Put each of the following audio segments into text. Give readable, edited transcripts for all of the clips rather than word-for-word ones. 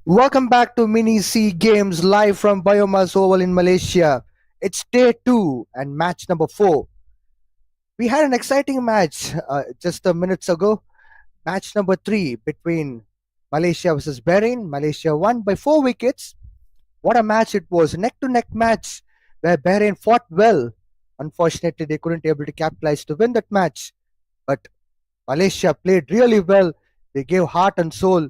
Welcome back to Mini C Games live from BAYUEMAS Oval in Malaysia. It's day 2 and match number 4. We had an exciting match just a minutes ago. Match number 3 between Malaysia versus Bahrain. Malaysia won by 4 wickets. What a match it was. Neck to neck match where Bahrain fought well. Unfortunately, they couldn't able to capitalize to win that match. But Malaysia played really well. They gave heart and soul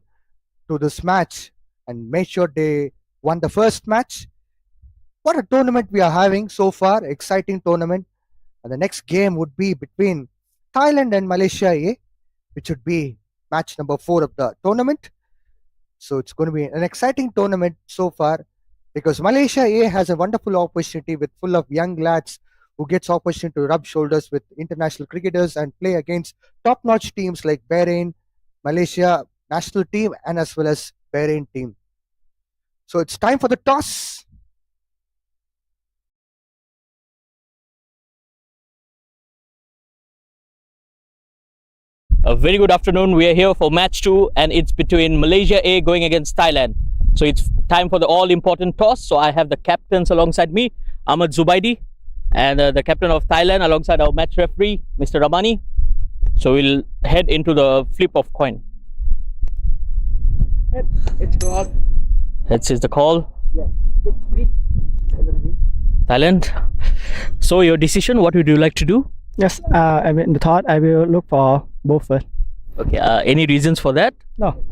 to this match and made sure they won the first match. What a tournament we are having so far, exciting tournament. And the next game would be between Thailand and Malaysia A, which would be match number 4 of the tournament. So it's going to be an exciting tournament so far because Malaysia A has a wonderful opportunity with full of young lads who gets opportunity to rub shoulders with international cricketers and play against top-notch teams like Bahrain, Malaysia national team, and as well as Bahrain team. So it's time for the toss. A very good afternoon. We are here for match 2 and it's between Malaysia A going against Thailand. So it's time for the all-important toss. So I have the captains alongside me, Ahmad Zubaidi, and the captain of Thailand alongside our match referee, Mr. Ramani. So we'll head into the flip of coin. It's called. This is the call. Yes. Thailand. So your decision, what would you like to do? Yes, I mean the thought I will look for both first. Okay, any reasons for that? No.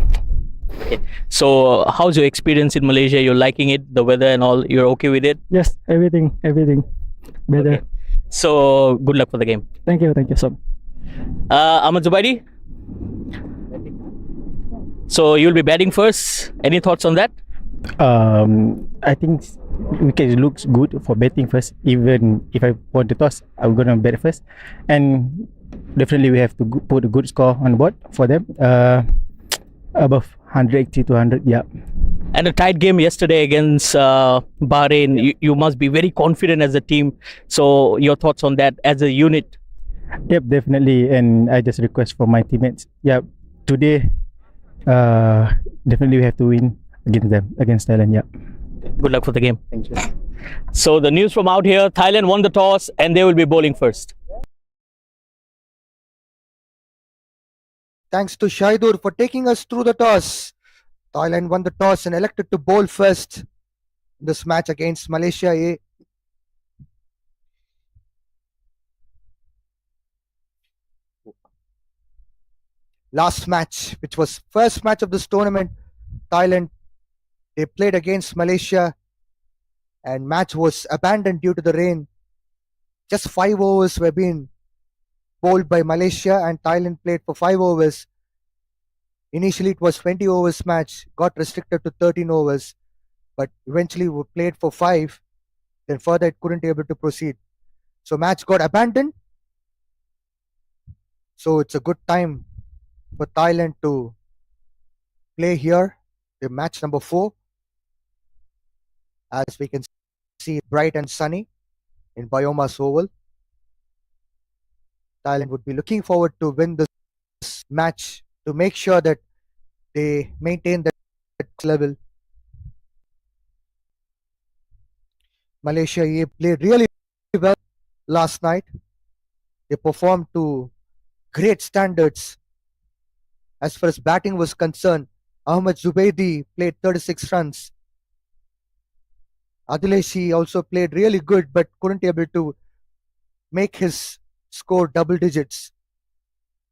Okay. So how's your experience in Malaysia? You're liking it, the weather and all? You're okay with it? Yes, everything better. Okay. So good luck for the game. Thank you so much. Ahmad Zubaidi. So you'll be batting first. Any thoughts on that? I think wicket looks good for batting first. Even if I want to toss, I'm gonna bat first, and definitely we have to put a good score on the board for them. Above 180 to 100, yeah. And a tight game yesterday against Bahrain. You must be very confident as a team. So your thoughts on that as a unit? Yep, definitely. And I just request for my teammates. Yeah, today, definitely we have to win against them, against Thailand. Yeah. Good luck for the game. Thank you. So the news from out here: Thailand won the toss and they will be bowling first. Thanks to Shaidur for taking us through the toss. Thailand won the toss and elected to bowl first in this match against Malaysia A. Last match, which was first match of this tournament, Thailand, they played against Malaysia and match was abandoned due to the rain. Just 5 overs were being bowled by Malaysia and Thailand played for 5 overs. Initially it was 20 overs match, got restricted to 13 overs, but eventually we played for 5. Then further it couldn't able to proceed. So match got abandoned. So it's a good time for Thailand to play here, the match number 4. As we can see, bright and sunny in BAYUEMAS Oval. Thailand would be looking forward to win this match to make sure that they maintain that level. Malaysia A played really well last night. They performed to great standards. As far as batting was concerned, Ahmad Zubaidi played 36 runs. Adileshi also played really good but couldn't able to make his score double digits.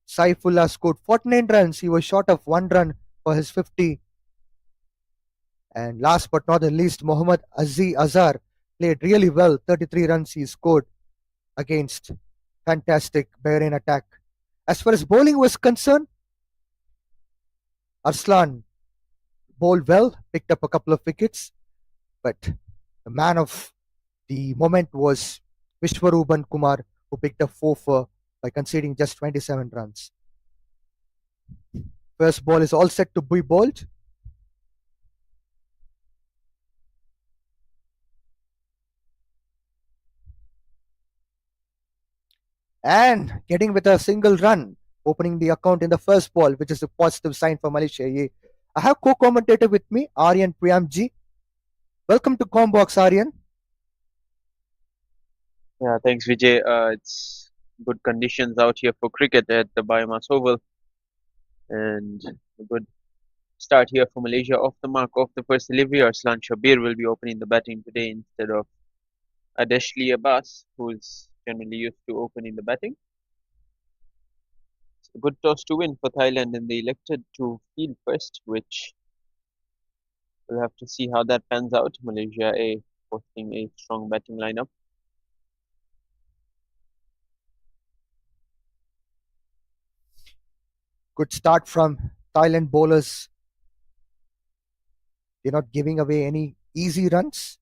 Saifullah scored 49 runs. He was short of 1 run for his 50. And last but not the least, Mohammad Azhar played really well. 33 runs he scored against fantastic Bahrain attack. As far as bowling was concerned, Arslan bowled well, picked up a couple of wickets, but the man of the moment was Vishwaruban Kumar, who picked up 4 by conceding just 27 runs. First ball is all set to be bowled. And getting with a single run, opening the account in the first ball, which is a positive sign for Malaysia A. I have co-commentator with me, Aryan Priyamji. Welcome to Combox, Aryan. Yeah, thanks, Vijay. It's good conditions out here for cricket at the Biomass Oval, and a good start here for Malaysia. Off the mark of the first delivery, Arslan Shabir will be opening the batting today instead of Adeshli Abbas, who's generally used to opening the batting. It's a good toss to win for Thailand, and they elected to field first, which we'll have to see how that pans out. Malaysia A posting a strong batting lineup. Good start from Thailand bowlers. They're not giving away any easy runs.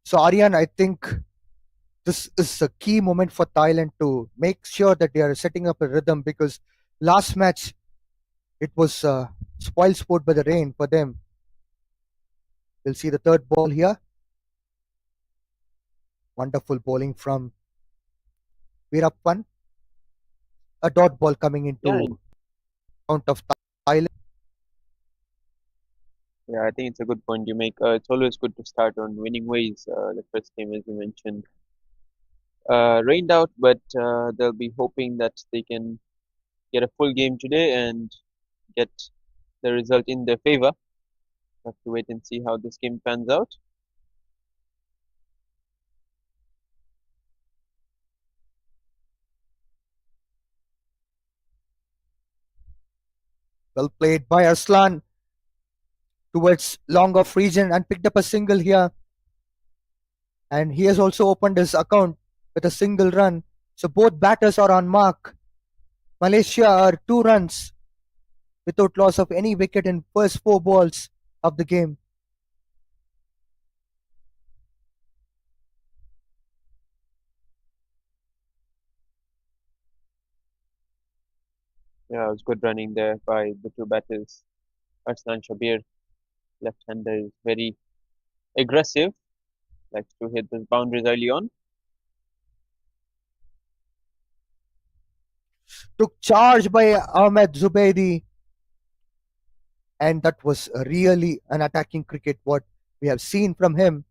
So, Aryan, I think this is a key moment for Thailand to make sure that they are setting up a rhythm because last match it was spoiled sport by the rain for them. We'll see the third ball here. Wonderful bowling from Veerappan. A dot ball coming Yeah, into count of Thailand. yeah, I think it's a good point you make. It's always good to start on winning ways. The first game, as you mentioned, rained out, but they'll be hoping that they can get a full game today and get the result in their favor. Have to wait and see how this game pans out. Well played by Arslan towards long off region and picked up a single here. And he has also opened his account with a single run. So both batters are on mark. Malaysia are 2 runs without loss of any wicket in first 4 balls of the game. Yeah, it was good running there by the two batters. Arslan Shabir, left-hander, is very aggressive, likes to hit those boundaries early on. Took charge by Ahmed Zubaidi, and that was really an attacking cricket what we have seen from him.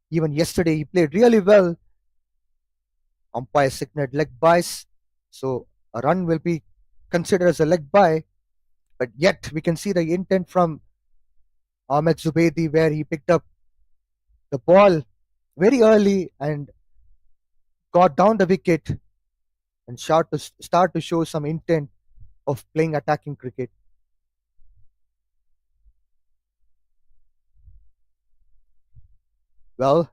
Even yesterday, he played really well. Umpire signaled leg byes, so a run will be considered as a leg bye. But yet, we can see the intent from Ahmed Zubaidi where he picked up the ball very early and got down the wicket and start to show some intent of playing attacking cricket. Well,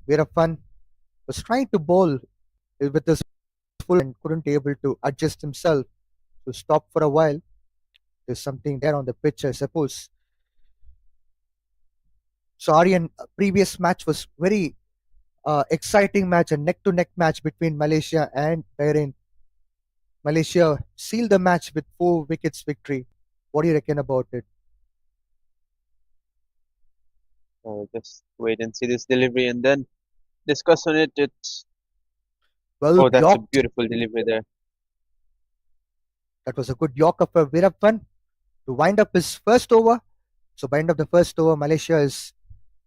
Veerappan was trying to bowl with his full and couldn't able to adjust himself to stop for a while. There's something there on the pitch, I suppose. So Aryan, previous match was very exciting match, a neck-to-neck match between Malaysia and Bahrain. Malaysia sealed the match with 4 wickets victory. What do you reckon about it? Just wait and see this delivery and then discuss on it. It's Well, oh, that's a York, beautiful delivery there. that was a good Yorker for Veerappan to wind up his first over. So by end of the first over, Malaysia is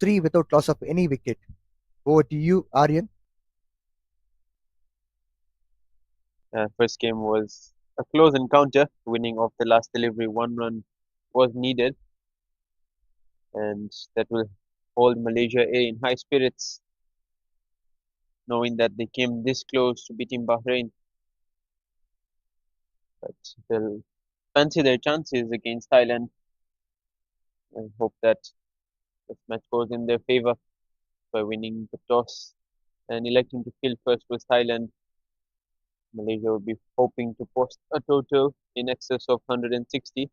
3 without loss of any wicket. Over to you, Aryan. First game was a close encounter. Winning of the last delivery, 1 run was needed, and that will hold Malaysia A in high spirits, knowing that they came this close to beating Bahrain. But they'll fancy their chances against Thailand and hope that this match goes in their favor by winning the toss and electing to field first with Thailand. Malaysia will be hoping to post a total in excess of 160.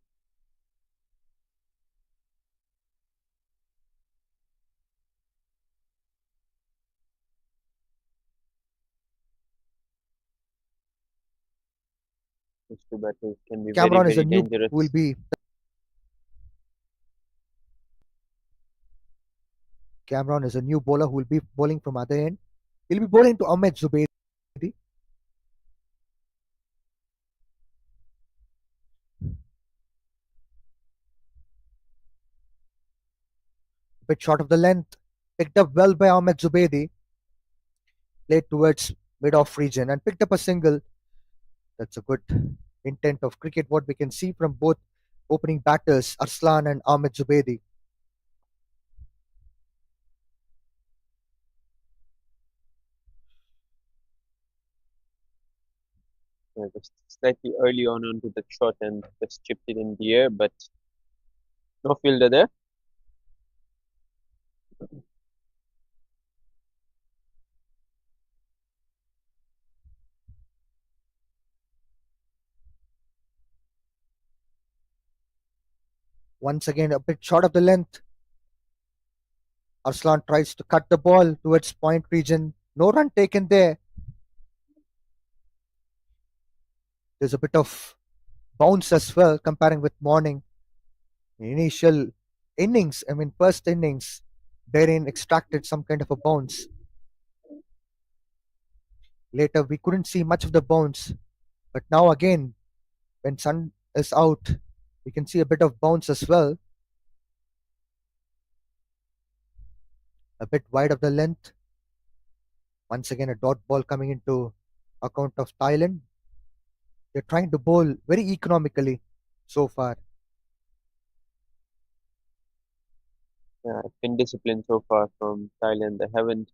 These two battles can be very, Cameron is a very new who will dangerous. be Cameron is a new bowler who will be bowling from other end. He'll be bowling to Ahmed Zubaidi. Bit short of the length. Picked up well by Ahmed Zubaidi. Played towards mid-off region and picked up a single. That's a good intent of cricket, what we can see from both opening batters, Arslan and Ahmed Zubaidi. Just slightly early on onto the shot and just chipped it in the air, but no fielder there. Once again, a bit short of the length. Arslan tries to cut the ball towards point region. No run taken there. There's a bit of bounce as well, comparing with morning. Initial innings, I mean, first innings, Bahrain extracted some kind of a bounce. Later, we couldn't see much of the bounce. But now, again, when sun is out, we can see a bit of bounce as well. A bit wide of the length. Once again, a dot ball coming into account of Thailand. They're trying to bowl very economically so far. Yeah, it's been disciplined so far from Thailand. They haven't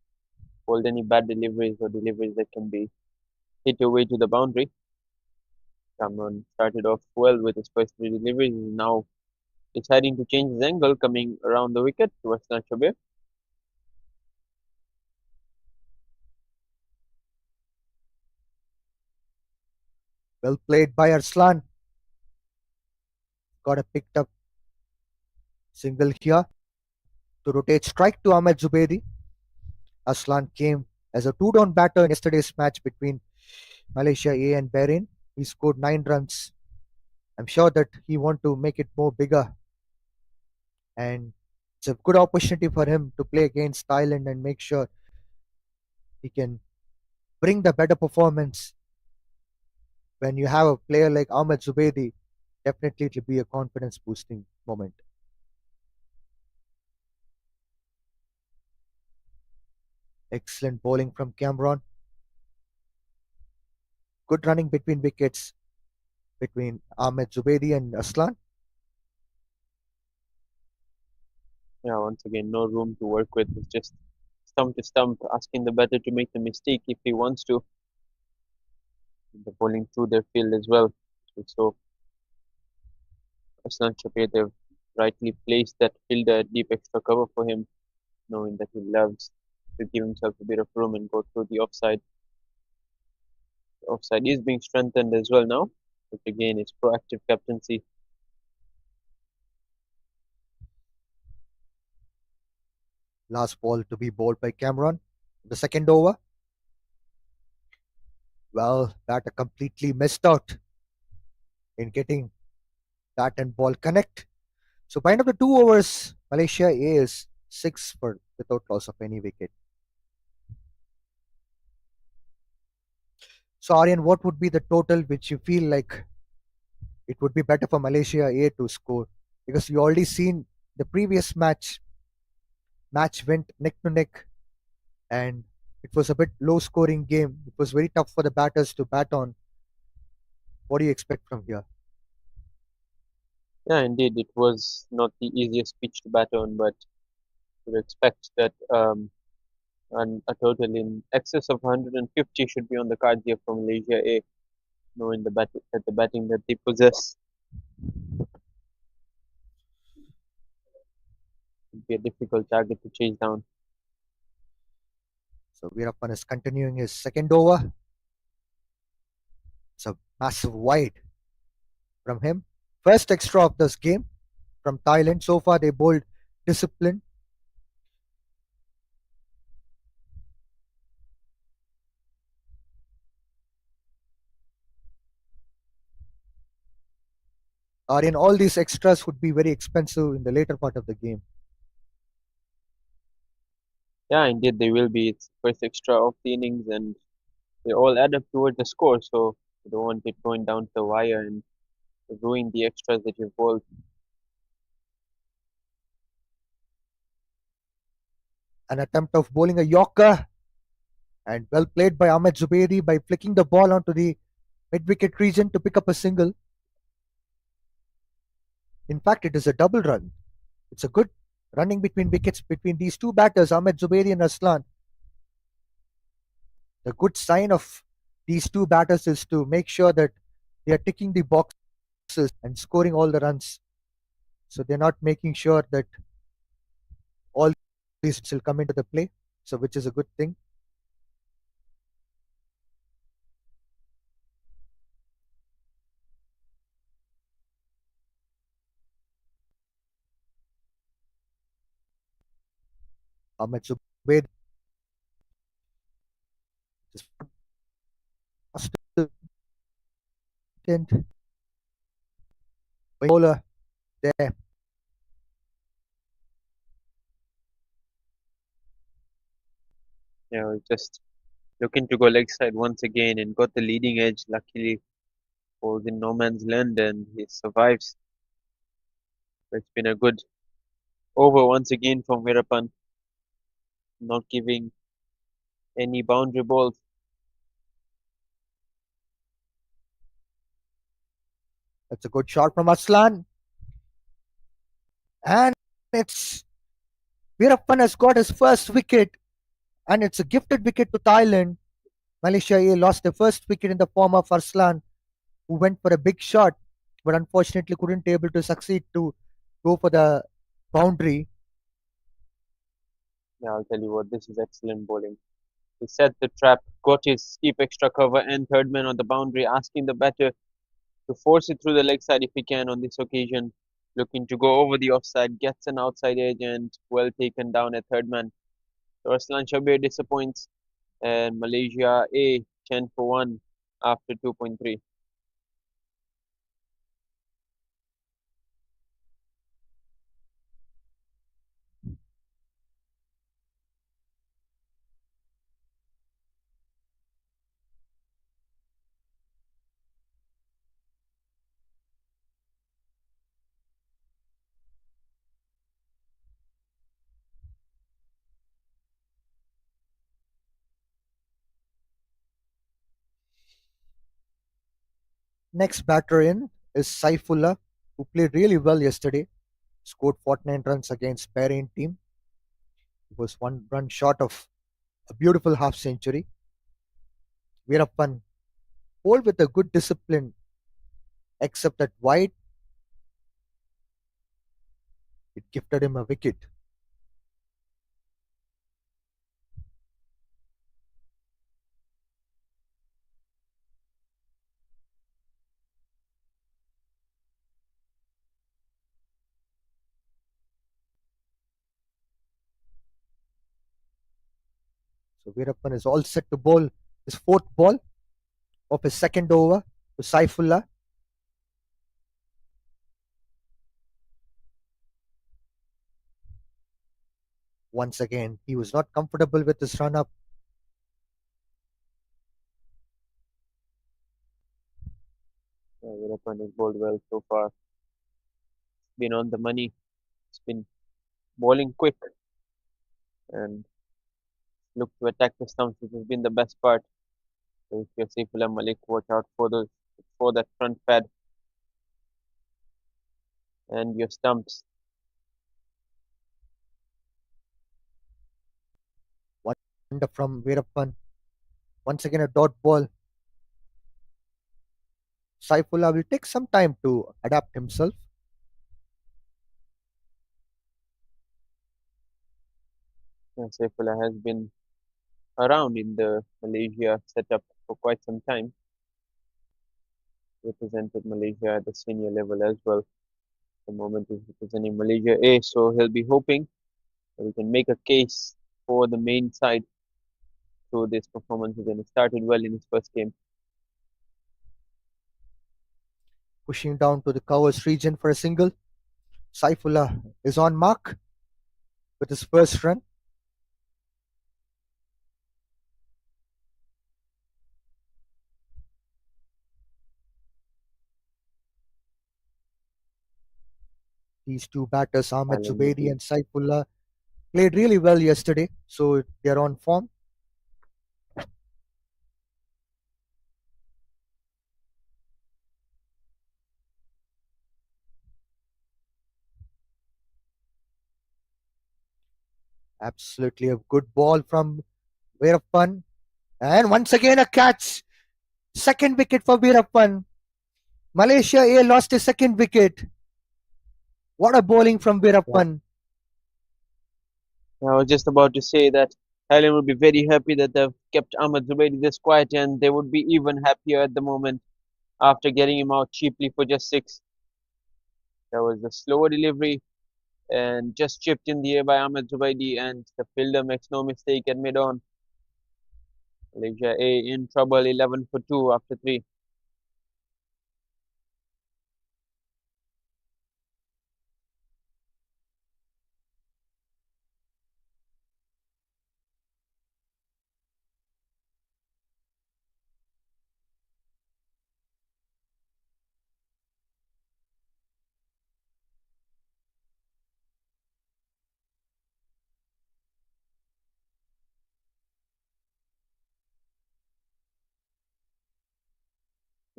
bowled any bad deliveries or deliveries that can be hit away to the boundary. Cameron started off well with his first three deliveries. He's now deciding to change his angle, coming around the wicket towards Nacho. Well played by Arslan. Got a picked up single here to rotate strike to Ahmed Zubaidi. Arslan came as a two-down batter in yesterday's match between Malaysia A and Bahrain. He scored 9 runs. I'm sure that he want to make it more bigger, and it's a good opportunity for him to play against Thailand and make sure he can bring the better performance. When you have a player like Ahmed Zubaidi, definitely it will be a confidence boosting moment. Excellent bowling from Cameron. Good running between wickets between Ahmed Zubaidi and Aslan. Yeah, once again, no room to work with. It's just stump to stump, asking the batter to make the mistake if he wants to. The bowling through their field as well. So Aslan Chapetev rightly placed that fielder deep extra cover for him, knowing that he loves to give himself a bit of room and go through the offside. The offside is being strengthened as well now, which again is proactive captaincy. Last ball to be bowled by Cameron. The second over. Well, batter completely missed out in getting bat and ball connect. So by end of the 2 overs, Malaysia A is 6 for without loss of any wicket. So Aryan, what would be the total which you feel like it would be better for Malaysia A to score? Because you already seen the previous match went neck to neck, and it was a bit low scoring game. It was very tough for the batters to bat on. What do you expect from here? Yeah, indeed, it was not the easiest pitch to bat on, but you would expect that a total in excess of 150 should be on the card here for Malaysia A, knowing the batting that they possess. Would be a difficult target to chase down. So Veerappan is continuing his second over. It's a massive wide from him. First extra of this game from Thailand. So far they bowled discipline. Aryan, all these extras would be very expensive in the later part of the game. Yeah, indeed they will be. It's the first extra of the innings, and they all add up towards the score. So you don't want it going down to the wire and ruin the extras that you've bowled. An attempt of bowling a Yorker, and well played by Ahmed Zubairi by flicking the ball onto the mid wicket region to pick up a single. In fact, it is a double run. It's a good running between wickets between these two batters, Ahmed Zubairi and Aslan. The good sign of these two batters is to make sure that they are ticking the boxes and scoring all the runs. So they're not making sure that all these will come into the play. So which is a good thing. Ahmed Zubair is bowler there. You know, just looking to go leg side once again and got the leading edge. Luckily, was in no man's land and he survives. It's been a good over once again from Veerapan, not giving any boundary balls. That's a good shot from Aslan. And it's Veerappan has got his first wicket, and it's a gifted wicket to Thailand. Malaysia A lost their first wicket in the form of Arslan, who went for a big shot, but unfortunately couldn't able to succeed to go for the boundary. Yeah, I'll tell you what, this is excellent bowling. He set the trap, got his keep extra cover and third man on the boundary, asking the batter to force it through the leg side if he can on this occasion. Looking to go over the offside, gets an outside edge and well taken down at third man. So Arslan Shabir disappoints and Malaysia A 10 for 1 after 2.3. Next batter in is Saifullah, who played really well yesterday. Scored 49 runs against Bahrain team. He was one run short of a beautiful half century. Veerappan bowled with a good discipline, except that wide, it gifted him a wicket. So Veerappan is all set to bowl his fourth ball of his second over to Saifullah. Once again, he was not comfortable with his run up. Veerapan has bowled well so far. Been on the money. It's been bowling quick and look to attack the stumps, which has been the best part. So if you're Saifullah Malik, watch out for those for that front pad and your stumps. Wonder from Veerappan. Once again, a dot ball. Saifullah will take some time to adapt himself. And Saifullah has been around in the Malaysia setup for quite some time. Represented Malaysia at the senior level as well. The moment he's representing Malaysia A, so he'll be hoping that he can make a case for the main side through this performance. And he started well in his first game. Pushing down to the covers region for a single. Saifullah is on mark with his first run. These two batters, Ahmed Thailand will Zubaidi be and Saifullah, played really well yesterday, so they're on form. Absolutely a good ball from Veerappan. And once again a catch. Second wicket for Veerappan. Malaysia A lost a second wicket. What a bowling from yeah. Veerappan. I was just about to say that Thailand would be very happy that they've kept Ahmad Zubaidi this quiet, and they would be even happier at the moment after getting him out cheaply for just six. That was the slower delivery and just chipped in the air by Ahmed Zubaidi, and the fielder makes no mistake at mid on. Malaysia A in trouble, 11 for 2 after 3.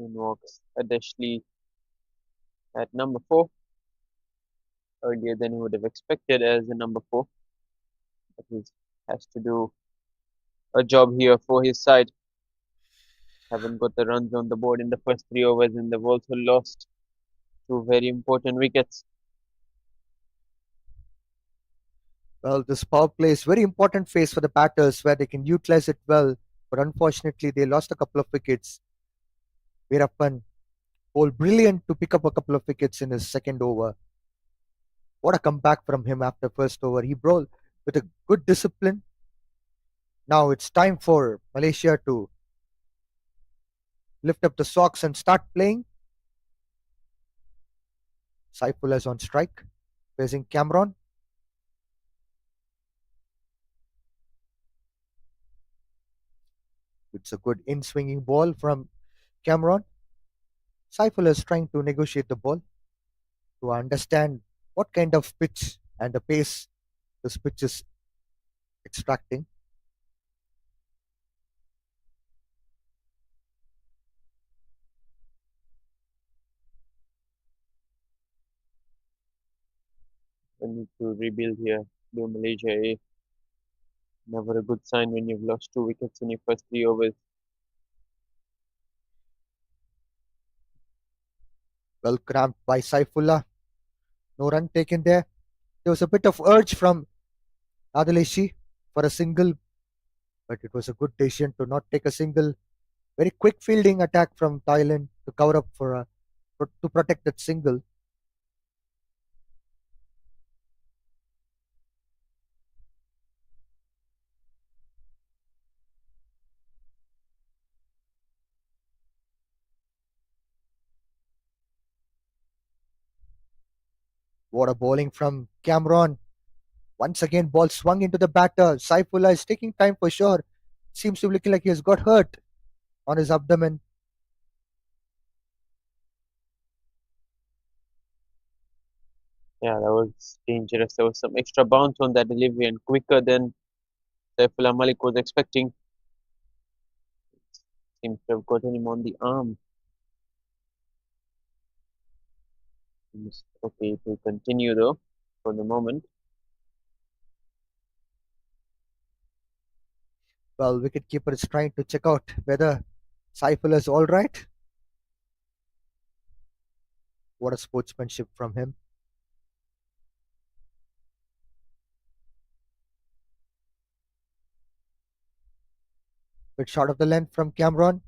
In walks Adeshley at number 4, earlier than he would have expected as a number 4. But he has to do a job here for his side. Haven't got the runs on the board in the first 3 overs, and they've also lost two very important wickets. Well, this power play is very important phase for the batters where they can utilize it well. But unfortunately, they lost a couple of wickets. Veerappan bowled brilliant to pick up a couple of wickets in his second over. What a comeback from him after first over. He bowled with a good discipline. Now it's time for Malaysia to lift up the socks and start playing. Saifullah is on strike, facing Cameron. It's a good in swinging ball from Cameron. Saifullah is trying to negotiate the ball to understand what kind of pitch and the pace this pitch is extracting. They need to rebuild here. Do Malaysia A. Never a good sign when you've lost two wickets in your first 3 overs. Well cramped by Saifullah. No run taken there. There was a bit of urge from Adeleshi for a single, but it was a good decision to not take a single. Very quick fielding attack from Thailand to cover up to protect that single. What a bowling from Cameron. Once again, ball swung into the batter. Saifullah is taking time for sure. Seems to be looking like he has got hurt on his abdomen. Yeah, that was dangerous. There was some extra bounce on that delivery and quicker than Saifullah Malik was expecting. Seems to have gotten him on the arm. Seems okay to continue though for the moment. Well, wicketkeeper is trying to check out whether Saifullah is all right. What a sportsmanship from him. Bit short of the length from Cameron.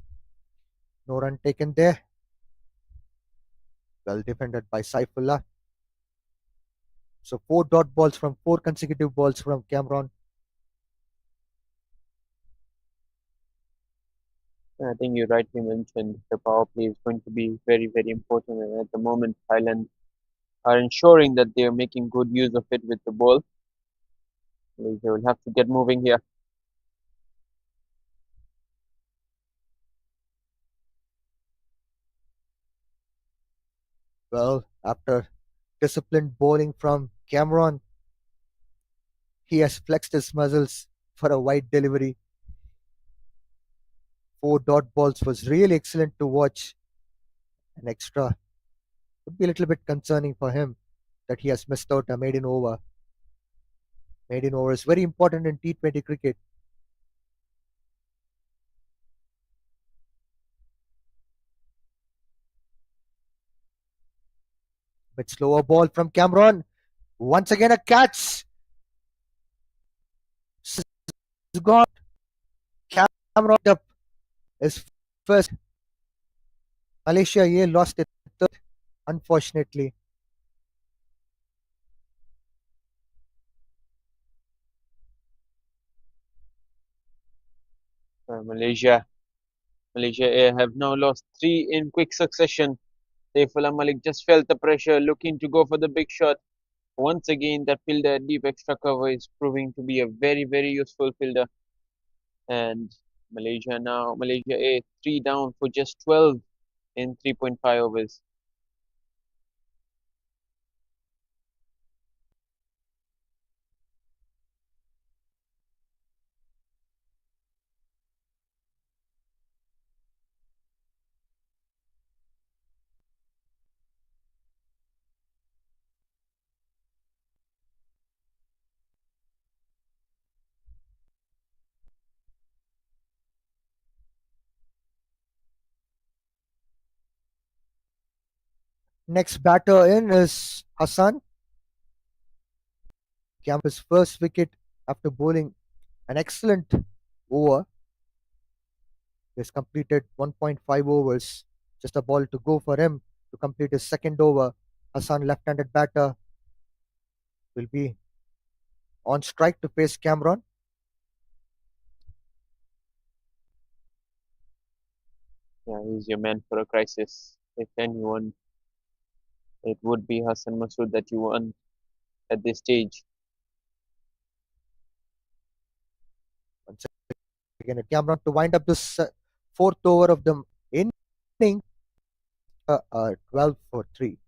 No run taken there. Well defended by Saifullah. So four dot balls from four consecutive balls from Cameron. I think you rightly mentioned the power play is going to be very, very important. And at the moment, Thailand are ensuring that they are making good use of it with the ball. They will have to get moving here. Well, after disciplined bowling from Cameron. He has flexed his muscles for a wide delivery. 4 dot balls was really excellent to watch. An extra would be a little bit concerning for him that he has missed out a maiden over. Maiden over is very important in T20 cricket. Bit slower ball from Cameron. Once again a catch. It's gone. Cameron up his first. Malaysia A lost it third, unfortunately. Malaysia A have now lost 3 in quick succession. Saifullah Malik just felt the pressure, looking to go for the big shot. Once again, that fielder at deep extra cover is proving to be a very, very useful fielder. And Malaysia A 3 down for just 12 in 3.5 overs. Next batter in is Hassan. His first wicket after bowling an excellent over. He has completed 1.5 overs. Just a ball to go for him to complete his second over. Hassan, left-handed batter, will be on strike to face Cameron. Yeah, he's your man for a crisis. If anyone, it would be Hassan Masood that you want at this stage. Once again, Cameron to wind up this fourth over of the inning. 12 for 3.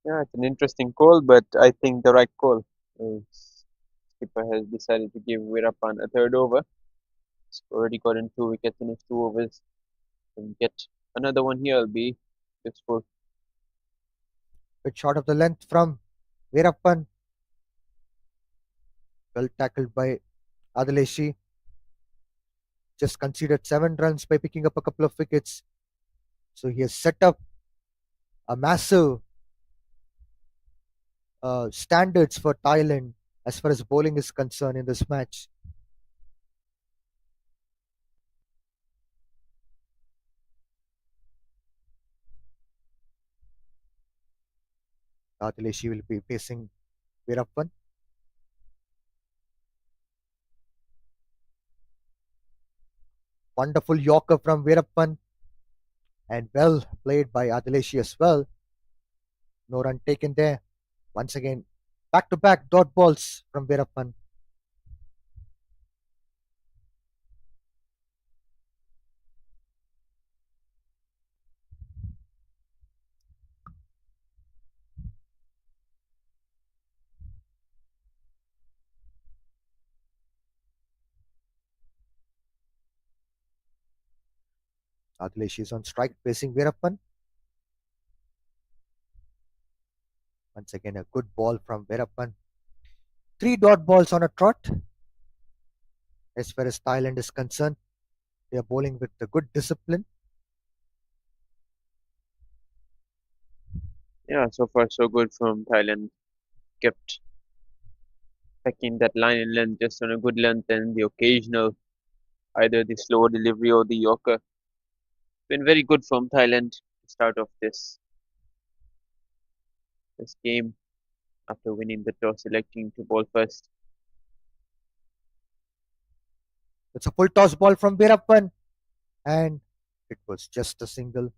Yeah, it's an interesting call, but I think the right call is skipper has decided to give Veerapan a third over. He's already gotten 2 wickets in his 2 overs. And get another one here will be useful. Bit short of the length from Veerappan. Well tackled by Adeleshi. Just conceded 7 runs by picking up a couple of wickets. So he has set up a massive standards for Thailand as far as bowling is concerned in this match. Adeleshi will be facing Veerappan. Wonderful Yorker from Veerappan and well played by Adeleshi as well. No run taken there. Once again, back to back dot balls from Veerappan. Adeleshi is on strike facing Veerappan. Once again, a good ball from Veerappan. 3 dot balls on a trot. As far as Thailand is concerned, they are bowling with a good discipline. Yeah, so far so good from Thailand. Kept pecking that line in length just on a good length, and the occasional either the slower delivery or the Yorker. Been very good from Thailand to start off this game after winning the toss, electing to bowl first. It's a full toss ball from Birappan, and it was just a single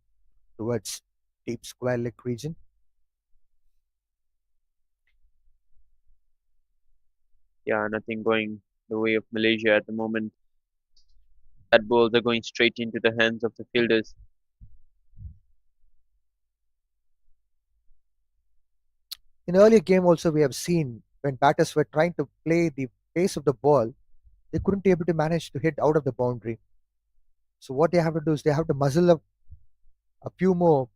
towards deep square leg region. Yeah, nothing going the way of Malaysia at the moment. That balls are going straight into the hands of the fielders. In the earlier game, also we have seen when batters were trying to play the pace of the ball, they couldn't be able to manage to hit out of the boundary. So what they have to do is they have to muzzle up a few more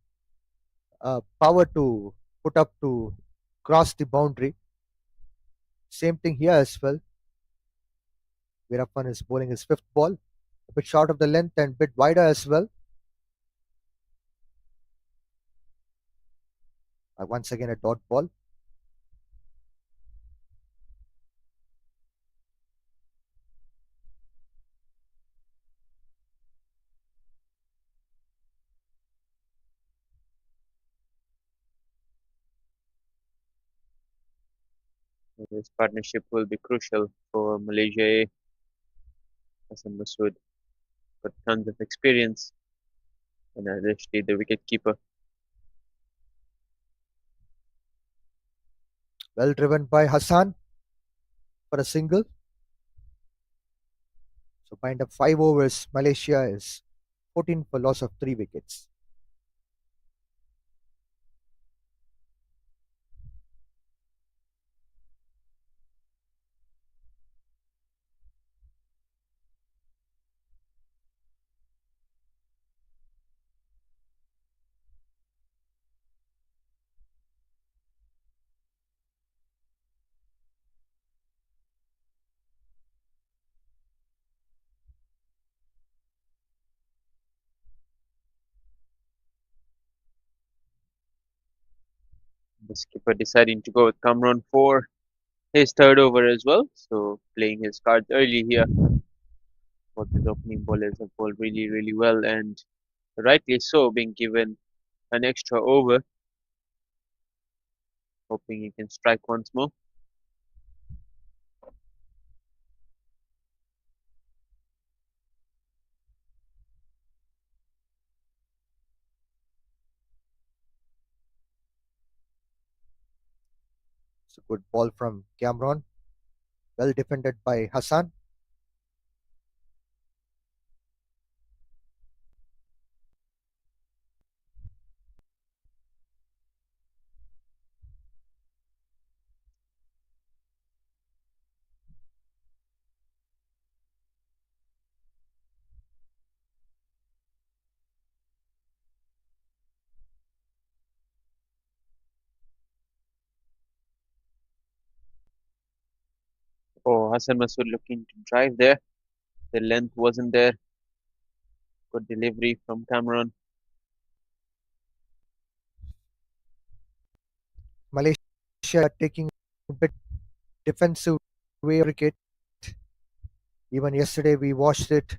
power to put up to cross the boundary. Same thing here as well. Veerappan is bowling his fifth ball, a bit short of the length and a bit wider as well. Once again a dot ball. This partnership will be crucial for Malaysia A. Hassan Masood got tons of experience, and additionally the wicketkeeper. Well driven by Hassan for a single. So bind up 5 overs. Malaysia is 14 for loss of 3 wickets. The skipper deciding to go with Cameron for his third over as well. So playing his cards early here. Both his opening bowlers have bowled really, really well, and rightly so, being given an extra over, hoping he can strike once more. It's a good ball from Cameron. Well defended by Hassan. Oh, Hassan Masood looking to drive there. The length wasn't there. Good delivery from Cameron. Malaysia taking a bit defensive way of cricket. Even yesterday we watched it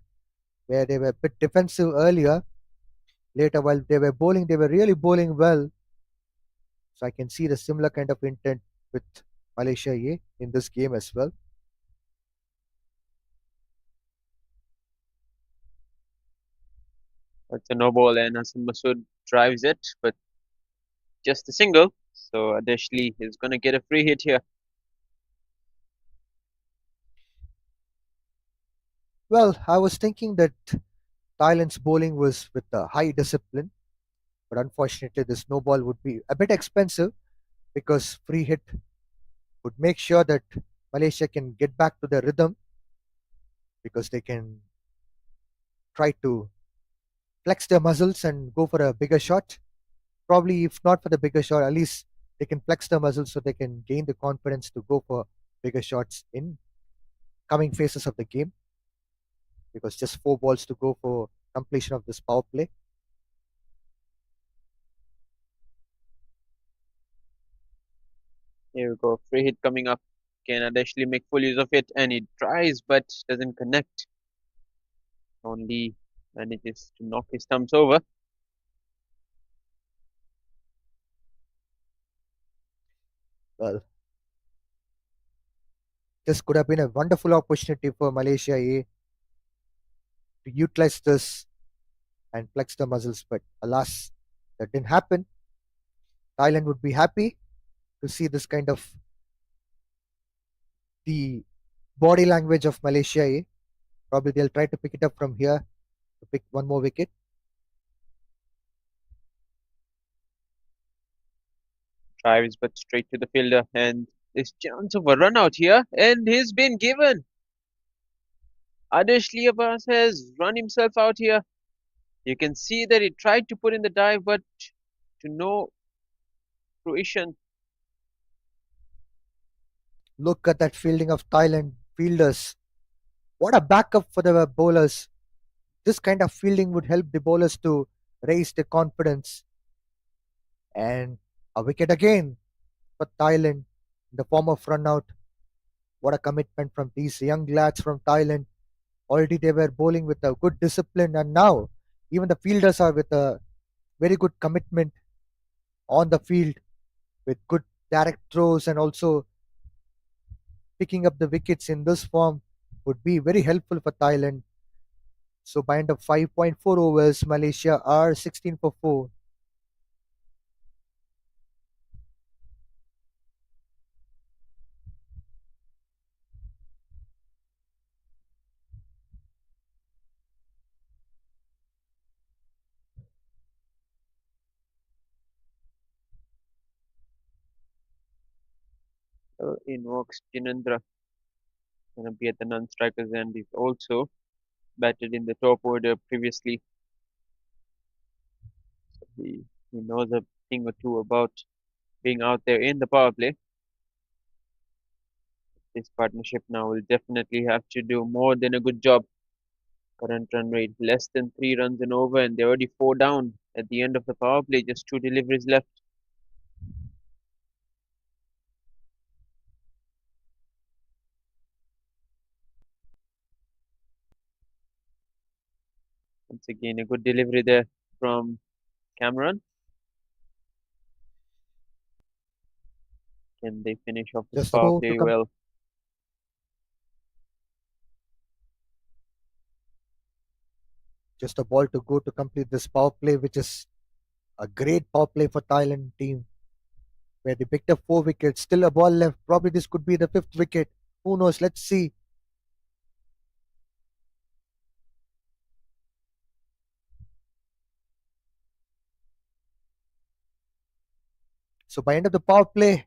where they were a bit defensive earlier. Later, while they were bowling, they were really bowling well. So I can see the similar kind of intent with Malaysia A in this game as well. It's a no ball, and Hassan Masood drives it, but just a single. So Adeshli is going to get a free hit here. Well, I was thinking that Thailand's bowling was with a high discipline, but unfortunately, this no ball would be a bit expensive because free hit would make sure that Malaysia can get back to their rhythm because they can try to flex their muscles and go for a bigger shot. Probably, if not for the bigger shot, at least they can flex their muscles so they can gain the confidence to go for bigger shots in coming phases of the game because just 4 balls to go for completion of this power play. Here we go. Free hit coming up Can Adeshli make full use of it? And he tries but doesn't connect. Only manages to knock his thumbs over. Well, this could have been a wonderful opportunity for Malaysia A to utilize this and flex the muscles, but alas, that didn't happen. Thailand would be happy to see this kind of the body language of Malaysia A. Probably they'll try to pick it up from here to pick one more wicket. Drives but straight to the fielder, and there's chance of a run out here, and he's been given. Adesh Liabas has run himself out here. You can see that he tried to put in the dive, but to no fruition. Look at that fielding of Thailand fielders. What a backup for the bowlers. This kind of fielding would help the bowlers to raise their confidence. And a wicket again for Thailand in the form of run out. What a commitment from these young lads from Thailand. Already they were bowling with a good discipline, and now even the fielders are with a very good commitment on the field with good direct throws, and also picking up the wickets in this form would be very helpful for Thailand. So by end of 5.4 overs, Malaysia are 16 for 4. In walks Jinendra, gonna be at the non-strikers, and he's also batted in the top order previously. So he knows a thing or two about being out there in the power play. This partnership now will definitely have to do more than a good job. Current run rate less than 3 runs an over, and they're already 4 down at the end of the power play. Just 2 deliveries left. Once again, a good delivery there from Cameron. Can they finish off this Just a power ball to play come, well? just a ball to go to complete this power play, which is a great power play for Thailand team, where they picked up 4 wickets. Still a ball left. Probably this could be the fifth wicket. Who knows? Let's see. So by end of the power play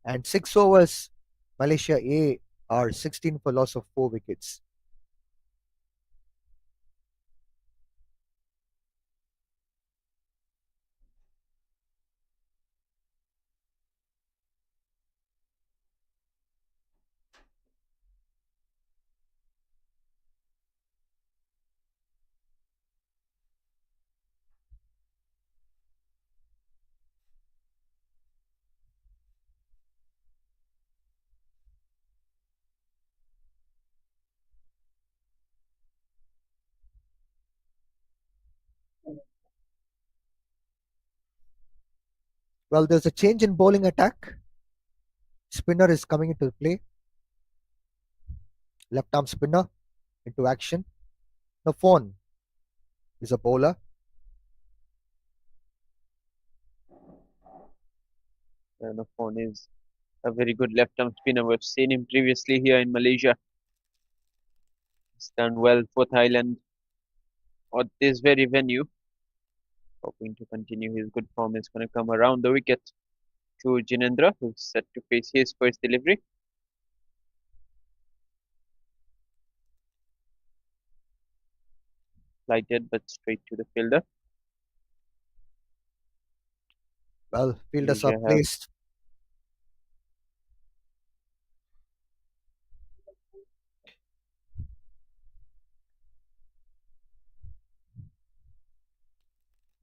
and 6 overs, Malaysia A are 16 for loss of 4 wickets. Well, there's a change in bowling attack. Spinner is coming into play. Left arm spinner into action. The phone is a bowler. Phone is a very good left-arm spinner. We've seen him previously here in Malaysia. He's done well for Thailand at this very venue. Hoping to continue his good form. Is going to come around the wicket to Jinendra, who's set to face his first delivery. Lighted but straight to the fielder. Well, fielders are Malaysia have placed.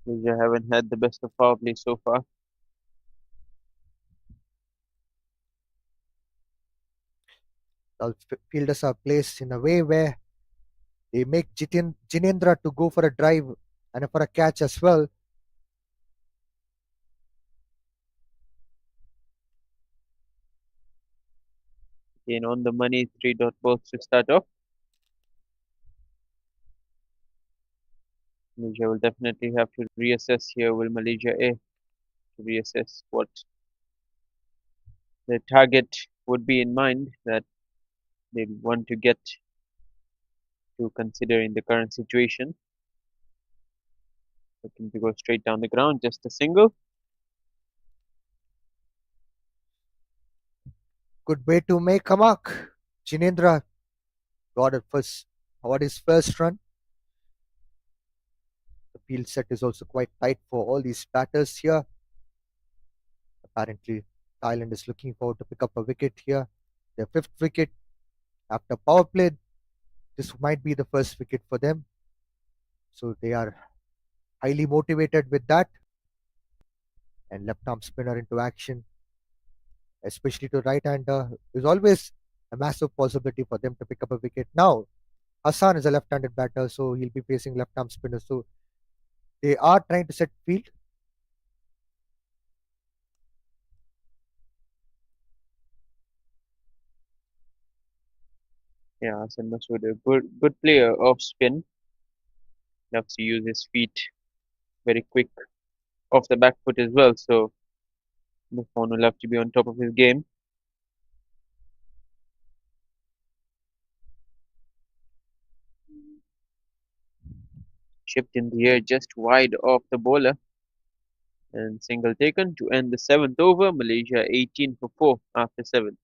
Malaysia haven't had the best of power play so far. The fielders are placed in a way where they make Jinendra to go for a drive and for a catch as well. Again on the money, 3 dot balls to start off. Malaysia will definitely have to reassess here. Will Malaysia A to reassess what the target would be in mind that they want to get to consider in the current situation. Looking to go straight down the ground, just a single. Good way to make a mark. Jinendra got his first run. The field set is also quite tight for all these batters here. Apparently, Thailand is looking forward to pick up a wicket here. Their fifth wicket after power play. This might be the first wicket for them. So they are highly motivated with that. And left arm spinner into action, especially to right hander, is always a massive possibility for them to pick up a wicket. Now, Hassan is a left handed batter, so he'll be facing left arm spinner. So they are trying to set field. Yeah, Hassan Masood, a good player off spin. Loves to use his feet very quick off the back foot as well. So Buffon will have to be on top of his game. Chipped in the air just wide of the bowler. And single taken to end the seventh over. Malaysia 18 for 4 after 7.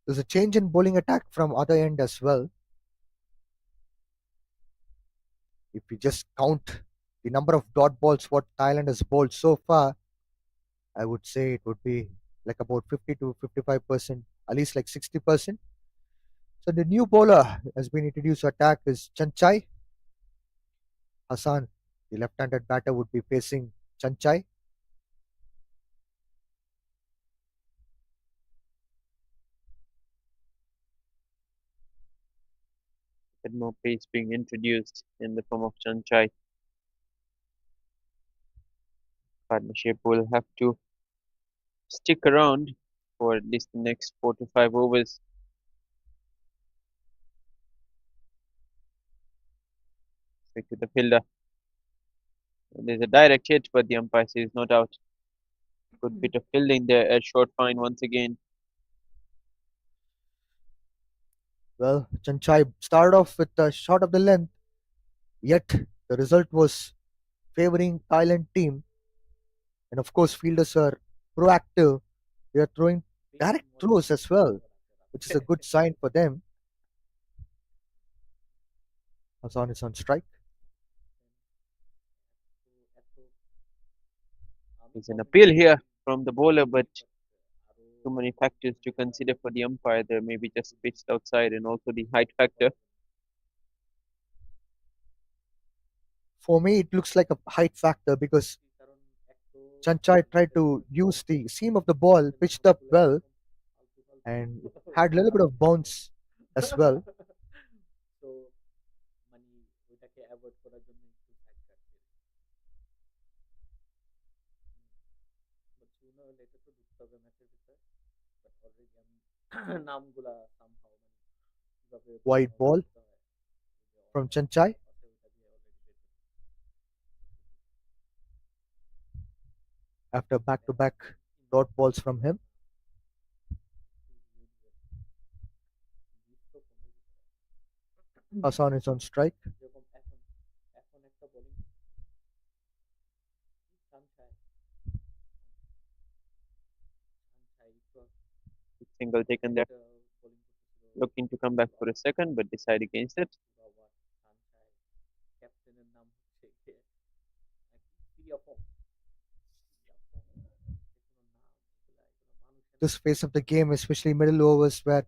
There's a change in bowling attack from other end as well. If we just count the number of dot balls what Thailand has bowled so far, I would say it would be like about 50 to 55%, at least like 60%. So the new bowler has been introduced to attack is Chanchai. Hassan, the left-handed batter, would be facing Chanchai. Bit more pace being introduced in the form of Chanchai. Partnership will have to stick around for at least the next 4 to 5 overs. Straight to the fielder. There's a direct hit, but the umpire says not out. Good bit of fielding there at short fine once again. Well, Chanchai started off with a shot of the length, yet the result was favoring Thailand team. And of course, fielders are proactive. They are throwing direct throws as well, which is a good sign for them. Hassan is on strike. There's an appeal here from the bowler, but too many factors to consider for the umpire. There may be just pitched outside and also the height factor. For me, it looks like a height factor because Chanchai tried to use the seam of the ball, pitched up well, and had a little bit of bounce as well. Wide ball from Chanchai. After back-to-back dot balls from him. Hassan is on strike. Single taken there. looking to come back for a second but decide against it. This phase of the game, especially middle overs, where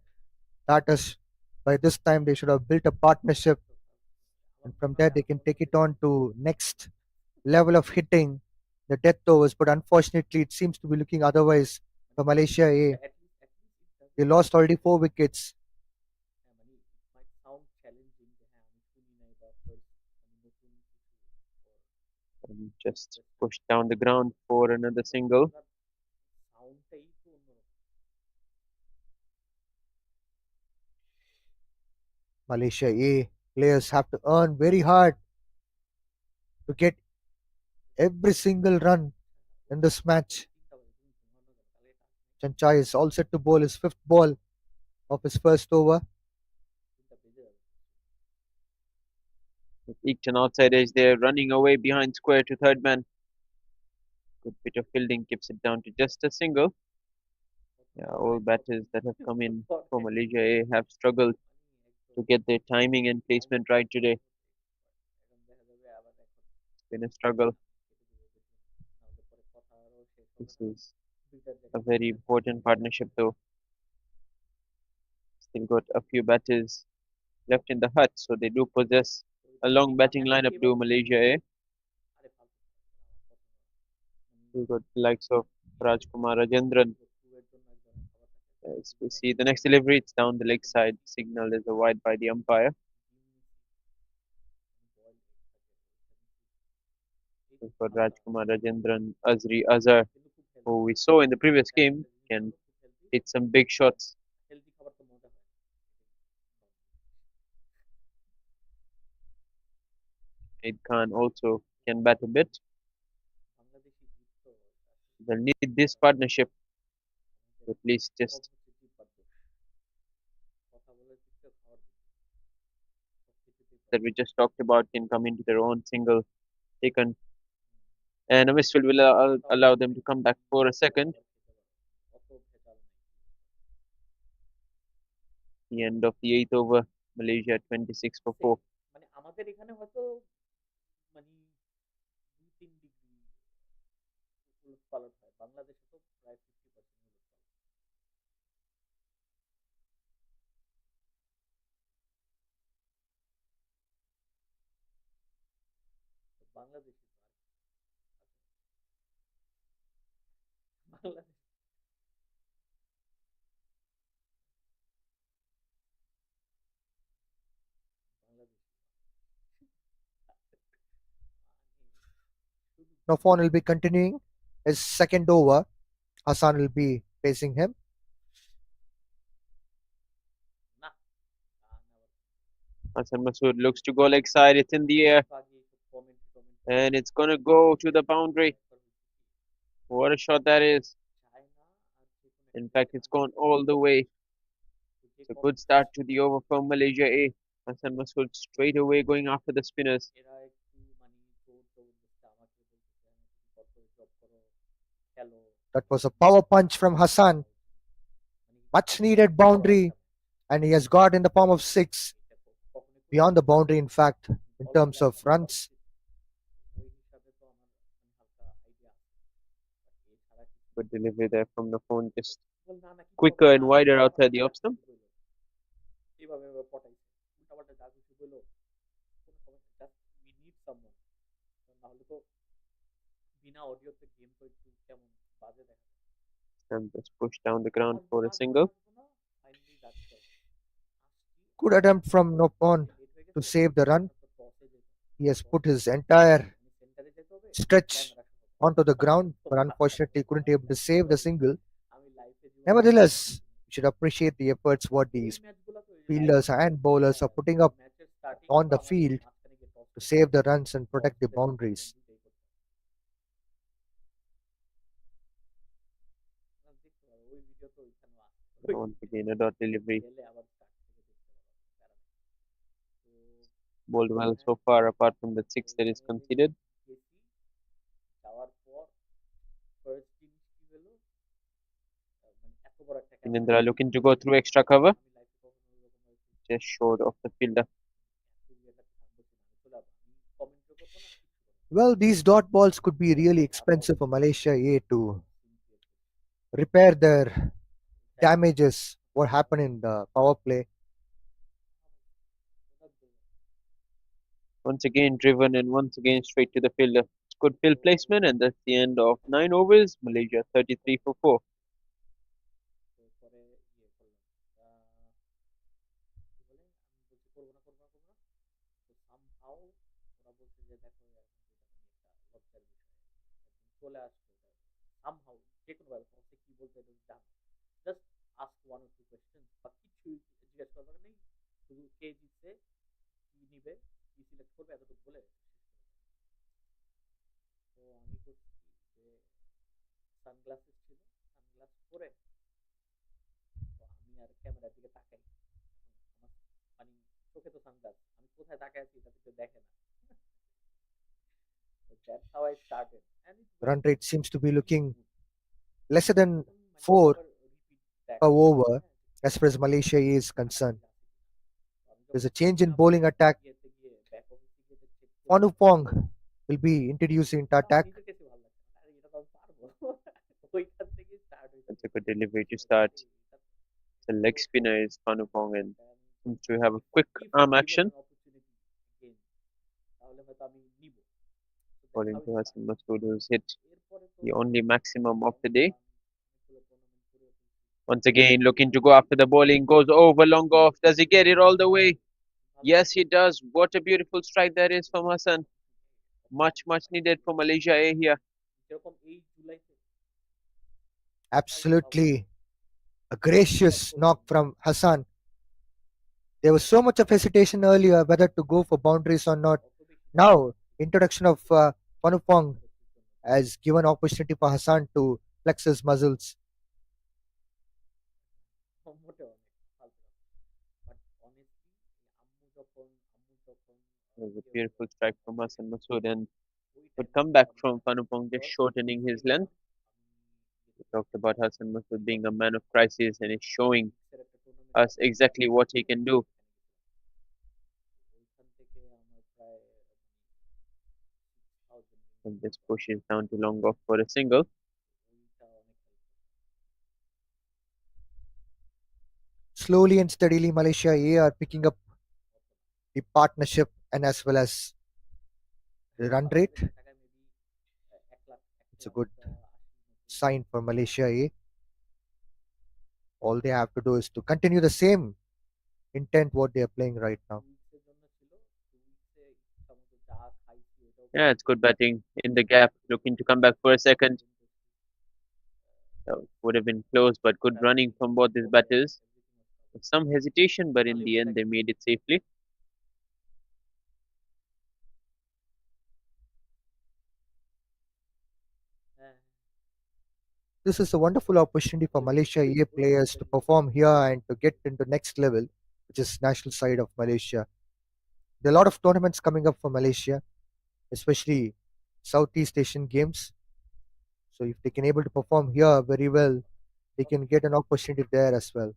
batters by this time they should have built a partnership, and from there they can take it on to next level of hitting the death overs. But unfortunately, it seems to be looking otherwise for Malaysia A. They lost already 4 wickets. And just pushed down the ground for another single. Malaysia A players have to earn very hard to get every single run in this match. Chanchai is all set to bowl his fifth ball of his first over. Eked an outside edge there, running away behind square to third man. Good bit of fielding keeps it down to just a single. Yeah, all batters that have come in for Malaysia A have struggled to get their timing and placement right today. It's been a struggle. This is a very important partnership though. Still got a few batters left in the hut, so they do possess a long batting lineup to Malaysia A. We've got the likes of Rajkumar Rajendran. As we see the next delivery, it's down the leg side, signaled as a wide by the umpire. We've got Rajkumar Rajendran, Azri Azhar, who we saw in the previous game, can hit some big shots. Aid Khan also can bat a bit. They'll need this partnership to at least just that we just talked about can come into their own single taken, and a misfield will allow them to come back for a second. The end of the eighth over, Malaysia 26 for 4. Nofon will be continuing his second over. Hassan will be facing him. Hassan Masood looks to go leg side. It's in the air. And it's going to go to the boundary. What a shot that is. In fact, it's gone all the way. It's a good start to the over for Malaysia A. Hassan Masood straight away going after the spinners. That was a power punch from Hassan. Much needed boundary, and he has got in the form of 6. Beyond the boundary, in fact, in terms of runs. Good delivery there from the phone, just quicker and wider outside the off stump. And just pushed down the ground for a single. Good attempt from Nopon to save the run. He has put his entire stretch onto the ground, but unfortunately couldn't be able to save the single. Nevertheless, we should appreciate the efforts what these fielders and bowlers are putting up on the field to save the runs and protect the boundaries. Once again, a dot delivery. Bowled well so far, apart from the 6 that is conceded. Inendra looking to go through extra cover. just short of the fielder. Well, these dot balls could be really expensive for Malaysia A to repair their damages. What happened in the power play? Once again driven and once again straight to the fielder. Good field placement, and that's the end of 9 overs. Malaysia 33 for 4. Run rate seems to be looking lesser than 4 per over as far as Malaysia A is concerned. There's a change in bowling attack. Pong will be introduced into attack. That's a good delivery to start. The leg spinner is Panupong and seems to have a quick arm action. According to Hassan Masood, who's hit the only maximum of the day. Once again, looking to go after the bowling, goes over long off. Does he get it all the way? Yes, he does. What a beautiful strike that is from Hassan. Much needed for Malaysia A here. Absolutely a gracious knock from Hassan. There was so much of hesitation earlier whether to go for boundaries or not. Now, introduction of Panupong has given opportunity for Hassan to flex his muscles. It was a beautiful strike from Hassan Masood and good comeback from Panupong, just shortening his length. We talked about Hassan Masood being a man of crisis and is showing us exactly what he can do. And this pushes down to long off for a single. Slowly and steadily, Malaysia A are picking up the partnership and as well as the run rate. It's a good sign for Malaysia A. All they have to do is to continue the same intent what they are playing right now. Yeah, it's good batting in the gap, looking to come back for a second. That would have been close, but good running from both these batters. Some hesitation, but in the end, they made it safely. This is a wonderful opportunity for Malaysia A players to perform here and to get into next level, which is national side of Malaysia. There are a lot of tournaments coming up for Malaysia, especially Southeast Asian games. So if they can able to perform here very well, they can get an opportunity there as well.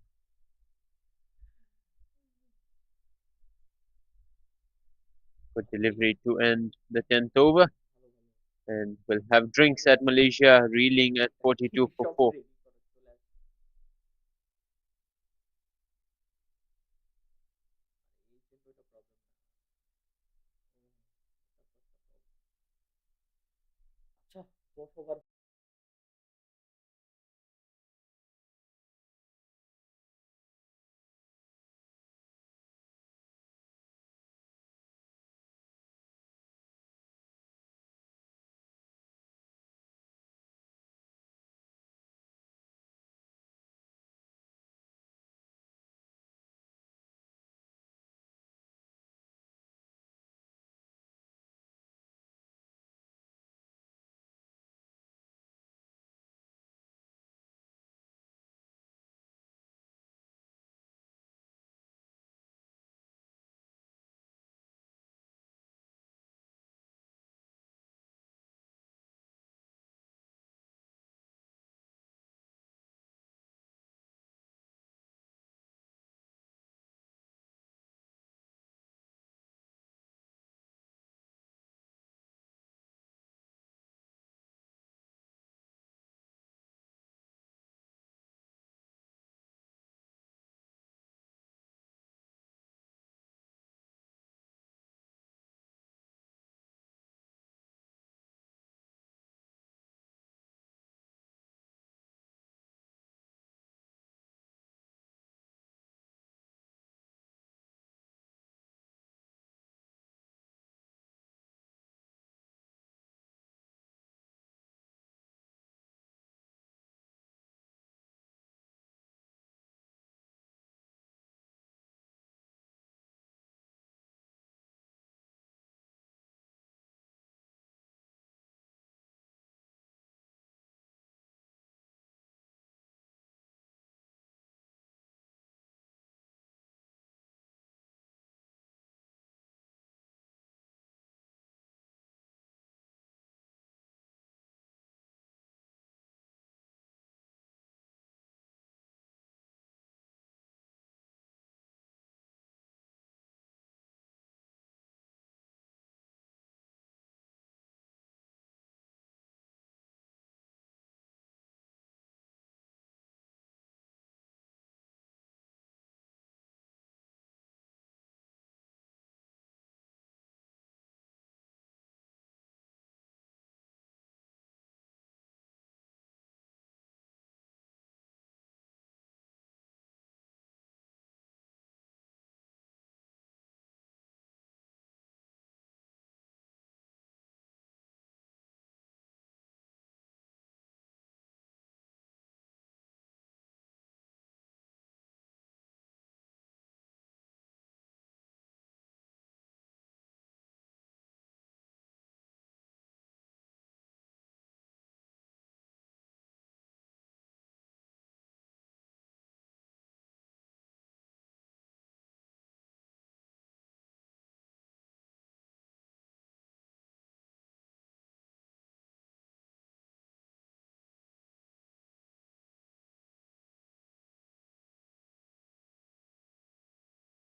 Good delivery to end the 10th over. And we'll have drinks at Malaysia, reeling at 42 for 4.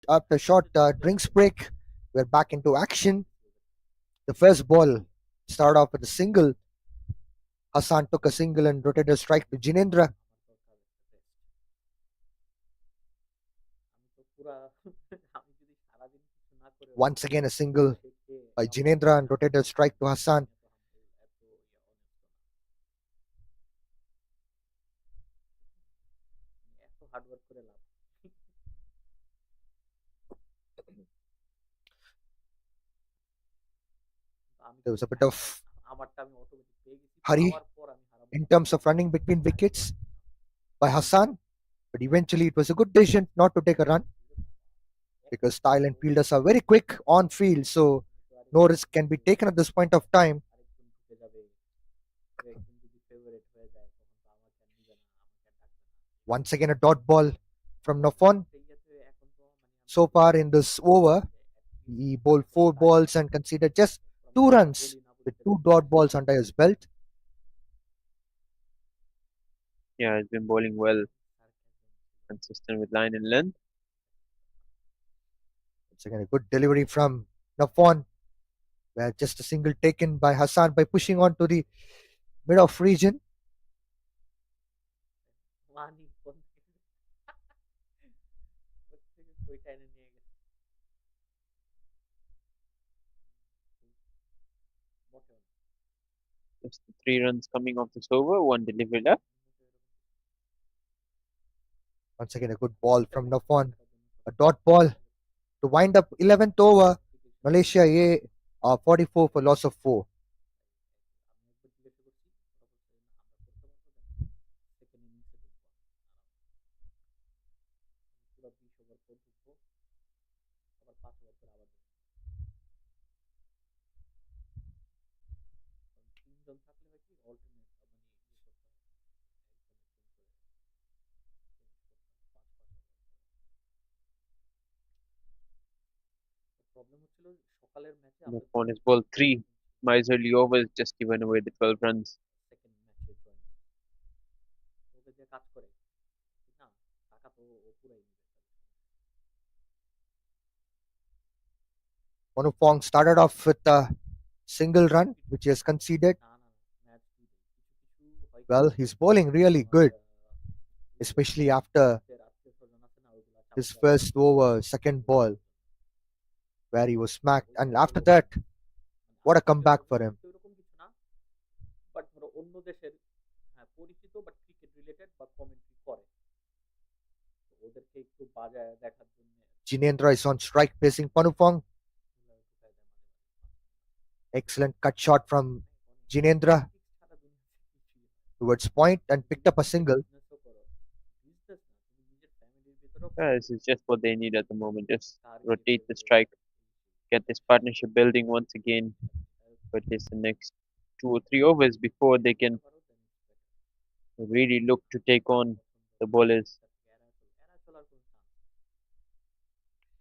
after short drinks break, we're back into action. The first ball started off with a single. Hassan took a single and rotated a strike to Jinendra. Once again, a single by Jinendra and rotated a strike to Hassan. There was a bit of hurry in terms of running between wickets by Hassan, but eventually it was a good decision not to take a run because Thailand fielders are very quick on field, so no risk can be taken at this point of time. Once again, a dot ball from Nofon. So far in this over, he bowled 4 balls and conceded just 2 runs with 2 dot balls under his belt. Yeah, he's been bowling well, consistent with line and length. Once again, a good delivery from Nofon, where just a single taken by Hassan by pushing on to the mid-off region. Just the 3 runs coming off this over, one delivery left. Once again, a good ball from Nofon. A dot ball to wind up 11th over. Malaysia A 44 for loss of 4. On his ball 3 miserly overs, just given away the 12 runs. Monupong started off with a single run, which he has conceded. Well, he's bowling really good, especially after his first over, second ball, where he was smacked. And after that, what a comeback for him. Jinendra is on strike facing Panupong. Excellent cut shot from Jinendra towards point and picked up a single. This is just what they need at the moment. Just rotate the strike, get this partnership building once again for at least the next 2 or 3 overs before they can really look to take on the bowlers.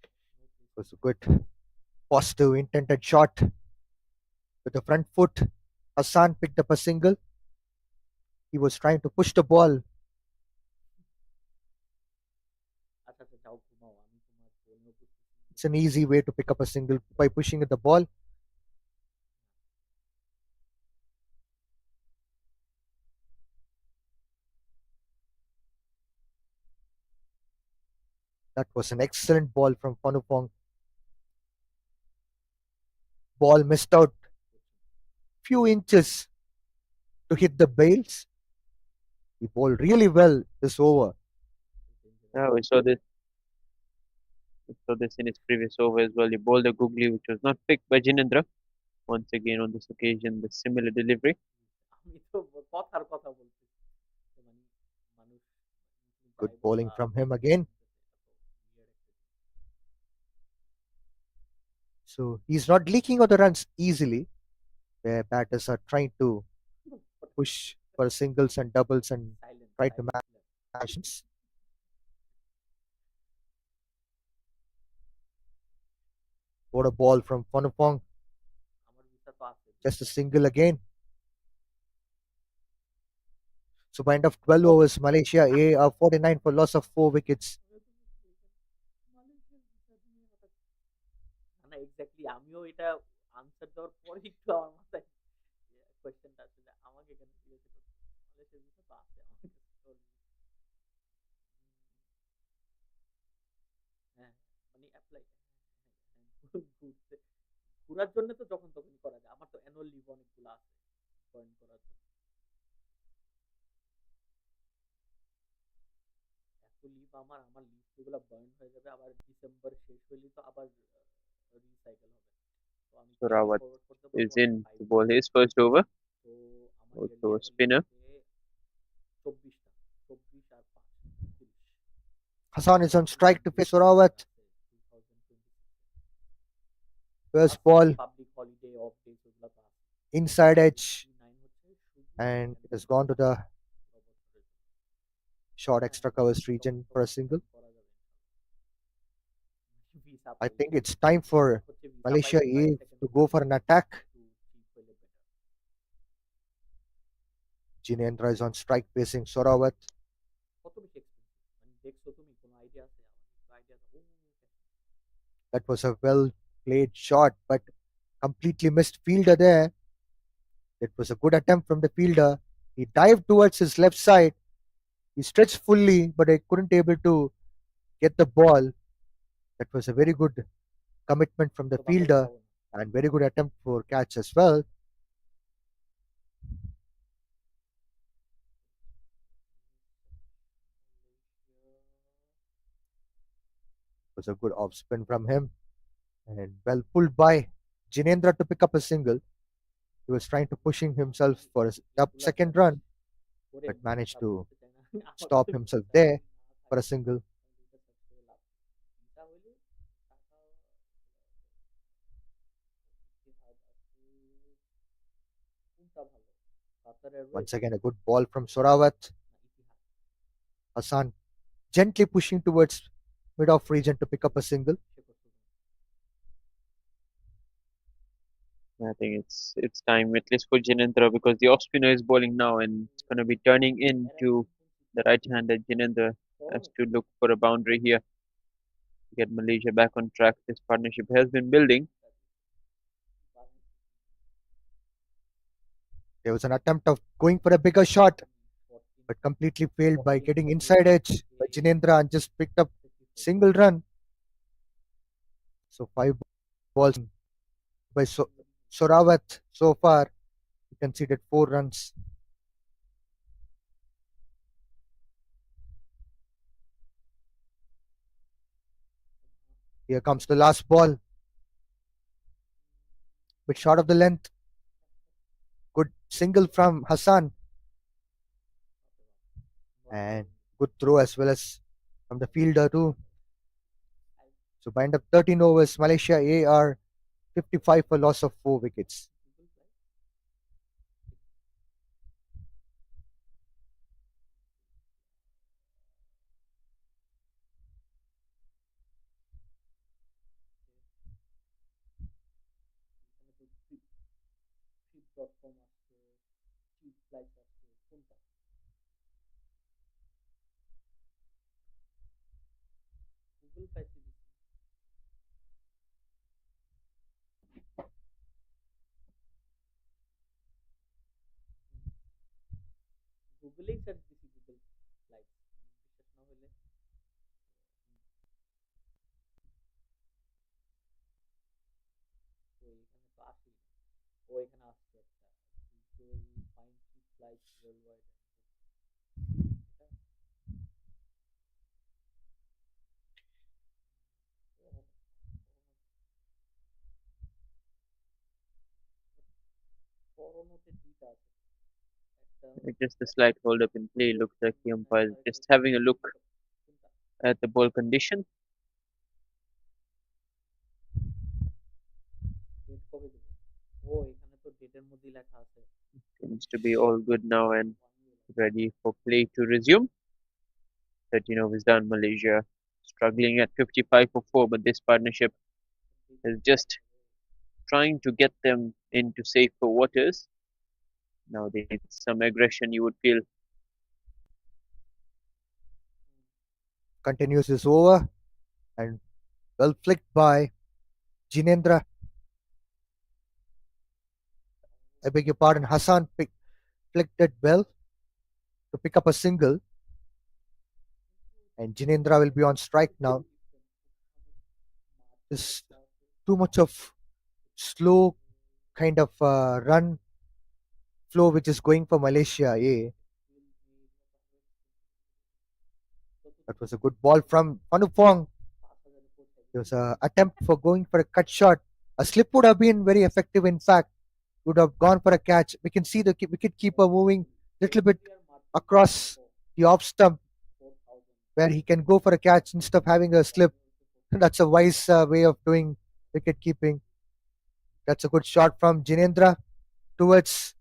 It was a good positive intended shot with the front foot. Hassan picked up a single. He was trying to push the ball. It's an easy way to pick up a single by pushing at the ball. That was an excellent ball from Panupong. Ball missed out few inches to hit the bails. He bowled really well this over. Yeah, we saw this. We saw this in his previous over as well. He bowled a googly which was not picked by Jinendra. Once again on this occasion, the similar delivery. Good bowling from him again. So he's not leaking out the runs easily, where batters are trying to push for singles and doubles and try to match. What a ball from Panupong. Just a single again. So by end of 12 overs, Malaysia A are 49 for loss of 4 wickets. না exactly আমিও এটা answer দেওয়ার পরে একটু আমার মাথায় কোয়েশ্চেনটা আসলে আমাকে কেন জিজ্ঞাসা করছে মালয়েশিয়ার ভিসা তো আছে আমার কাছে already। হ্যাঁ মানে অ্যাপ্লাই ঘুরতে ঘোরার জন্য তো যখন তখন করা যায় আমার তো অ্যানুয়াল লিভ অনেকগুলো আছে জয়েন করার জন্য এত লিভ আমার লিভ যেগুলো বার্ন হয়ে যাবে আবার ডিসেম্বর শেষ হইলে তো আবার রিসাইকেল হবে তো আমি So ক্যারি Rawat ফরওয়ার্ড করতে is পারবো in 5 to bowl বছর his first over. তো আমার yearly Also annual leave spinner. হবে 24টা 24 আর 5 30 Hassan is on strike to face Rawat. First ball, public holiday of days ওগুলো তো আছে inside edge, 9 হচ্ছে শুধু and it has gone to the short extra covers region for a single. করা যাবে ভিসা I পাইলে think it's time for হচ্ছে visa Malaysia পাইলে A to go for an attack. একটু চিপ হইলে better Jinendra is on strike facing Sorawat. কত বেশি expensive মানে দেখছো তুমি কোনো আইডিয়া আছে আমার একটু আইডিয়া দাও That was a well played shot, but completely missed fielder there. It was a good attempt from the fielder. He dived towards his left side. He stretched fully, but I couldn't able to get the ball. That was a very good commitment from the fielder and very good attempt for catch as well. It was a good off spin from him and well pulled by Jinendra to pick up a single. He was trying to pushing himself for a second run, but managed to stop himself there for a single. Once again, a good ball from Sorawat. Hassan gently pushing towards mid-off region to pick up a single. I think it's time at least for Jinendra because the off spinner is bowling now and it's going to be turning into the right-handed. Jinendra has to look for a boundary here to get Malaysia back on track. This partnership has been building. There was an attempt of going for a bigger shot, but completely failed by getting inside edge by Jinendra and just picked up single run. So 5 balls by Sorawat so far. He conceded 4 runs. Here comes the last ball. Bit short of the length. Good single from Hassan. And good throw as well as from the fielder too. So by end of 13 overs, Malaysia A are 55 for loss of 4 wickets. গুগলেই search দিছি Google live বিশ্বাস না হলে তো এখানে তো আসি ও এখানে আসছে একটা Google find chip live world wide করোনোতে দুইটা আছে একটা It's just a slight hold up in play. Looks like the umpire is just having a look at the ball condition. Date কবে দেবে ও এখানে তো ডেটের মধ্যেই লেখা আছে Seems to be all good now and ready for play to resume. 13 overs done. Malaysia struggling at 55 for 4, but this partnership is just trying to get them into safer waters. Now they need some aggression, you would feel. Continues his over and well flicked by Jinendra, I beg your pardon, Hassan flicked it well to pick up a single, and Jinendra will be on strike now. There's too much of slow kind of run flow which is going for Malaysia A. That was a good ball from Panupong. There was an attempt for going for a cut shot. A slip would have been very effective, in fact. Would have gone for a catch. We can see the wicket keeper moving a little bit across the off stump where he can go for a catch instead of having a slip. That's a wise way of doing wicket keeping. That's a good shot from Jinendra towards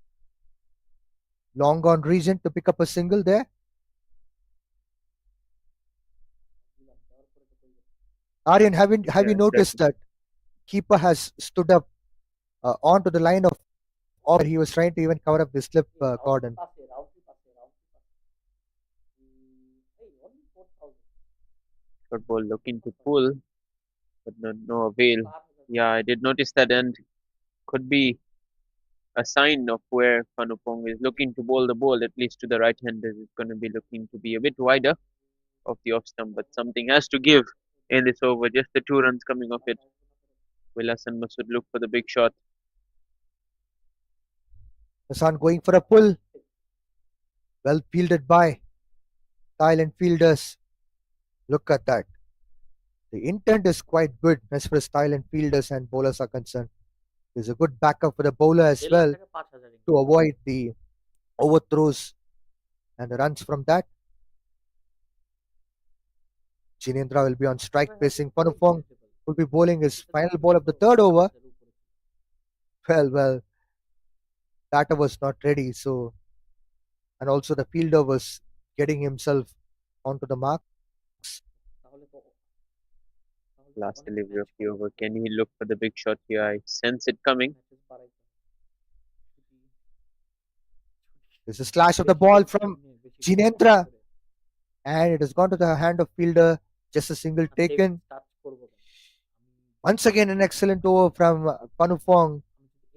long on region to pick up a single there. Aryan, have you Yeah, noticed certainly. that keeper has stood up onto the line of where he was trying to even cover up the slip cordon? Short ball looking to pull, but no avail. Yeah, I did notice that, and could be a sign of where Panupong is looking to bowl the ball, at least to the right handers. It's going to be looking to be a bit wider of the off stump, but something has to give in this over. Just the 2 runs coming off it. Will Hassan Masood look for the big shot? Hassan going for a pull. Well fielded by Thailand fielders. Look at that. The intent is quite good as far as Thailand fielders and bowlers are concerned. There's a good backup for the bowler as well to avoid the overthrows and the runs from that. Jinendra will be on strike facing Panupong, will be bowling his final ball of the third over. Well, batter was not ready, so and also the fielder was getting himself onto the marks. Last delivery of the over. Can he look for the big shot here? I sense it coming. There's a slash of the ball from Jinendra, and it has gone to the hand of fielder. Just a single taken. Once again, an excellent over from Panupong,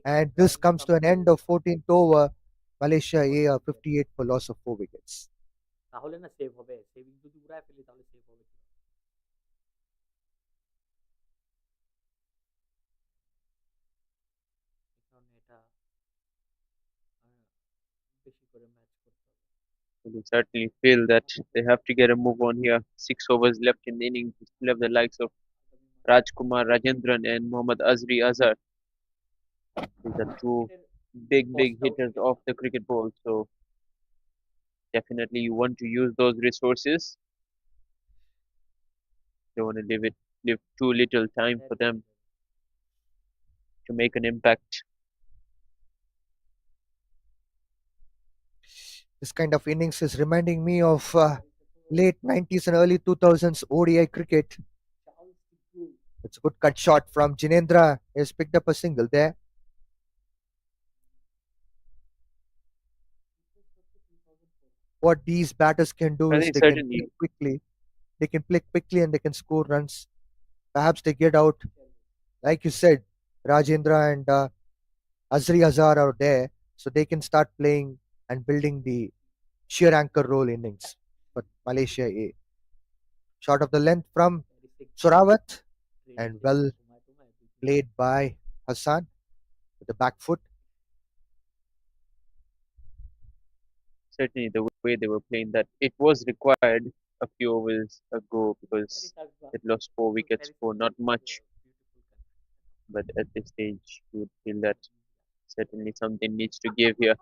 and this comes to an end of 14th over. Malaysia A are 58 for loss of 4 wickets. You certainly feel that they have to get a move on here. 6 overs left in the innings. We still have the likes of Rajkumar Rajendran and Mohammad Azri Azhar. These are two big hitters off the cricket ball. So definitely you want to use those resources. Don't want to leave too little time for them to make an impact. This kind of innings is reminding me of late 90s and early 2000s ODI cricket. It's a good cut shot from Jinendra. He has picked up a single there. What these batters can do I is think they can certainly play quickly. They can play quickly and they can score runs. Perhaps they get out, like you said, Rajendra and Azri Azhar are there, so they can start playing and building the sheer anchor role innings for Malaysia A. Shot of the length from Surawat and well played by Hassan with the back foot. certainly the way they were playing that it was required a few overs ago because it lost 4 wickets for not much. But at this stage, you would feel that certainly something needs to give here.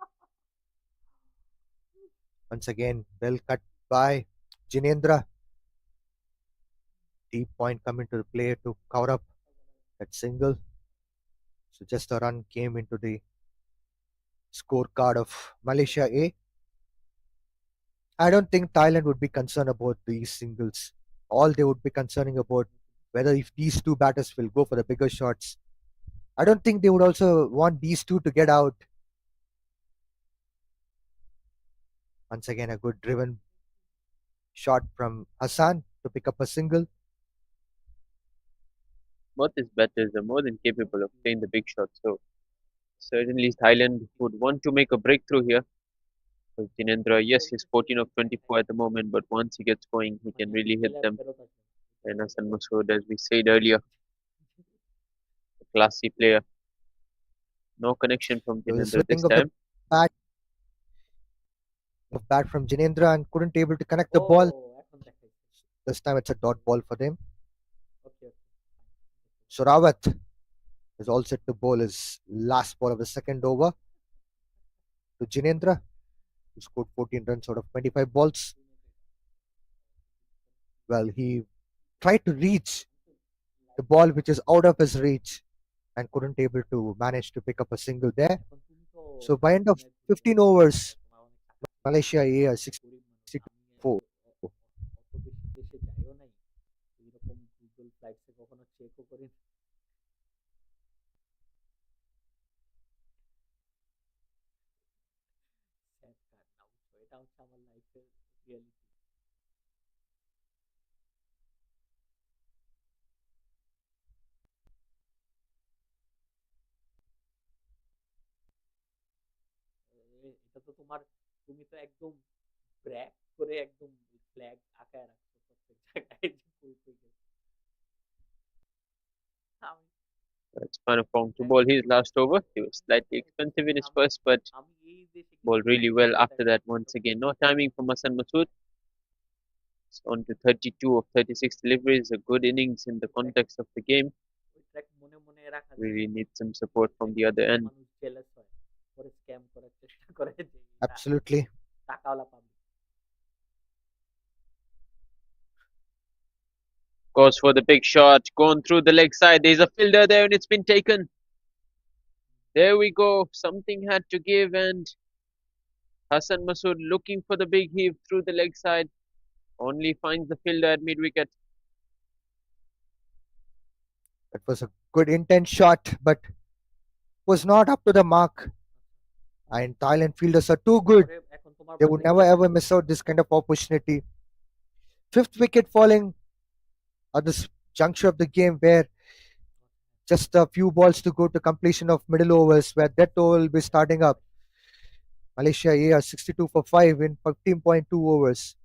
Once again, well cut by Jinendra. Deep point coming to the play to cover up that single. So just a run came into the scorecard of Malaysia A. I don't think Thailand would be concerned about these singles. All they would be concerning about whether if these two batters will go for the bigger shots. I don't think they would also want these two to get out. Once again, a good driven shot from Hassan to pick up a single. both these batters are more than capable of playing the big shots. So certainly Thailand would want to make a breakthrough here. With Jinendra, yes, he's 14 of 24 at the moment, but once he gets going, he can really hit them. And Hassan Masood, as we said earlier, a classy player. No connection from There was a Jinendra this swing of the time. bat from Jinendra and couldn't able to connect the ball. This time it's a dot ball for them. So Rawat is all set to bowl his last ball of the second over to Jinendra, who scored 14 runs out of 25 balls. Well, he tried to reach the ball which is out of his reach and couldn't able to manage to pick up a single there. So by end of 15 overs, Malaysia A are 64. It's Panapong to bowl his last over. He was slightly expensive in his first, but bowled really well after that once again. No timing from Hassan Masood. It's on to 32 of 36 deliveries. A good innings in the context of the game. Really need some support from the other end. Absolutely. Goes for the big shot. Gone through the leg side. There's a fielder there and it's been taken. There we go. Something had to give, and Hassan Masood looking for the big heave through the leg side. Only finds the fielder at mid wicket. It was a good intent shot, but was not up to the mark. And Thailand fielders are too good. They would never ever miss out this kind of opportunity. Fifth wicket falling at this juncture of the game where just a few balls to go to completion of middle overs where that over will be starting up. Malaysia A are 62 for 5 in 15.2 overs.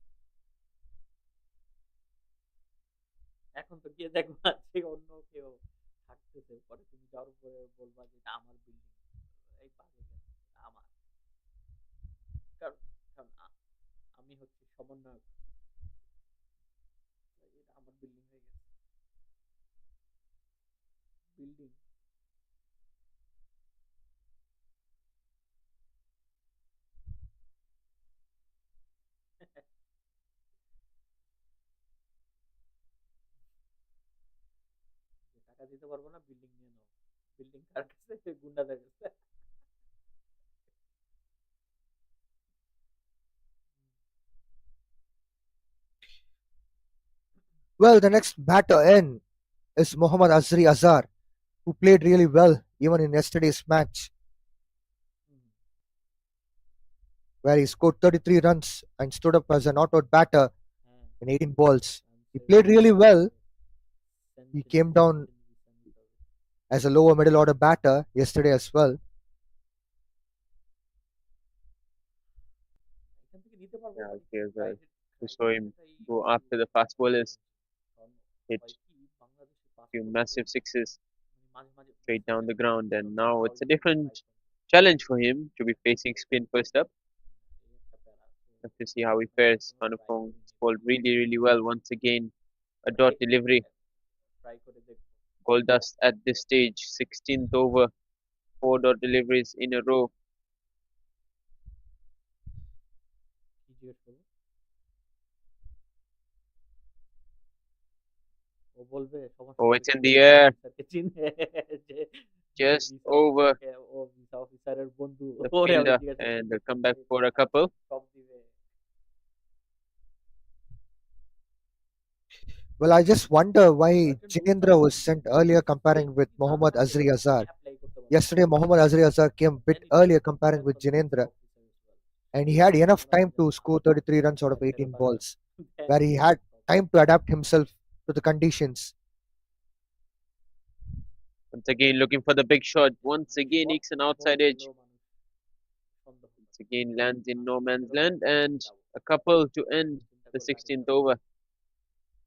Well, the next batter in is Mohammad Azri Azhar, who played really well even in yesterday's match, where he scored 33 runs and stood up as an not-out batter in 18 balls. He played really well. He came down as a lower middle order batter yesterday as well. Yeah, here's we saw him go after the fast bowlers, hit a few massive sixes straight down the ground, and now it's a different challenge for him to be facing spin first up. Have to see how he fares. Panapong bowled really, really well once again. A dot delivery. Gold dust at this stage, 16th over, 4 dot deliveries in a row. Oh, it's in the air, just over the fielder, and they'll come back for a couple. Well, I just wonder why Jinendra was sent earlier comparing with Mohammad Azri Azhar. Yesterday, Mohammad Azri Azhar came a bit earlier comparing with Jinendra, and he had enough time to score 33 runs out of 18 balls, where he had time to adapt himself to the conditions. Once again, looking for the big shot. Once again, ekes an outside edge. Once again, lands in no man's land. And a couple to end the 16th over.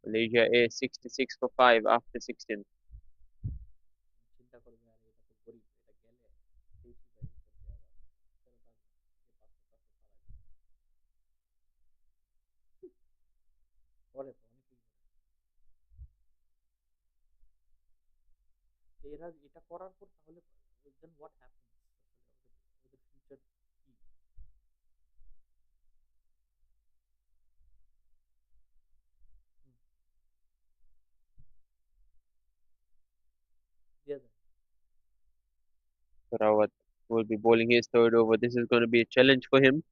Malaysia A 66 for 5 after 16. Rawat will be bowling his third over. This is going to be a challenge for him.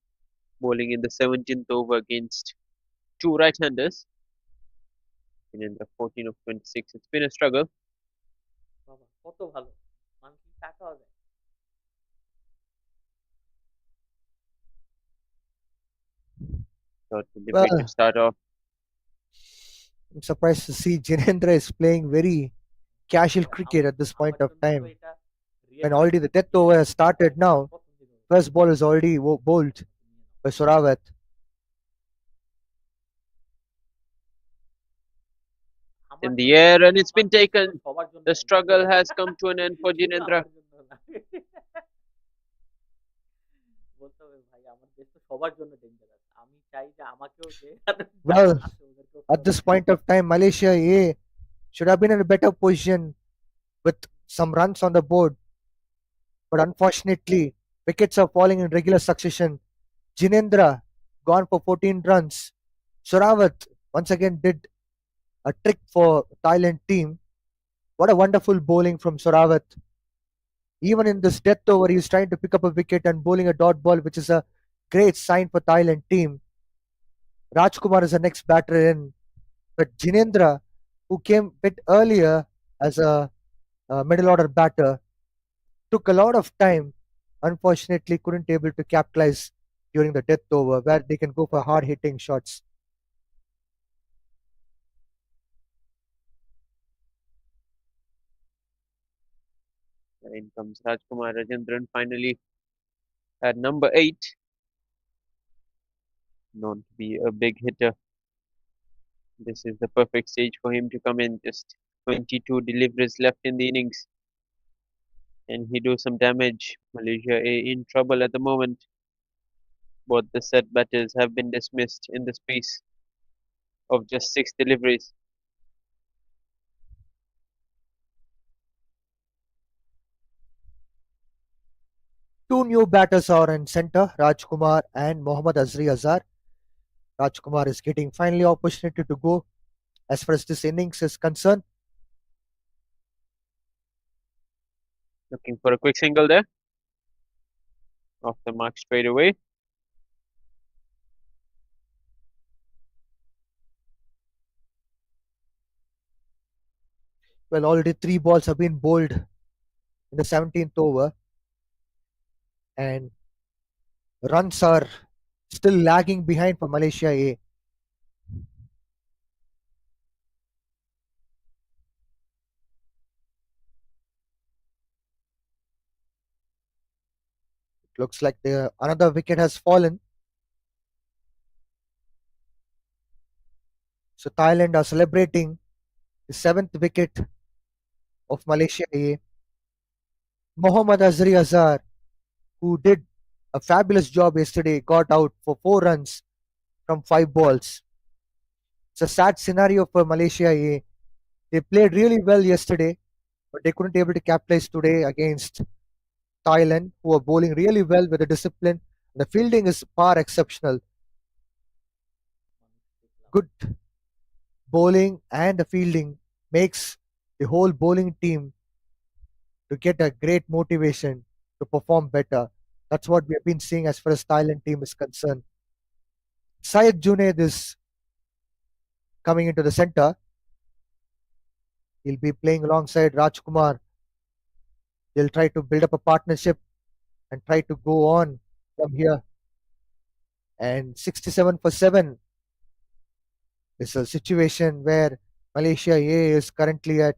Bowling in the 17th over against two right-handers. In the 14 of 26. It's been a struggle. Thought would be great to Well, start off. I'm surprised to see Jinendra is playing very casual cricket at this point of time. When already the death over has started now, first ball is already bowled by Sorawat. In the air, and it's been taken. The struggle has come to an end for Jinendra. Well, at this point of time, Malaysia A should have been in a better position with some runs on the board, but unfortunately, wickets are falling in regular succession. Jinendra gone for 14 runs. Sorawat once again did a trick for Thailand team. What a wonderful bowling from Sorawat. Even in this death over, he's trying to pick up a wicket and bowling a dot ball, which is a great sign for Thailand team. Rajkumar is the next batter in, but Jinendra, who came a bit earlier as a middle order batter, took a lot of time. Unfortunately, couldn't able to capitalize during the death over, where they can go for hard hitting shots. In comes Rajkumar Rajendran finally at number 8. Known to be a big hitter. This is the perfect stage for him to come in. Just 22 deliveries left in the innings. And he do some damage. Malaysia A in trouble at the moment. Both the set batters have been dismissed in the space of just 6 deliveries. Two new batters are in center, Rajkumar and Mohammad Azri Azhar. Rajkumar is getting finally opportunity to go as far as this innings is concerned. Looking for a quick single there. Off the mark straight away. Well, already 3 balls have been bowled in the 17th over, and runs are still lagging behind for Malaysia A. It looks like another wicket has fallen. So Thailand are celebrating the 7th wicket of Malaysia A. Mohammad Azri Azhar, who did a fabulous job yesterday, got out for 4 runs from 5 balls. It's a sad scenario for Malaysia A. They played really well yesterday, but they couldn't able to capitalize today against Thailand, who are bowling really well with the discipline. The fielding is far exceptional. Good bowling and the fielding makes the whole bowling team to get a great motivation to perform better. That's what we have been seeing as far as Thailand team is concerned. Syed Junaid is coming into the center. He'll be playing alongside Rajkumar. They'll try to build up a partnership and try to go on from here. And 67 for 7 is a situation where Malaysia A is currently at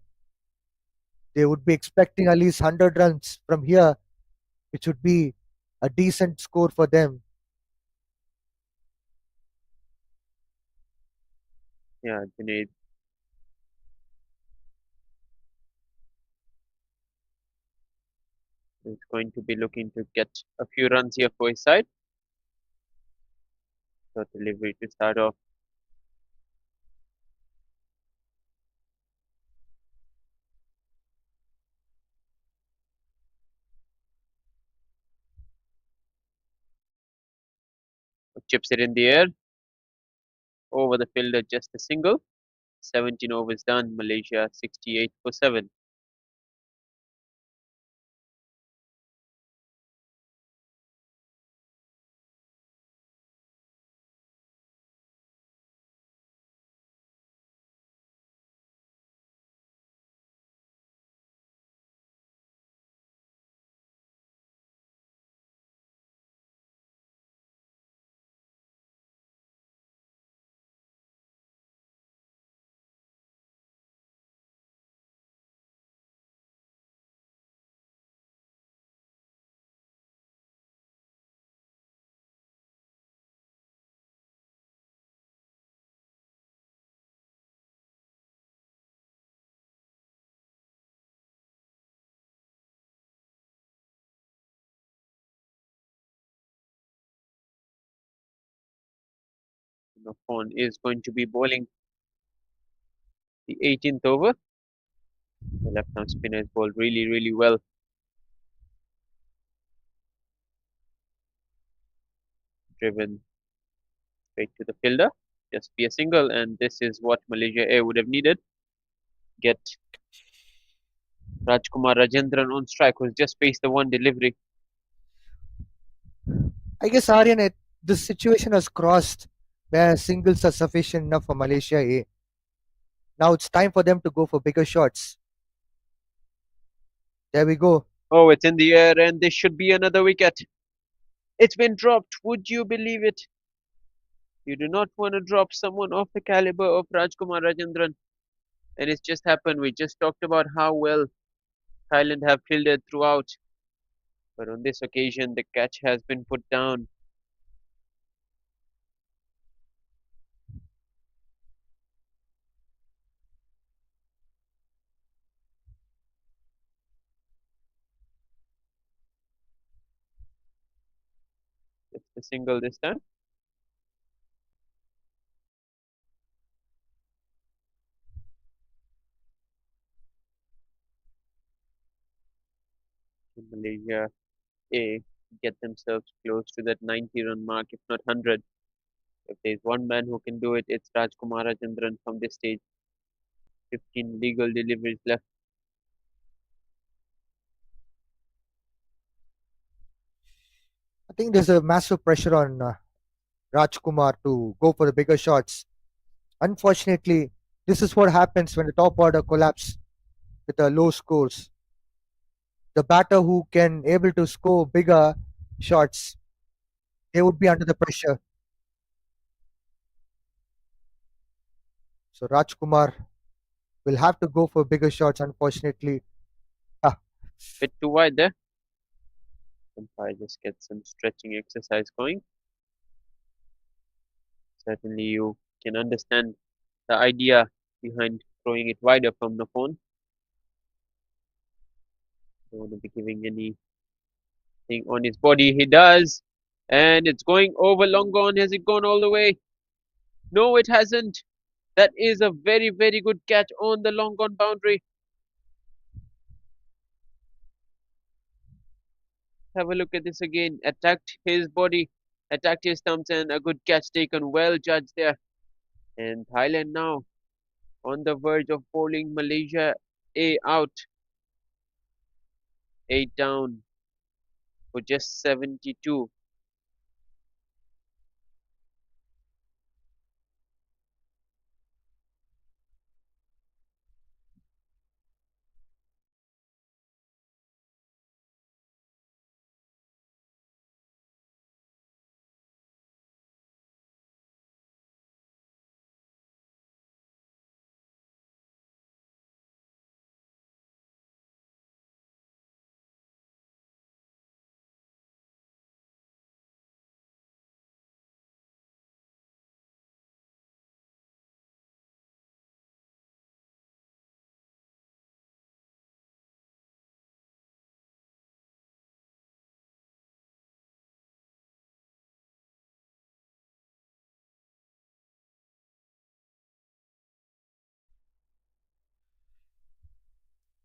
They would be expecting at least 100 runs from here, which would be a decent score for them. Yeah, Junaid is going to be looking to get a few runs here for his side. So delivery to start off. Chips it in the air. Over the fielder, just a single. 17 overs done. Malaysia 68 for 7. The phone is going to be bowling the 18th over. The left-arm spinner is bowled really, really well. Driven straight to the fielder. Just be a single, and this is what Malaysia A would have needed. Get Rajkumar Rajendran on strike, who's just faced the one delivery. I guess, Aryan, this situation has crossed where singles are sufficient enough for Malaysia A. Now it's time for them to go for bigger shots. There we go. Oh, it's in the air, and this should be another wicket. It's been dropped. Would you believe it? You do not want to drop someone of the caliber of Rajkumar Rajendran. And it's just happened. We just talked about how well Thailand have fielded throughout. But on this occasion, the catch has been put down. It's a single this time. Malaysia A get themselves close to that 90-run mark, if not 100. If there's one man who can do it, it's Rajkumar Rajendran from this stage. 15 legal deliveries left. I think there's a massive pressure on Rajkumar to go for the bigger shots. Unfortunately, this is what happens when the top order collapse with the low scores. The batter who can able to score bigger shots, they would be under the pressure. So Rajkumar will have to go for bigger shots. Unfortunately, ah, Bit too wide there. Umpire just gets some stretching exercise going. Certainly, you can understand the idea behind throwing it wider from the phone. Don't want to be giving anything on his body. He does. And it's going over long gone. Has it gone all the way? No, it hasn't. That is a very, very good catch on the long gone boundary. Have a look at this again. Attacked his body, attacked his thumbs, and a good catch taken. Well judged there. And Thailand now on the verge of bowling Malaysia A out. 8 down for just 72.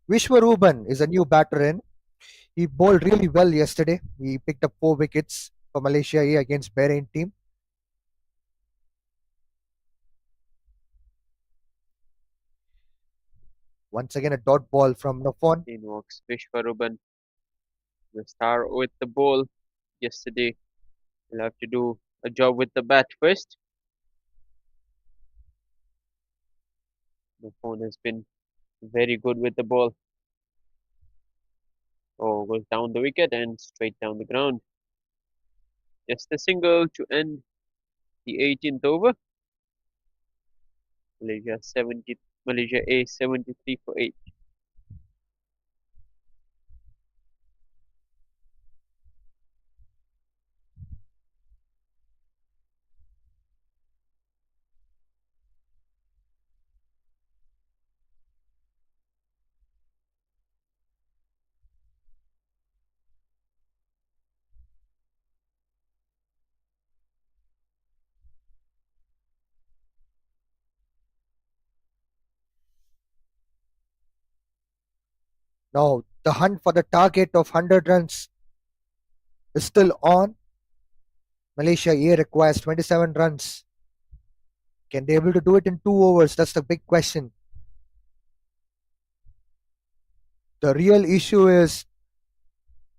Vishwaruban is a new batter in. He bowled really well yesterday. He picked up 4 wickets for Malaysia A against Bahrain team. Once again, a dot ball from Nofon. In walks Vishwaruban, the star with the ball yesterday. He'll have to do a job with the bat first. The phone has been very good with the ball. Oh, goes down the wicket and straight down the ground. Just a single to end the 18th over. Malaysia A 73 for 8. Now, the hunt for the target of 100 runs is still on. Malaysia A requires 27 runs. Can they able to do it in 2 overs? That's the big question. The real issue is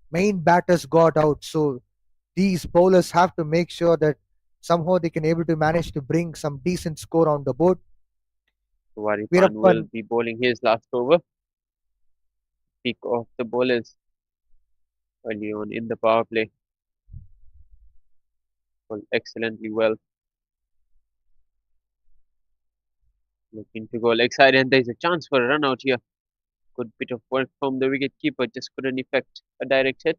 main batters got out, so these bowlers have to make sure that somehow they can able to manage to bring some decent score on the board. Waripan will Veerappan, be bowling his last over. Peak of the bowlers early on in the power play. Bowled excellently well. Looking to go leg side, and there's a chance for a run out here. Good bit of work from the wicket keeper, just couldn't effect a direct hit.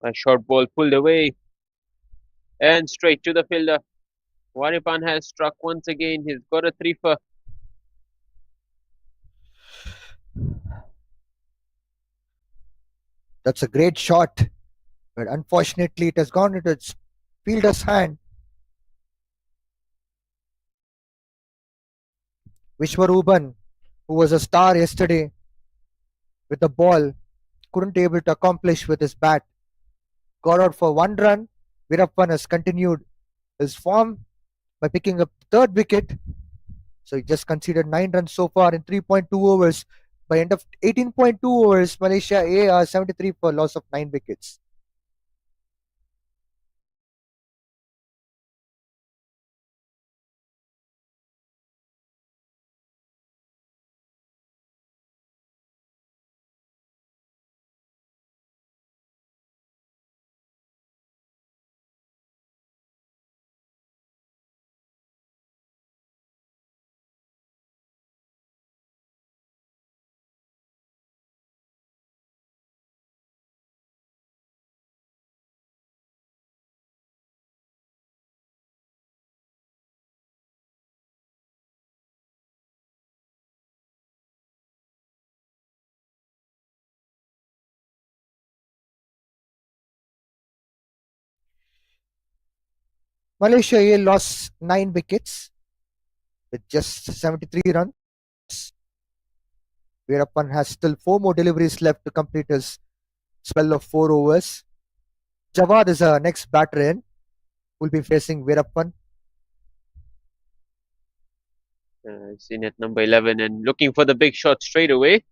A short ball pulled away and straight to the fielder. Waripan has struck once again. He's got a three for. that's a great shot, but unfortunately it has gone into its fielder's hand. Vishwaruban, who was a star yesterday with the ball, couldn't able to accomplish with his bat. Got out for 1 run. Veerappan has continued his form by picking up the third wicket. So he just conceded 9 runs so far in 3.2 overs. By end of 18.2 overs, Malaysia A are 73 for loss of 9 wickets. Malaysia A lost 9 wickets with just 73 runs. Veerappan has still 4 more deliveries left to complete his spell of 4 overs. Jawad is our next batter in. Will be facing Veerappan. He's in at number 11 and looking for the big shot straight away.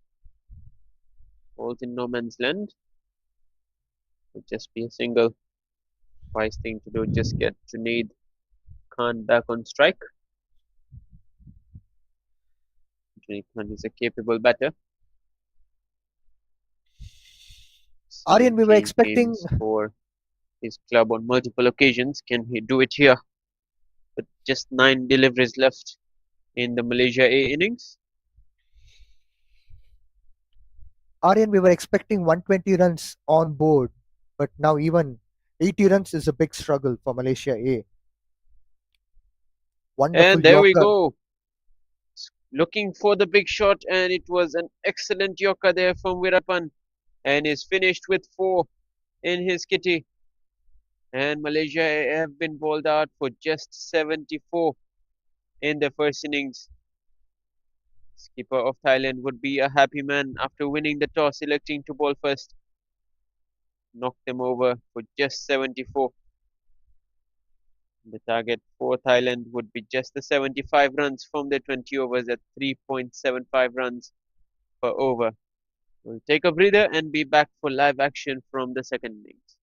Balls in no man's land. Would just be a single. Wise thing to do, just get Junaid Khan back on strike. Junaid Khan is a capable batter. Aryan, we were Change expecting games for his club on multiple occasions. Can he do it here? But just 9 deliveries left in the Malaysia A innings. Aryan, we were expecting 120 runs on board, but now even 80 runs is a big struggle for Malaysia A. Wonderful And there we Yorker. go. Looking for the big shot, and it was an excellent Yorker there from Weerapan. And is finished with 4 in his kitty. And Malaysia have been bowled out for just 74 in the first innings. Skipper of Thailand would be a happy man after winning the toss, electing to bowl first. Knocked them over for just 74. The target for Thailand would be just the 75 runs from their 20 overs at 3.75 runs per over. We'll take a breather and be back for live action from the second innings.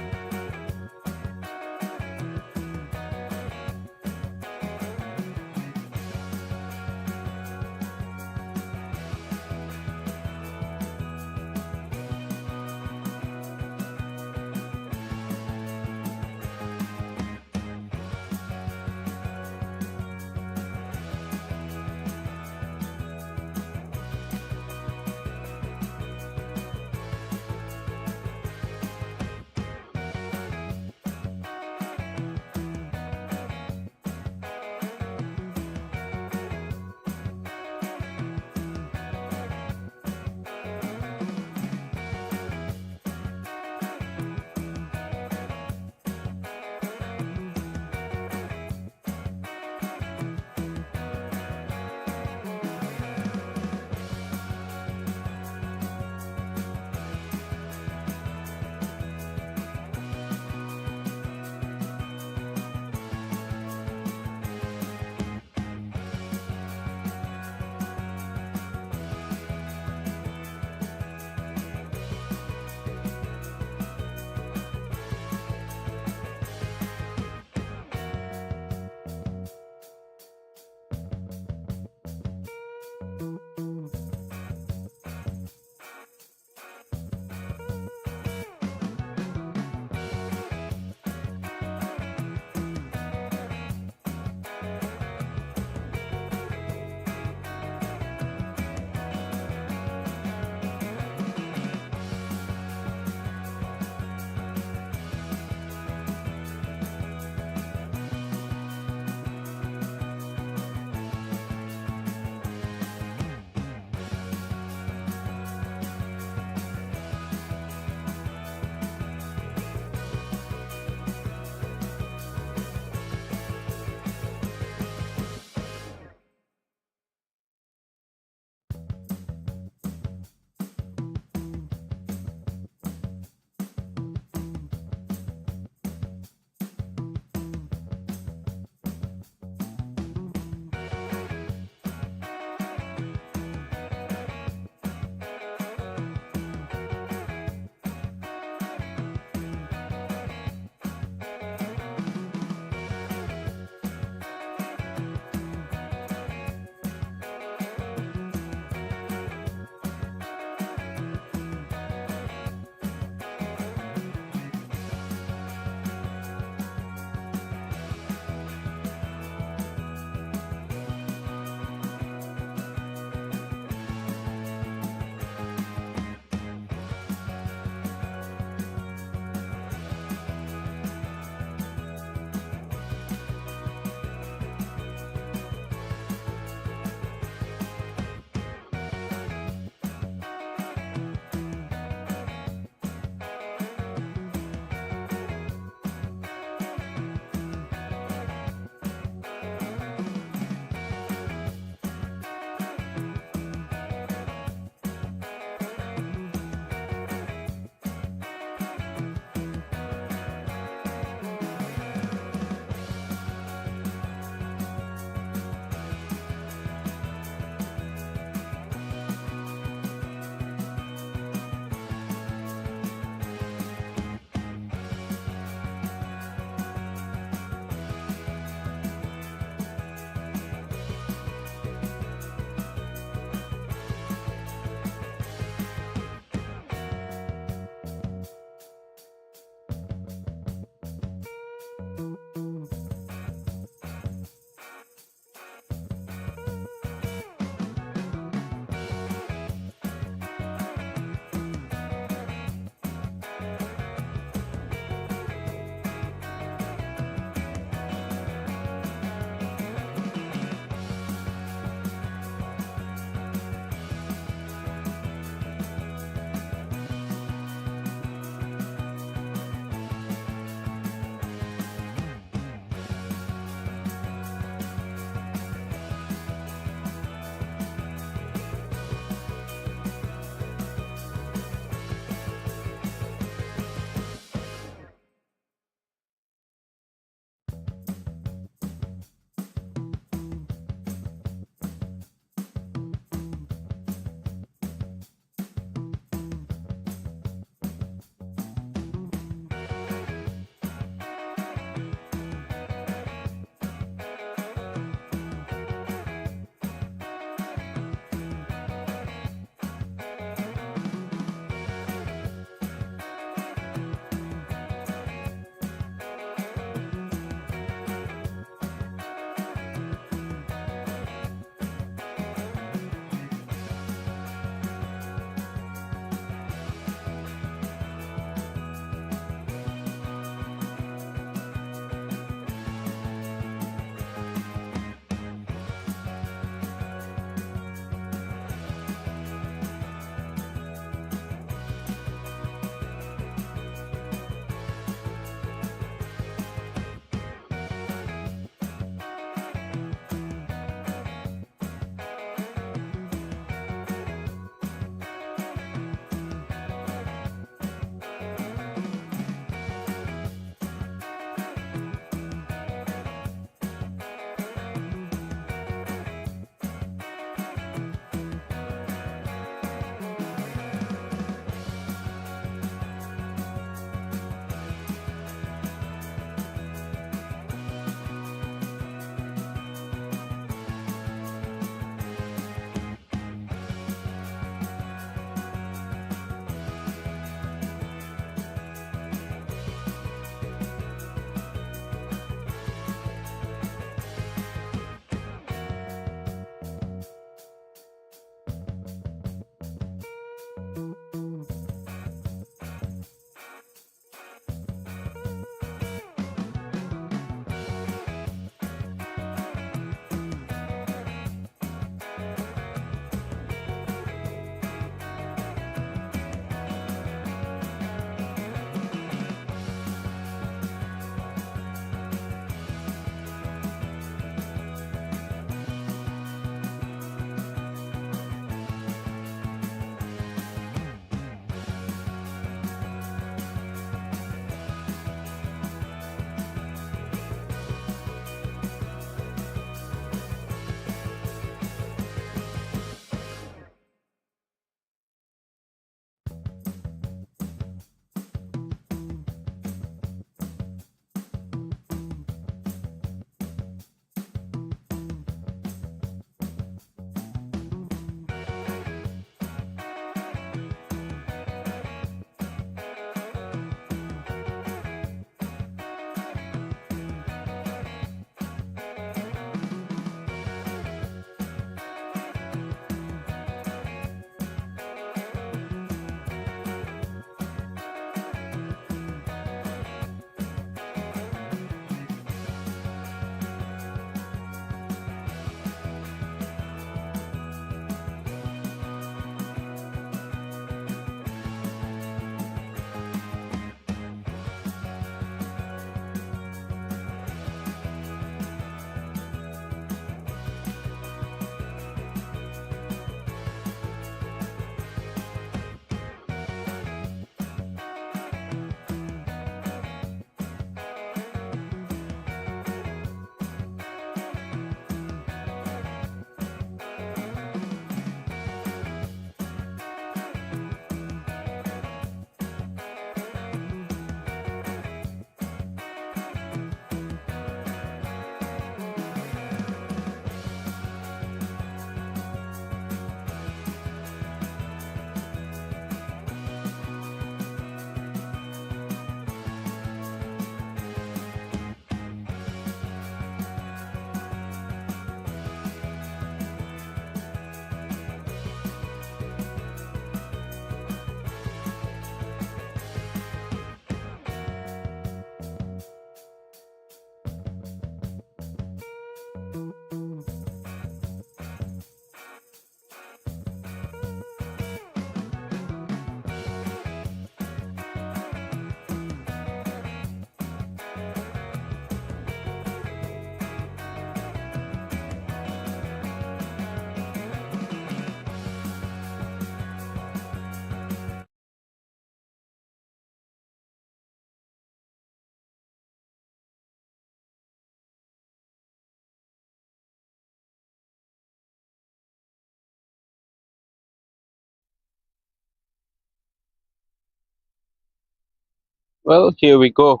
Well, here we go.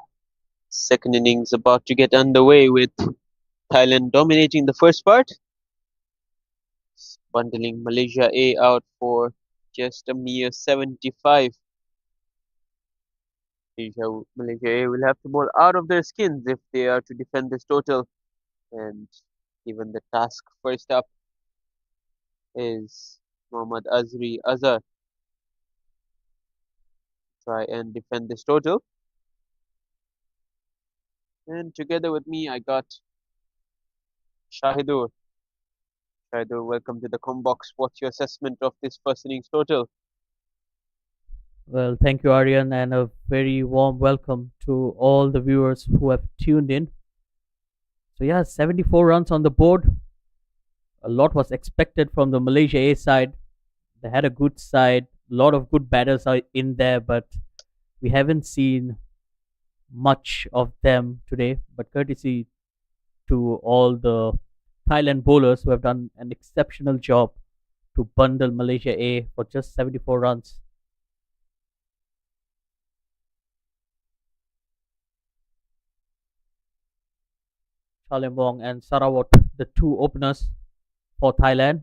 Second innings about to get underway with Thailand dominating the first part, bundling Malaysia A out for just a mere 75. Malaysia A will have to bowl out of their skins if they are to defend this total. And given the task first up is Mohammad Azri Azhar, try and defend this total. And together with me, I got Shahidur. Shahidur, welcome to the Combox. What's your assessment of this first innings total? Well, thank you, Aryan, and a very warm welcome to all the viewers who have tuned in. So, yeah, 74 runs on the board. A lot was expected from the Malaysia A side. They had a good side, a lot of good batters are in there, but we haven't seen much of them today. But courtesy to all the Thailand bowlers who have done an exceptional job to bundle Malaysia A for just 74 runs. Chalembong and Sarawat, the two openers for Thailand.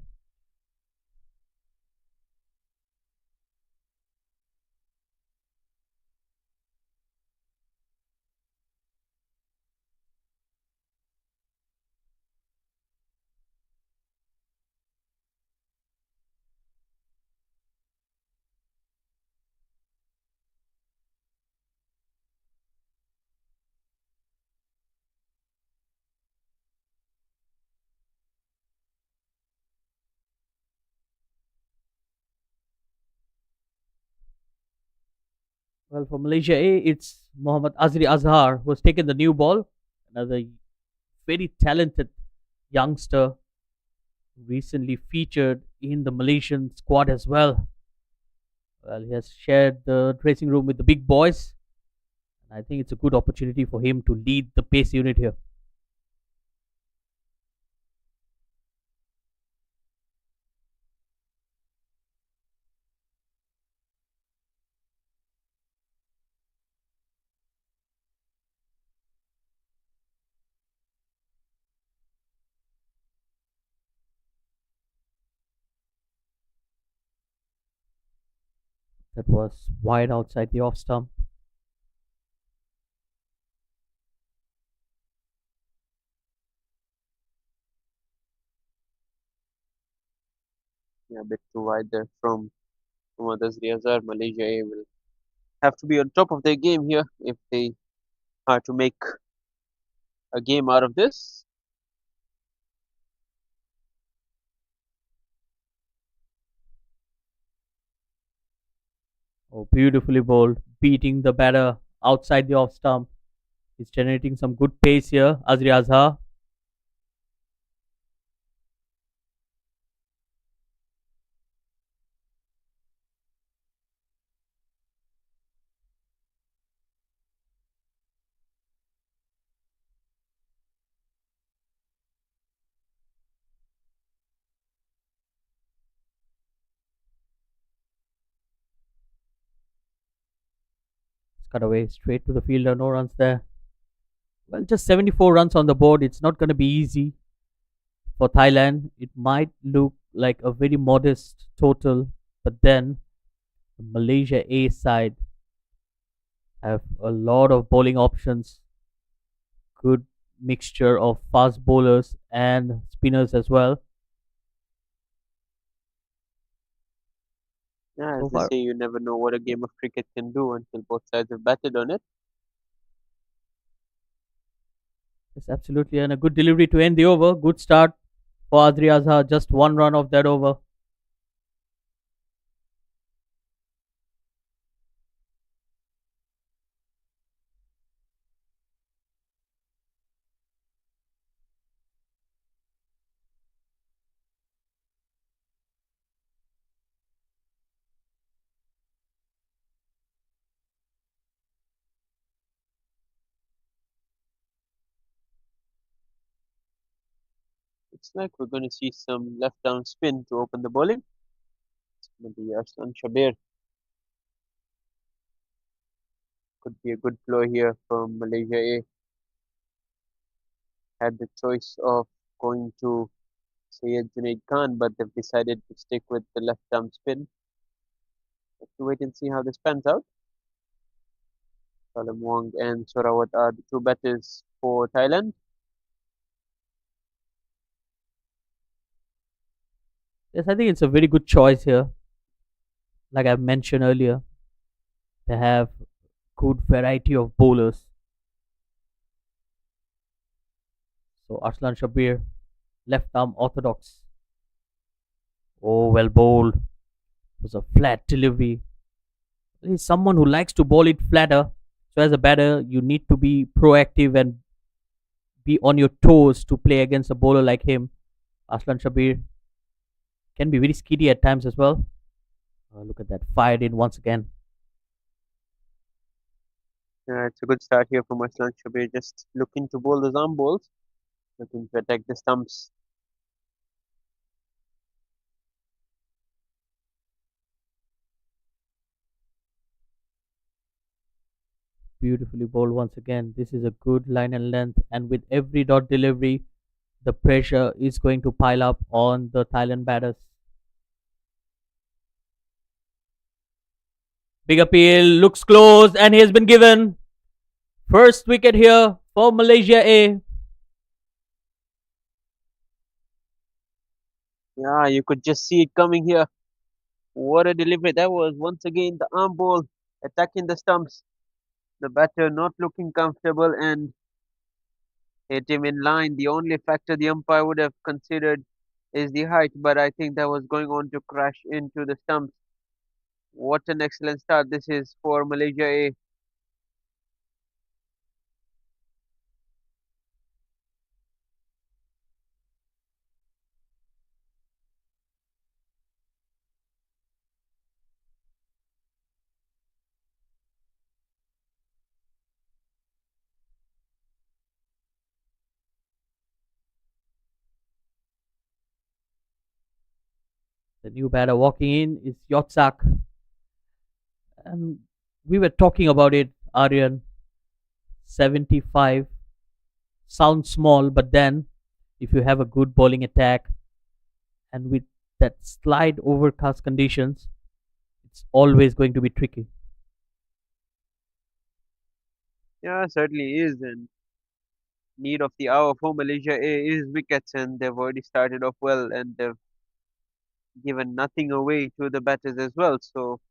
Well, for Malaysia A, it's Mohammad Azri Azhar who has taken the new ball. Another very talented youngster, recently featured in the Malaysian squad as well. Well, he has shared the dressing room with the big boys. And I think it's a good opportunity for him to lead the pace unit here. That was wide outside the off stump. Yeah, a bit too wide there from Mohammad Azri Azhar. Malaysia A will have to be on top of their game here if they are to make a game out of this. Oh, beautifully bowled, beating the batter outside the off stump. He's generating some good pace here, Azri Azhar. It's cut away straight to the fielder, no runs there. Well, just 74 runs on the board. It's not going to be easy for Thailand. It might look like a very modest total, but then the Malaysia A side have a lot of bowling options, good mixture of fast bowlers and spinners as well. Yeah, So as they far, say, you never know what a game of cricket can do until both sides have batted on it. it's absolutely and a good delivery to end the over. Good start for Adri Azhar, just one run of that over. Looks like we're going to see some left down spin to open the bowling. Maybe Arslan Shabir. Could be a good flow here from Malaysia A. Had the choice of going to Syed Junaid Khan, but they've decided to stick with the left arm spin. Have to wait and see how this pans out. Salam Wong and Sorawat are the two batters for Thailand. Yes, I think it's a very good choice here. Like I mentioned earlier, they have good variety of bowlers. So Arslan Shabir, left arm orthodox. Oh, well bowled. It was a flat delivery. He's someone who likes to bowl it flatter. So as a batter, you need to be proactive and be on your toes to play against a bowler like him. Arslan Shabir can be very skiddy at times as well. Look at that, fired in once again. It's a good start here from Arslan Shabir, just looking to bowl those arm balls, looking to attack the stumps. Beautifully bowled once again. This is a good line and length, and with every dot delivery, the pressure is going to pile up on the Thailand batters. Big appeal, looks close, and he has been given. First wicket here for Malaysia A. Yeah, you could just see it coming here. What a delivery that was. Once again, the arm ball attacking the stumps. The batter not looking comfortable and hit him in line. The only factor the umpire would have considered is the height, but I think that was going on to crash into the stumps. What an excellent start this is for Malaysia A. The new batter walking in is Yotsak. And we were talking about it, Aryan. 75 sounds small, but then if you have a good bowling attack and with that slight overcast conditions, it's always going to be tricky. Yeah, certainly is. And need of the hour for Malaysia A is wickets, and they've already started off well, and they've given nothing away to the batters as well. So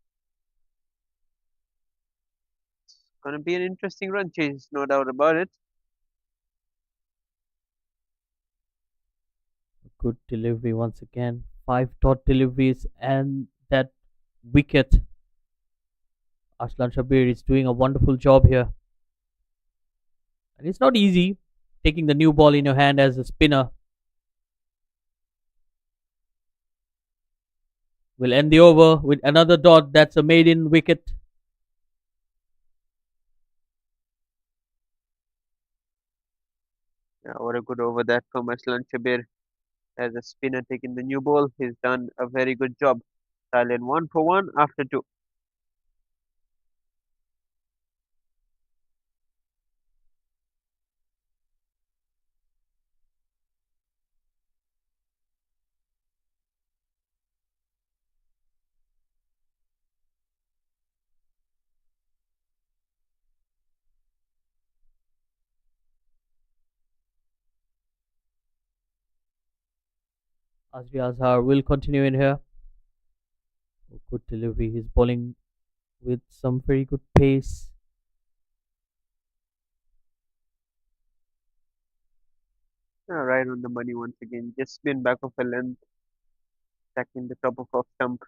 gonna be an interesting run chase, no doubt about it. Good delivery once again. 5 dot deliveries and that wicket. Aslan Shabir is doing a wonderful job here. And it's not easy taking the new ball in your hand as a spinner. We'll end the over with another dot. That's a maiden wicket. Yeah, what a good over that from Aslan Shabir. As a spinner taking the new ball, he's done a very good job. Thailand 1 for 1 after 2. Azri Azhar will continue in here. Good delivery. He's bowling with some very good pace. Right on the money once again. Just spin back of a length, attacking the top of off stump.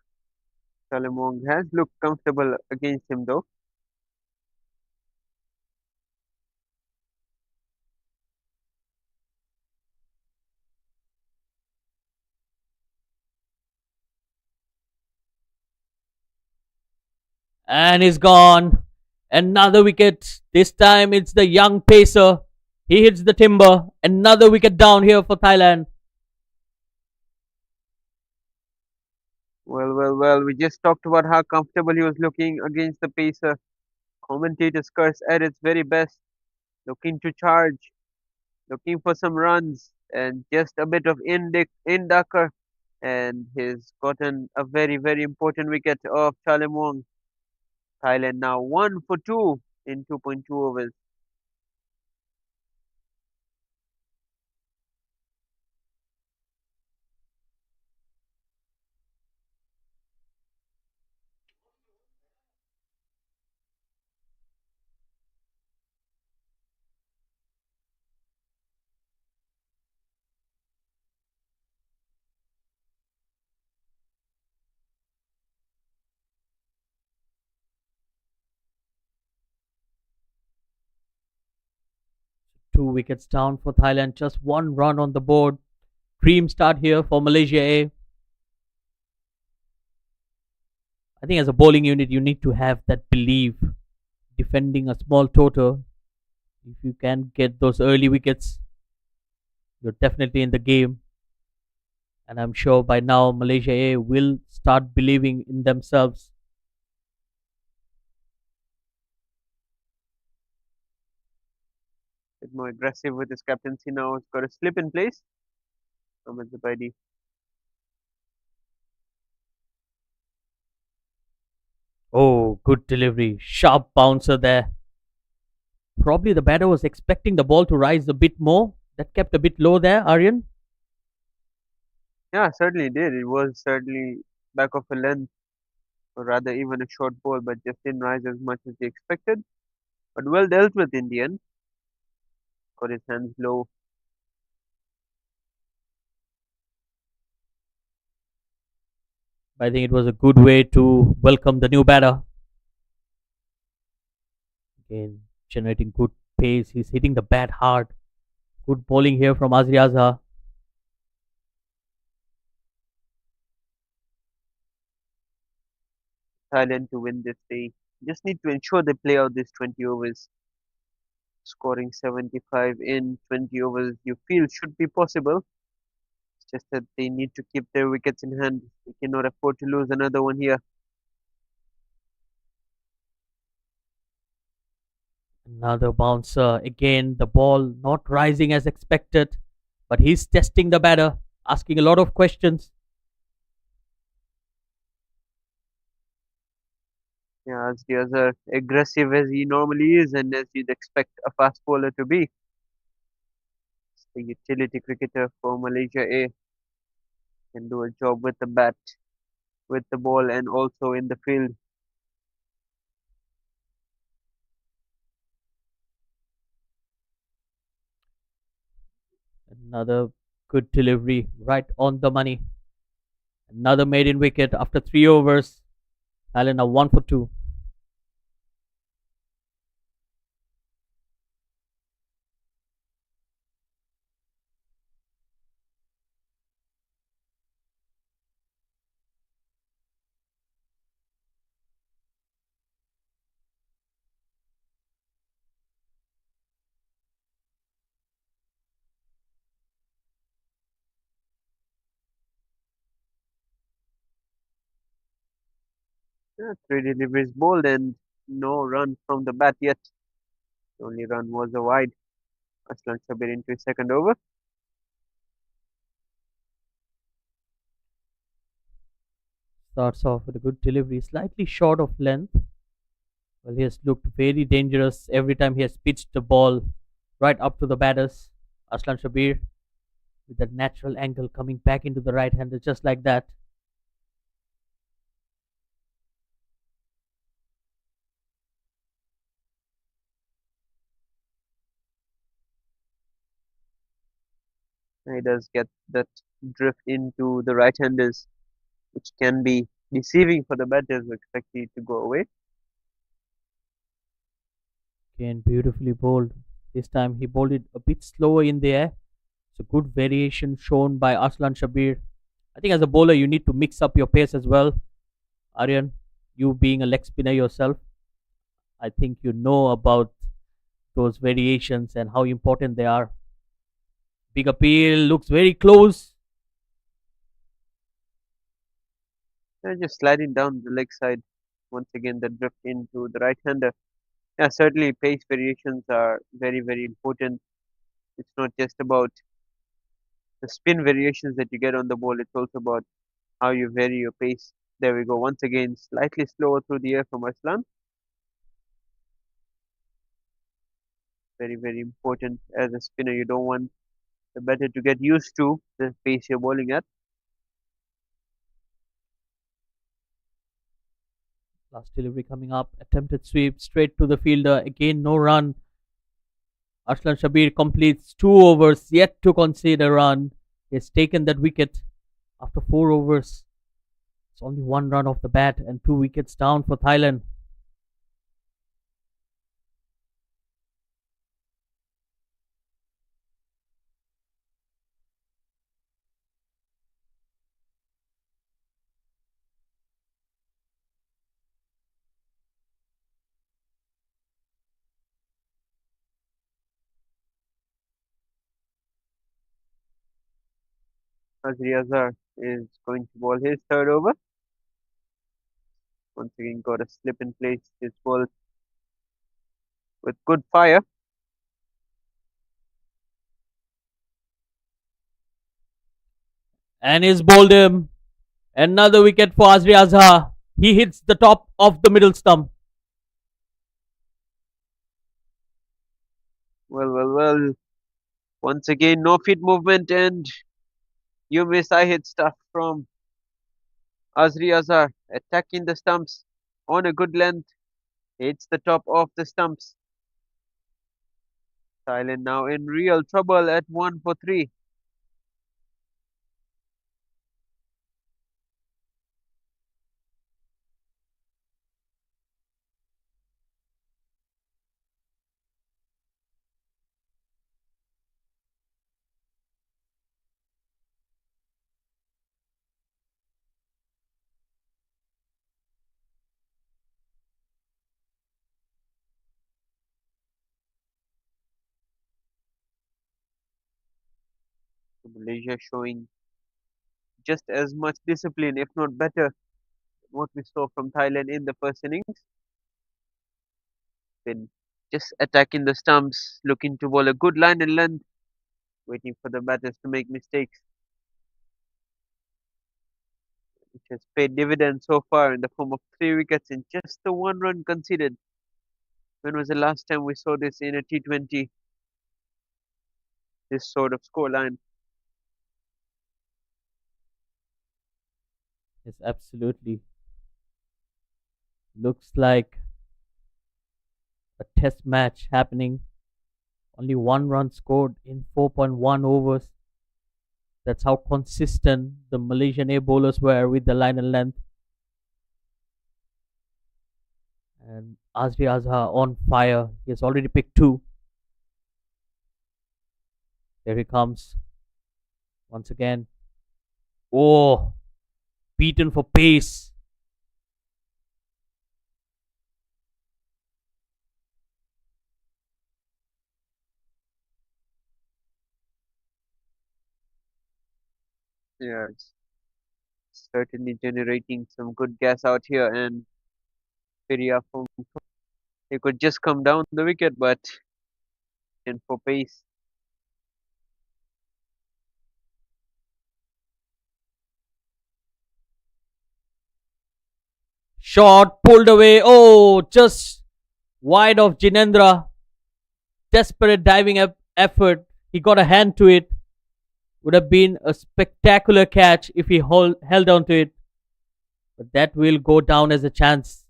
Salam Wong has looked comfortable against him though. And he's gone. Another wicket. This time it's the young pacer. He hits the timber. Another wicket down here for Thailand. Well, we just talked about how comfortable he was looking against the pacer. Commentator's curse at its very best, looking to charge, looking for some runs, and just a bit of inducker, and he's gotten a very, very important wicket of Chalemwong. Thailand now 1 for 2 in 2.2 overs. Two wickets down for Thailand, just one run on the board. Dream start here for Malaysia A. I think as a bowling unit, you need to have that belief. Defending a small total, if you can get those early wickets, you're definitely in the game. And I'm sure by now Malaysia A will start believing in themselves. Bit more aggressive with his captaincy now. He's got a slip in place. Ahmed Zubaidi. Oh, good delivery. Sharp bouncer there. Probably the batter was expecting the ball to rise a bit more. That kept a bit low there, Aryan. Yeah, certainly did. It was certainly back of a length, or rather even a short ball, but just didn't rise as much as he expected. But well dealt with in the end. Got his hands low. I think it was a good way to welcome the new batter. Again, generating good pace. He's hitting the bat hard. Good bowling here from Azri Azhar. Thailand to win this day. Just need to ensure they play out these 20 overs. Scoring 75 in 20 overs, you feel should be possible. It's just that they need to keep their wickets in hand. They cannot afford to lose another one here. Another bouncer. Again, the ball not rising as expected, but he's testing the batter, asking a lot of questions. Yeah, as the other aggressive as he normally is, and as you'd expect a fast bowler to be. It's the utility cricketer for Malaysia A. Can do a job with the bat, with the ball, and also in the field. Another good delivery right on the money. Another maiden wicket after 3 overs. Thailand are 1 for 2. Yeah, three deliveries bowled and no run from the bat yet. The only run was a wide. Aslan Sabir into his second over. Starts off with a good delivery, slightly short of length. Well, he has looked very dangerous every time he has pitched the ball right up to the batters. Aslan Shabir with that natural angle coming back into the right hander just like that. He does get that drift into the right-handers, which can be deceiving for the batters who expect it to go away. Again, beautifully bowled. This time he bowled it a bit slower in the air. It's a good variation shown by Aslan Shabir. I think as a bowler, you need to mix up your pace as well. Aryan, you being a leg spinner yourself, I think you know about those variations and how important they are. Big appeal, looks very close. Just sliding down the leg side. Once again, the drift into the right-hander. Yeah, certainly pace variations are very, very important. It's not just about the spin variations that you get on the ball, it's also about how you vary your pace. There we go. Once again, slightly slower through the air from Arslan. Very, very important as a spinner. You don't want the batter to get used to the pace you're bowling at. Last delivery coming up. Attempted sweep straight to the fielder. Again, no run. Arslan Shabir completes 2 overs, yet to concede a run. He has taken that wicket after 4 overs. It's only 1 run off the bat and 2 wickets down for Thailand. Azri Azhar is going to bowl his third over. Once again, got a slip in place. His ball with good fire. And he's bowled him. Another wicket for Azri Azhar. He hits the top of the middle stump. Well. Once again, no feet movement and you miss. I hit stuff from Azri Azhar. Attacking the stumps on a good length. Hits the top of the stumps. Thailand now in real trouble at 1 for 3. Malaysia showing just as much discipline, if not better, than what we saw from Thailand in the first innings. Been just attacking the stumps, looking to bowl a good line and length, waiting for the batters to make mistakes, which has paid dividends so far in the form of 3 wickets in just the 1 run conceded. When was the last time we saw this in a T20? This sort of scoreline. Yes, absolutely. Looks like a test match happening. Only 1 run scored in 4.1 overs. That's how consistent the Malaysian A bowlers were with the line and length. And Azri Azhar on fire. He has already picked 2. There he comes once again. Oh, beaten for pace. Yeah, it's certainly generating some good gas out here. And Piriafong, he could just come down the wicket, but in for pace. Shot pulled away. Oh, just wide of Jinendra. Desperate diving effort. He got a hand to it. Would have been a spectacular catch if he held on to it. But that will go down as a chance.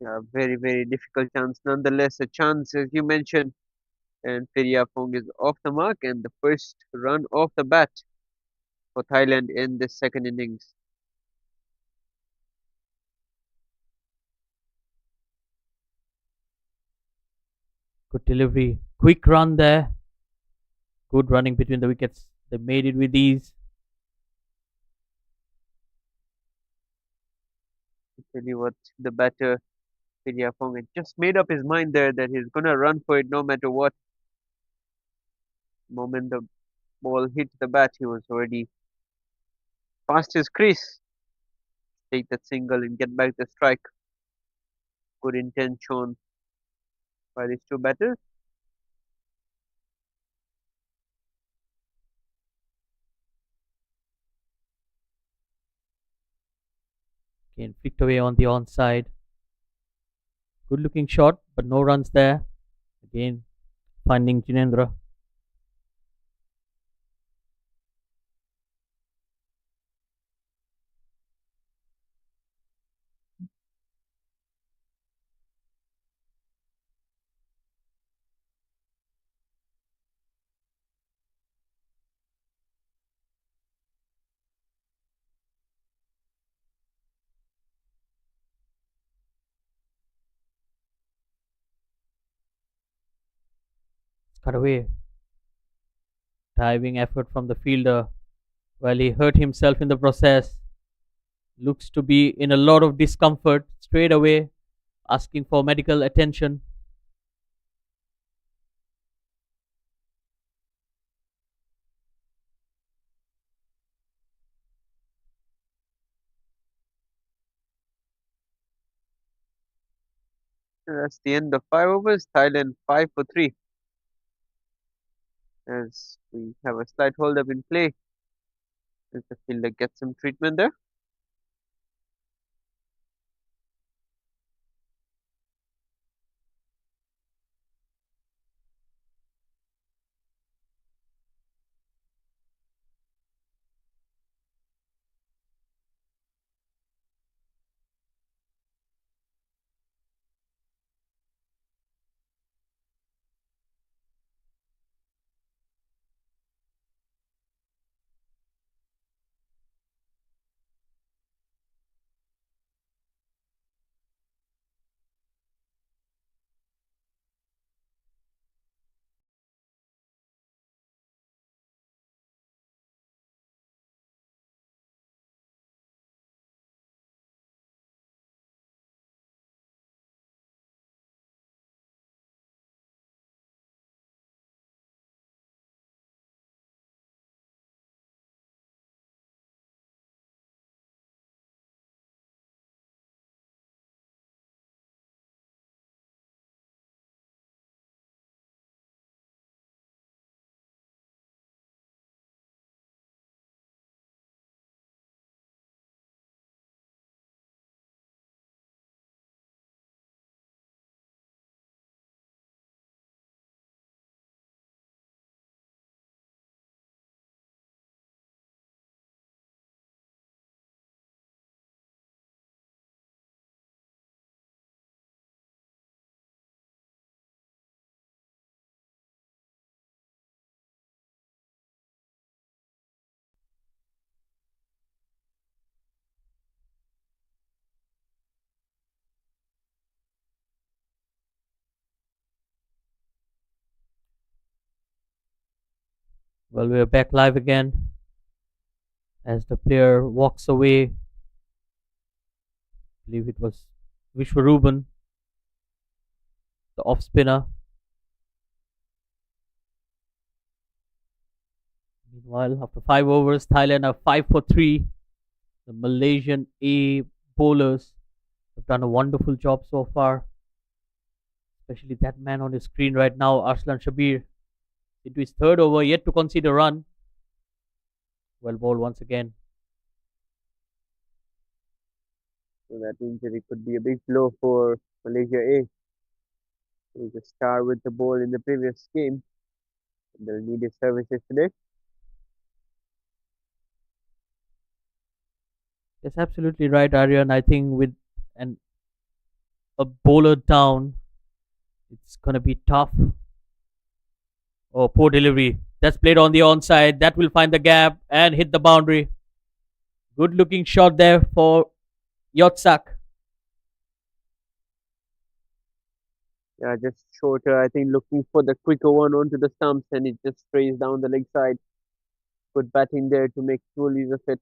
Yeah, very, very difficult chance. Nonetheless, a chance, as you mentioned. And Piriafong is off the mark and the first run off the bat for Thailand in this second innings. Good delivery. Quick run there. Good running between the wickets. They made it with ease. Tell you what, the batter Piriafong had just made up his mind there that he's gonna run for it no matter what. The moment the ball hit the bat, he was already past his crease. Take that single and get back the strike. good intent shown by these two batters. Again, flicked away on the onside. Good looking shot, but no runs there. Again, finding Jinendra. Cut away. Diving effort from the fielder. Well, he hurt himself in the process. Looks to be in a lot of discomfort straight away, asking for medical attention. And that's the end of 5 overs. Thailand 5 for 3. As we have a slight hold up in play. As the fielder gets some treatment there. Well, we're back live again as the player walks away. I believe it was Vishwaruban, the off spinner. Meanwhile, after 5 overs, Thailand are 5 for 3. The Malaysian A bowlers have done a wonderful job so far, especially that man on the screen right now, Arslan Shabir, into his third over, yet to concede a run. Well bowled once again. So that injury could be a big blow for Malaysia A. He was a star with the ball in the previous game. They'll need his services today. That's absolutely right, Aryan. I think with an a bowler down, it's gonna be tough. Oh, poor delivery. That's played on the onside. That will find the gap and hit the boundary. Good looking shot there for Yotsak. Yeah, just shorter. I think looking for the quicker one onto the stumps, and it just sprays down the leg side. Good batting there to make full use of it.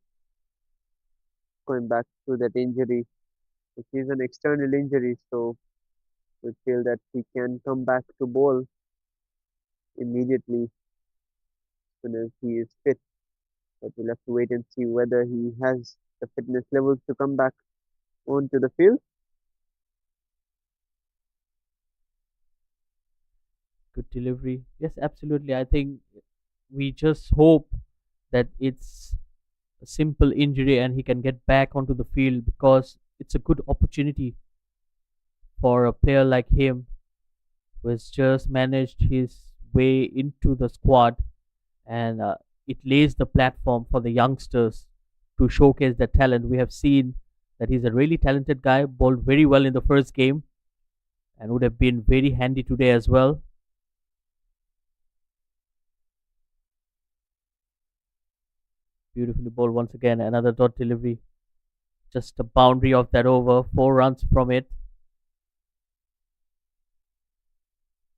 Going back to that injury, which is an external injury, so we feel that he can come back to bowl immediately as soon as he is fit. But we'll have to wait and see whether he has the fitness levels to come back onto the field. Good delivery. Yes, absolutely. I think we just hope that it's a simple injury and he can get back onto the field, because it's a good opportunity for a player like him who has just managed his way into the squad, and it lays the platform for the youngsters to showcase their talent. We have seen that he's a really talented guy, bowled very well in the first game, and would have been very handy today as well. Beautifully bowled once again, another dot delivery. Just a boundary of that over, 4 runs from it.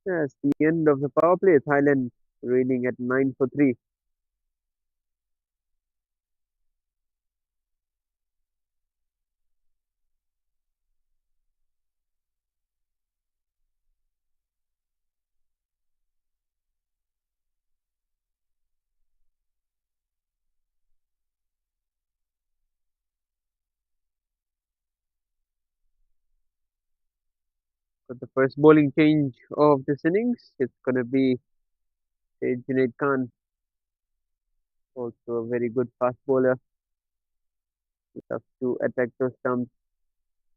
Yes, the end of the power play. Thailand reading at 9 for 3. Got the first bowling change of this innings. It's gonna be Junaid Khan, also a very good fast bowler. Loves to attack those stumps.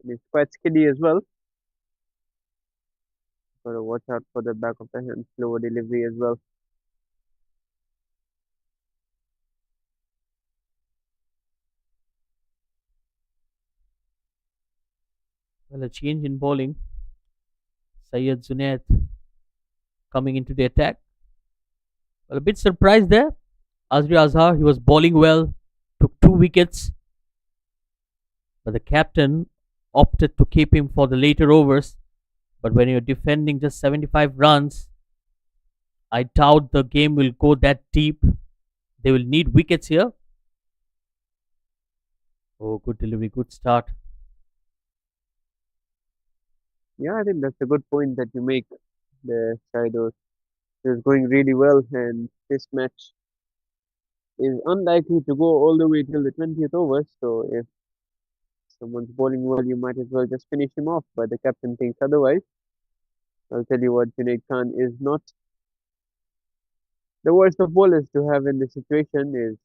And he's quite skiddy as well. Gotta watch out for the back of the hand, slower delivery as well. Well, a change in bowling. Syed Zunaid coming into the attack. Well, a bit surprised there. Azri Azhar, he was bowling well, took 2 wickets, but the captain opted to keep him for the later overs. But when you're defending just 75 runs, I doubt the game will go that deep. They will need wickets here. Oh, good delivery, good start. Yeah, I think that's a good point that you make. The Shido is going really well, and this match is unlikely to go all the way till the 20th over. So if someone's bowling well, you might as well just finish him off. But the captain thinks otherwise. I'll tell you what, Junaid Khan is not the worst of bowlers to have in this situation. Is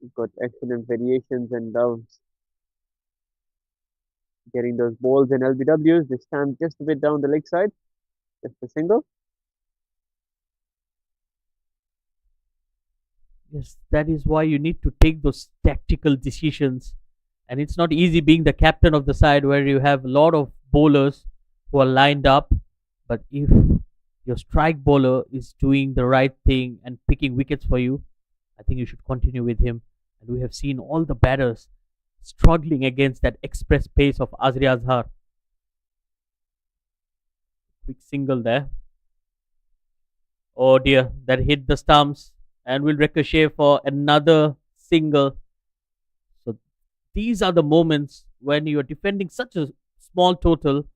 he's got excellent variations and loves getting those balls and LBWs. This time just a bit down the leg side, just a single. Yes, that is why you need to take those tactical decisions. And it's not easy being the captain of the side where you have a lot of bowlers who are lined up. But if your strike bowler is doing the right thing and picking wickets for you, I think you should continue with him. And we have seen all the batters struggling against that express pace of Azri Azhar. Quick single there. Oh dear, that hit the stumps and will ricochet for another single. So these are the moments when you are defending such a small total,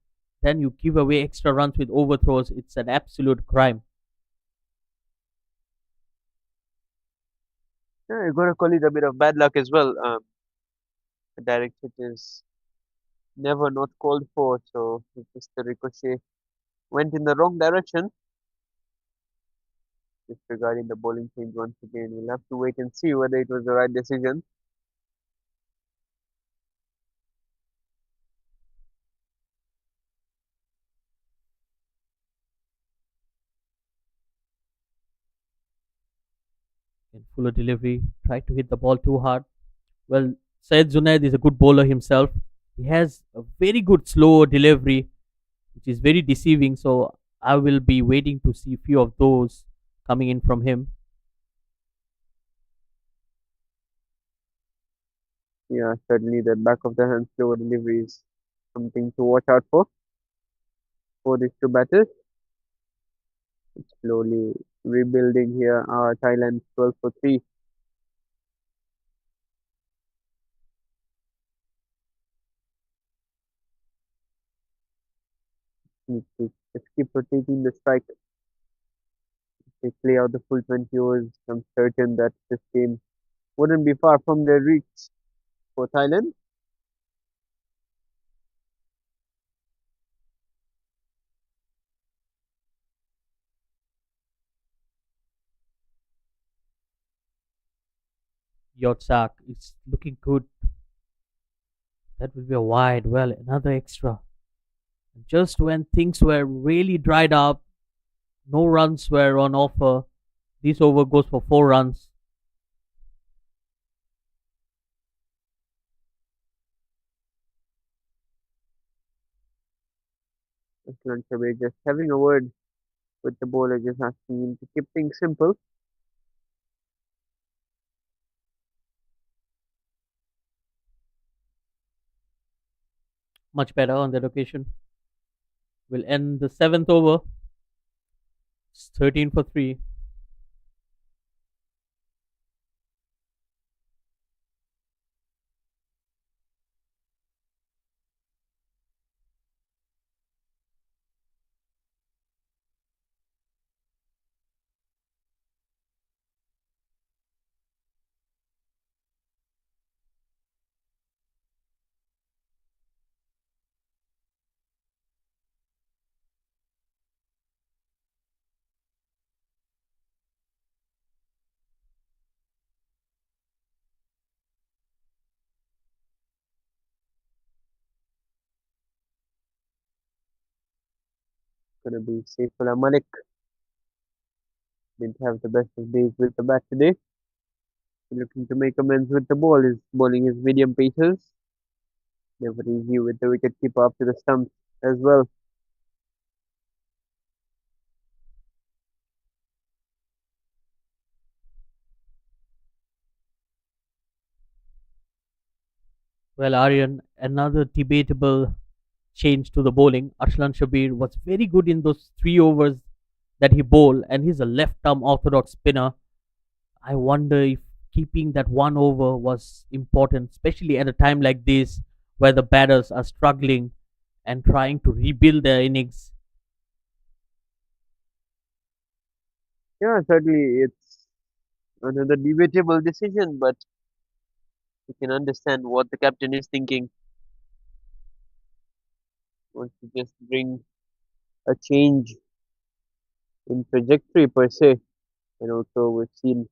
then you give away extra runs with overthrows. It's an absolute crime. Yeah, you gotta call it a bit of bad luck as well. The direct hit is never not called for, so it's just the ricochet went in the wrong direction. Disregarding the bowling change once again, we'll have to wait and see whether it was the right decision. In fuller delivery, try to hit the ball too hard. Well, Syed Zunaid is a good bowler himself. He has a very good slow delivery, which is very deceiving. So I will be waiting to see a few of those coming in from him. Yeah, certainly the back of the hand slower delivery is something to watch out for these two batters. It's slowly rebuilding here. Thailand 12 for 3. Need to just keep rotating the strike. They play out the full 20 overs. I'm certain that this game wouldn't be far from their reach for Thailand. Yotsak is looking good. That will be a wide. Well, another extra. Just when things were really dried up, no runs were on offer. This over goes for 4 runs. Excellent, Shabir. Just having a word with the bowler, just asking him to keep things simple. Much better on that occasion. We'll end the seventh over. It's 13 for 3. Gonna be Saifullah Malik. Didn't have the best of days with the bat today. Looking to make amends with the ball. Is bowling his medium paces. Never easy with the wicket keeper up to the stumps as well. Well, Aryan, another debatable change to the bowling. Arslan Shabir was very good in those 3 overs that he bowled, and he's a left arm orthodox spinner. I wonder if keeping that 1 over was important, especially at a time like this where the batters are struggling and trying to rebuild their innings. Yeah, certainly it's another debatable decision, but you can understand what the captain is thinking. Wants to just bring a change in trajectory per se. And also we've seen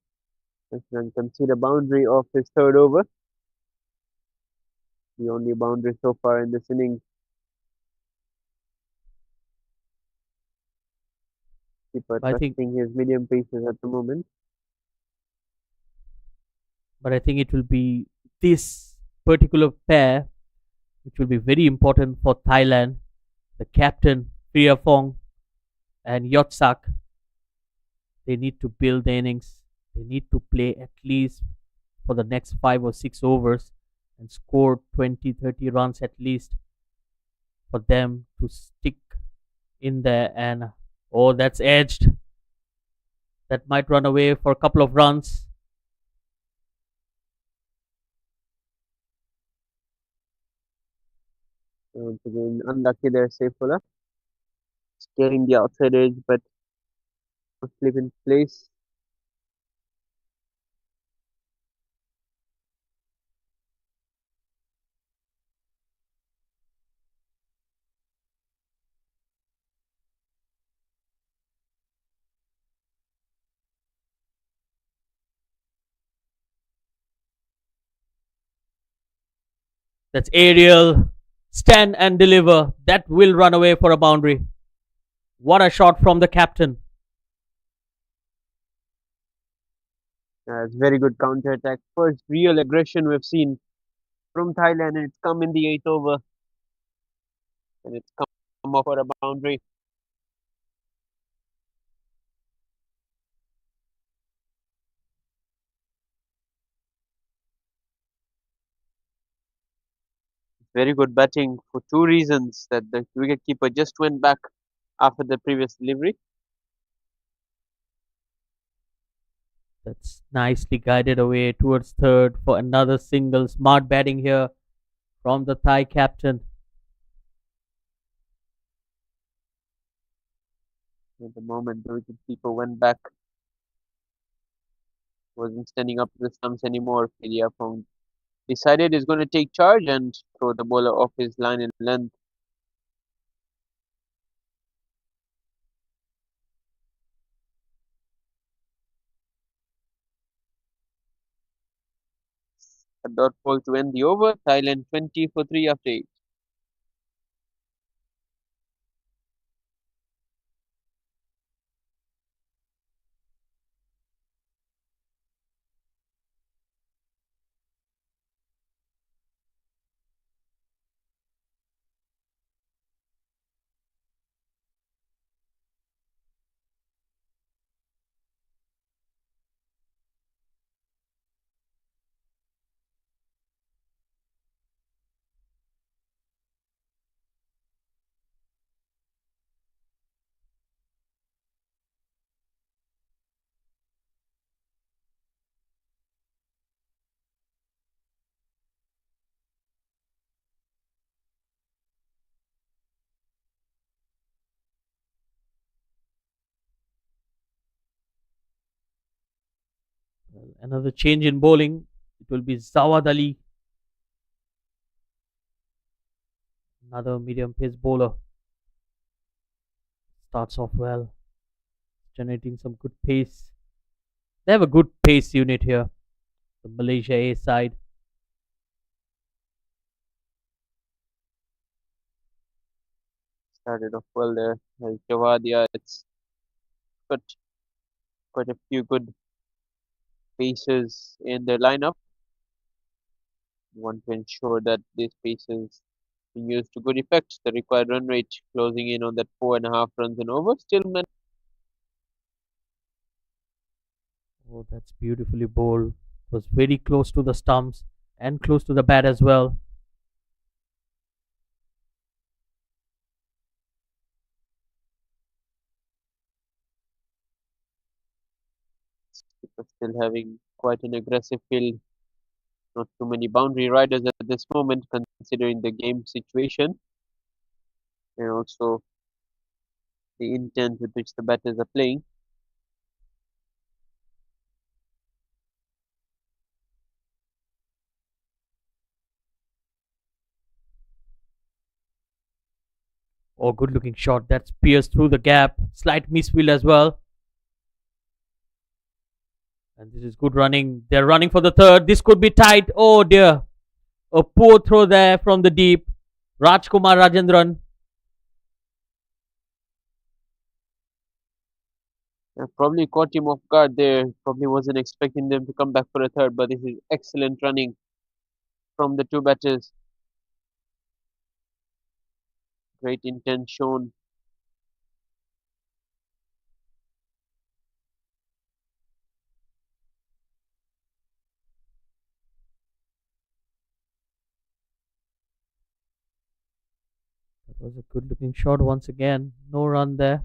Ashland concede a boundary of his third over. The only boundary so far in this inning. Keeper I think, trusting his medium paces at the moment. but I think it will be this particular pair which will be very important for Thailand. The captain Priyaphong and Yotsak, they need to build the innings. They need to play at least for the next 5 or 6 overs and score 20, 30 runs at least for them to stick in there. And oh, that's edged. That might run away for a couple of runs. Once again, unlucky there, Saifullah. Scaring the outside edge, but a flip in place. That's aerial. Stand and deliver. That will run away for a boundary. What a shot from the captain. It's very good counter attack. First real aggression we've seen from Thailand, and it's come in the eighth over, and it's come off for a boundary. Very good batting for two reasons that the wicketkeeper just went back after the previous delivery. That's nicely guided away towards third for another single. Smart batting here from the Thai captain. At the moment the wicketkeeper went back, wasn't standing up to the stumps anymore. Pong decided he's going to take charge and throw the bowler off his line in length. A dot ball to end the over. Thailand 20 for 3 after 8. Well, another change in bowling. It will be Zawad Ali, another medium pace bowler. Starts off well, generating some good pace. They have a good pace unit here, the Malaysia A side. Started off well there. Javadia, it's got quite a few good pacers in their lineup. Want to ensure that these pacers being used to good effect. The required run rate closing in on that 4.5 runs and over. Still Oh, that's beautifully bowled. Was very close to the stumps and close to the bat as well. still having quite an aggressive field. Not too many boundary riders at this moment, considering the game situation and also the intent with which the batters are playing. Oh, good looking shot. That's pierced through the gap. Slight misfield as well. And this is good running. They're running for the third. This could be tight. Oh dear. A poor throw there from the deep. Rajkumar Rajendran. Probably caught him off guard there. Probably wasn't expecting them to come back for a third, but this is excellent running from the two batters. Great intent shown. That was a good looking shot once again. No run there.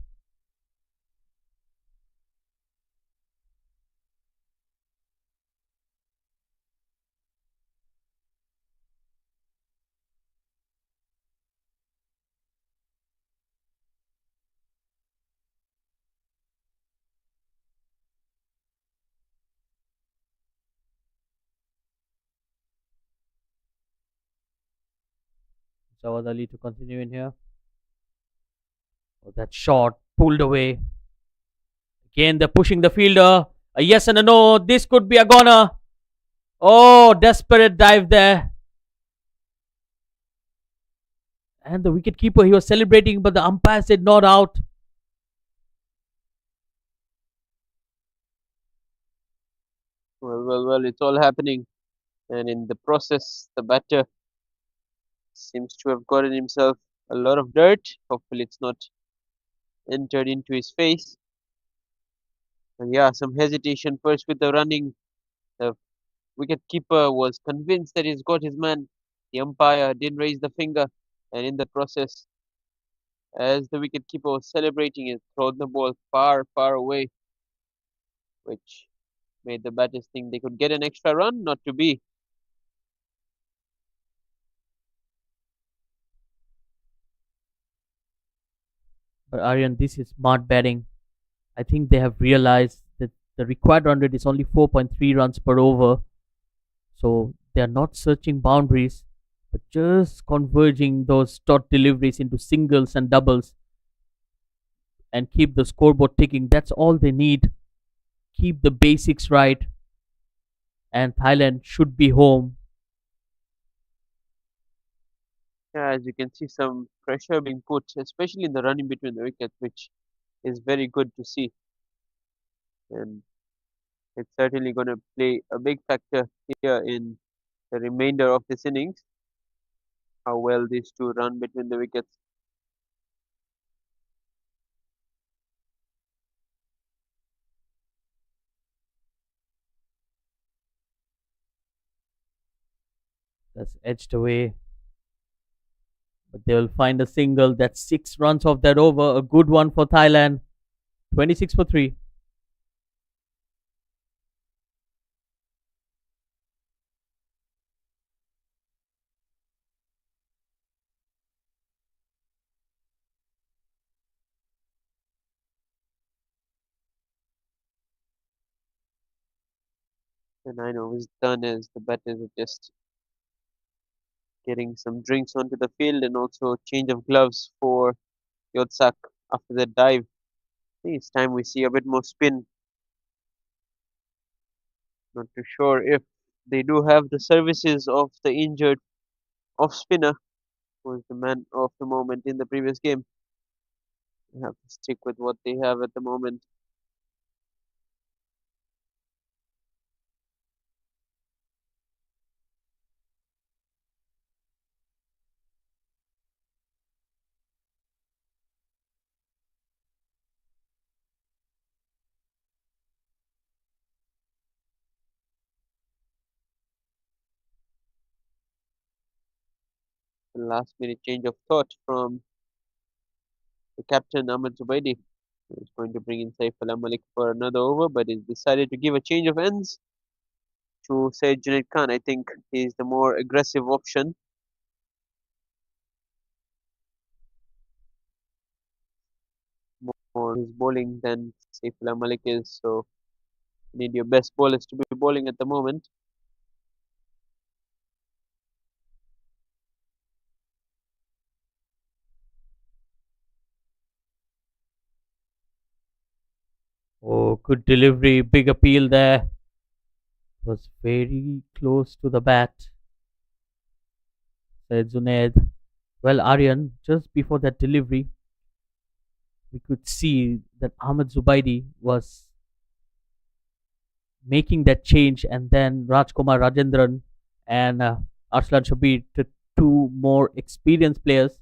Jawad Ali to continue in here. Oh, that shot pulled away. Again, they're pushing the fielder. A yes and a no. This could be a goner. Oh, desperate dive there. And the wicketkeeper, he was celebrating, but the umpire said not out. Well, it's all happening. And in the process, the batter seems to have gotten himself a lot of dirt. Hopefully, it's not entered into his face. And yeah, some hesitation first with the running. The wicketkeeper was convinced that he's got his man. The umpire didn't raise the finger, and in the process, as the wicketkeeper was celebrating, he thrown the ball far away, which made the batters think they could get an extra run. Not to be. But Aryan, this is smart batting. I think they have realized that the required run rate is only 4.3 runs per over. So they are not searching boundaries, but just converging those dot deliveries into singles and doubles and keep the scoreboard ticking. That's all they need. Keep the basics right, and Thailand should be home Yeah, as you can see, some pressure being put, especially in the running between the wickets, which is very good to see. And it's certainly going to play a big factor here in the remainder of this innings, how well these two run between the wickets. That's edged away, but they will find a single. That's 6 runs off that over. A good one for Thailand. 26 for 3. And I know it's done as the batters are just getting some drinks onto the field and also change of gloves for Yotsak after that dive. I think it's time we see a bit more spin. Not too sure if they do have the services of the injured off spinner who is the man of the moment in the previous game. They have to stick with what they have at the moment. The last minute change of thought from the captain Ahmed Zubaidi. He was going to bring in Saif Al Malik for another over, but he decided to give a change of ends to Said Junaid Khan. I think he's the more aggressive option, more his bowling than Saif Al Malik is. So you need your best bowlers to be bowling at the moment. Oh, good delivery. Big appeal there. Was very close to the bat. Said Junaid. Well, Aryan, just before that delivery, we could see that Ahmed Zubaidi was making that change, and then Rajkumar Rajendran and Arslan Shabir, the two more experienced players,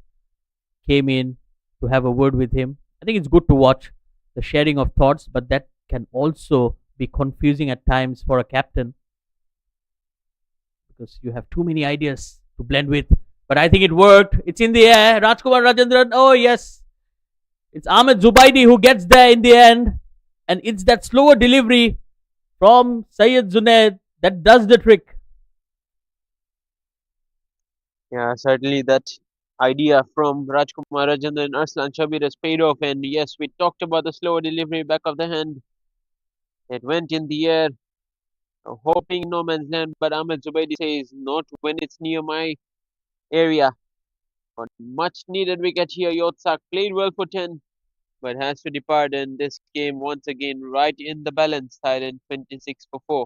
came in to have a word with him. I think it's good to watch the sharing of thoughts, but that can also be confusing at times for a captain because you have too many ideas to blend with. But I think it worked. It's in the air. Rajkumar Rajendran. Oh, yes. It's Ahmed Zubaidi who gets there in the end. And it's that slower delivery from Syed Junaid that does the trick. Yeah, certainly that idea from Rajkumar Rajendran and Arslan Shabir has paid off. And yes, we talked about the slower delivery back of the hand. It went in the air, hoping no man's land, but Ahmed Zubaidi says not when it's near my area. But much needed wicket here. Yotsak played well for 10, but has to depart in this game once again, right in the balance, Thailand 26 for 4.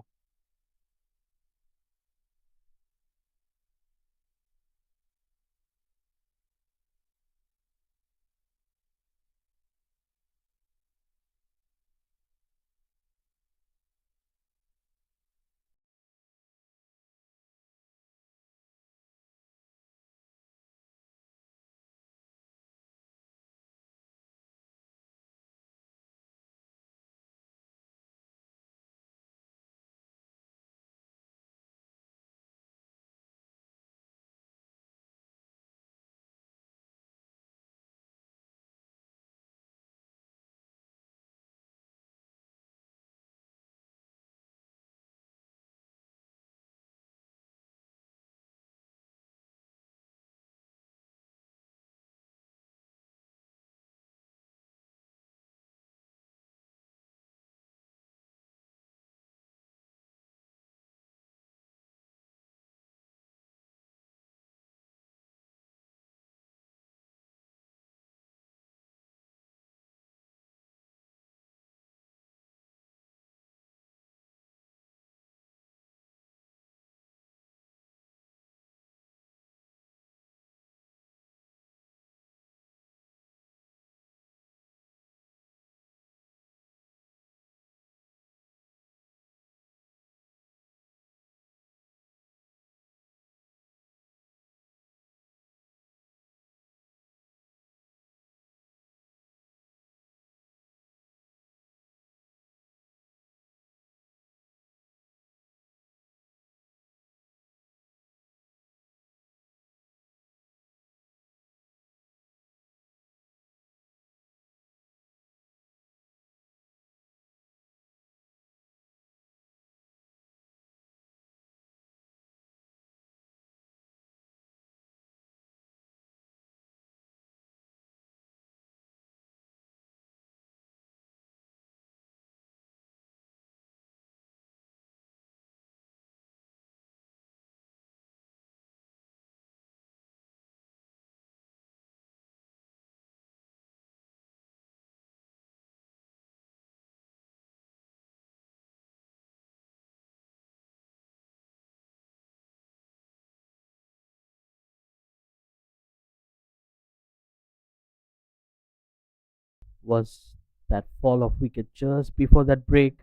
Was that fall of wicket just before that break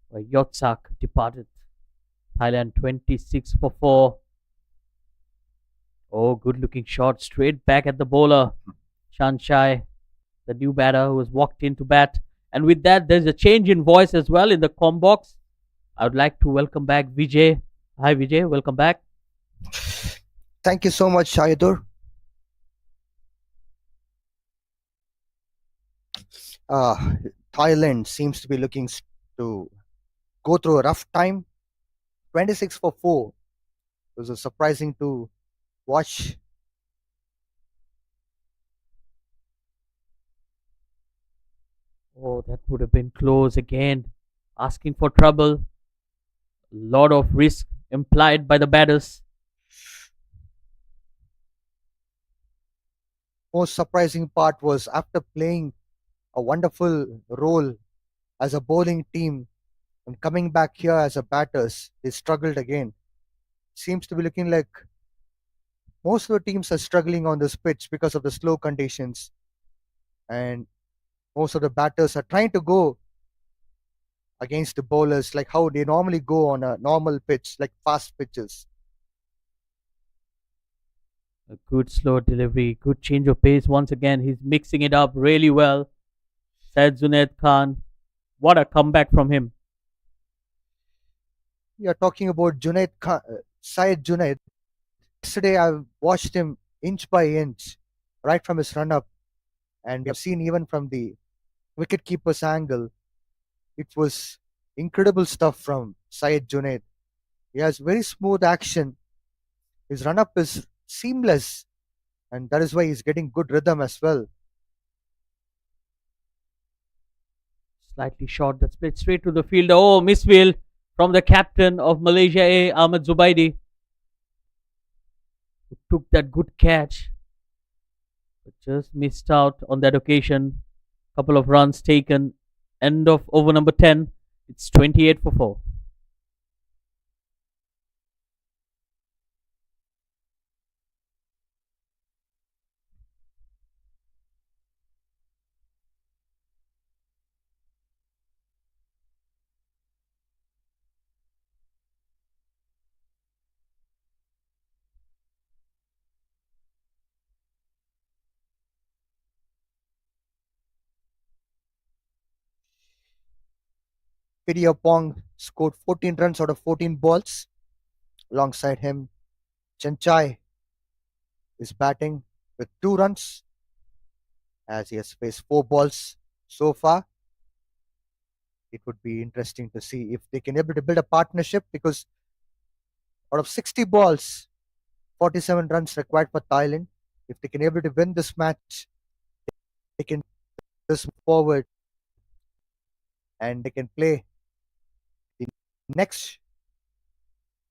where Yotsak departed. Thailand 26 for 4. Oh, good looking shot straight back at the bowler. Shanshai, the new batter who has walked in to bat. And with that, there's a change in voice as well in the com box. I would like to welcome back Vijay. Hi, Vijay. Welcome back. Thank you so much, Shahidur. Uh, Thailand seems to be looking to go through a rough time. 26 for 4. It was surprising to watch. Oh, that would have been close again. Asking for trouble. A lot of risk implied by the batters. Most surprising part was after playing a wonderful role as a bowling team and coming back here as a batters, they struggled again. Seems to be looking like most of the teams are struggling on this pitch because of the slow conditions, and most of the batters are trying to go against the bowlers like how they normally go on a normal pitch, like fast pitches. A good slow delivery, good change of pace once again. He's mixing it up really well. Said Junaid Khan. What a comeback from him. We are talking about Syed Junaid. Yesterday, I watched him inch by inch, right from his run up, and we have seen even from the wicketkeeper's angle, it was incredible stuff from Syed Junaid. He has very smooth action. His run up is seamless, and that is why he's getting good rhythm as well. Slightly short, that split straight to the fielder. Oh, misfield from the captain of Malaysia A, Ahmed Zubaidi, who took that good catch, but just missed out on that occasion. Couple of runs taken. End of over number 10. It's 28 for 4. Pong scored 14 runs out of 14 balls. Alongside him, Chanchai is batting with 2 runs as he has faced 4 balls so far. It would be interesting to see if they can able to build a partnership, because out of 60 balls, 47 runs required for Thailand. If they can able to win this match, they can this forward and they can play the next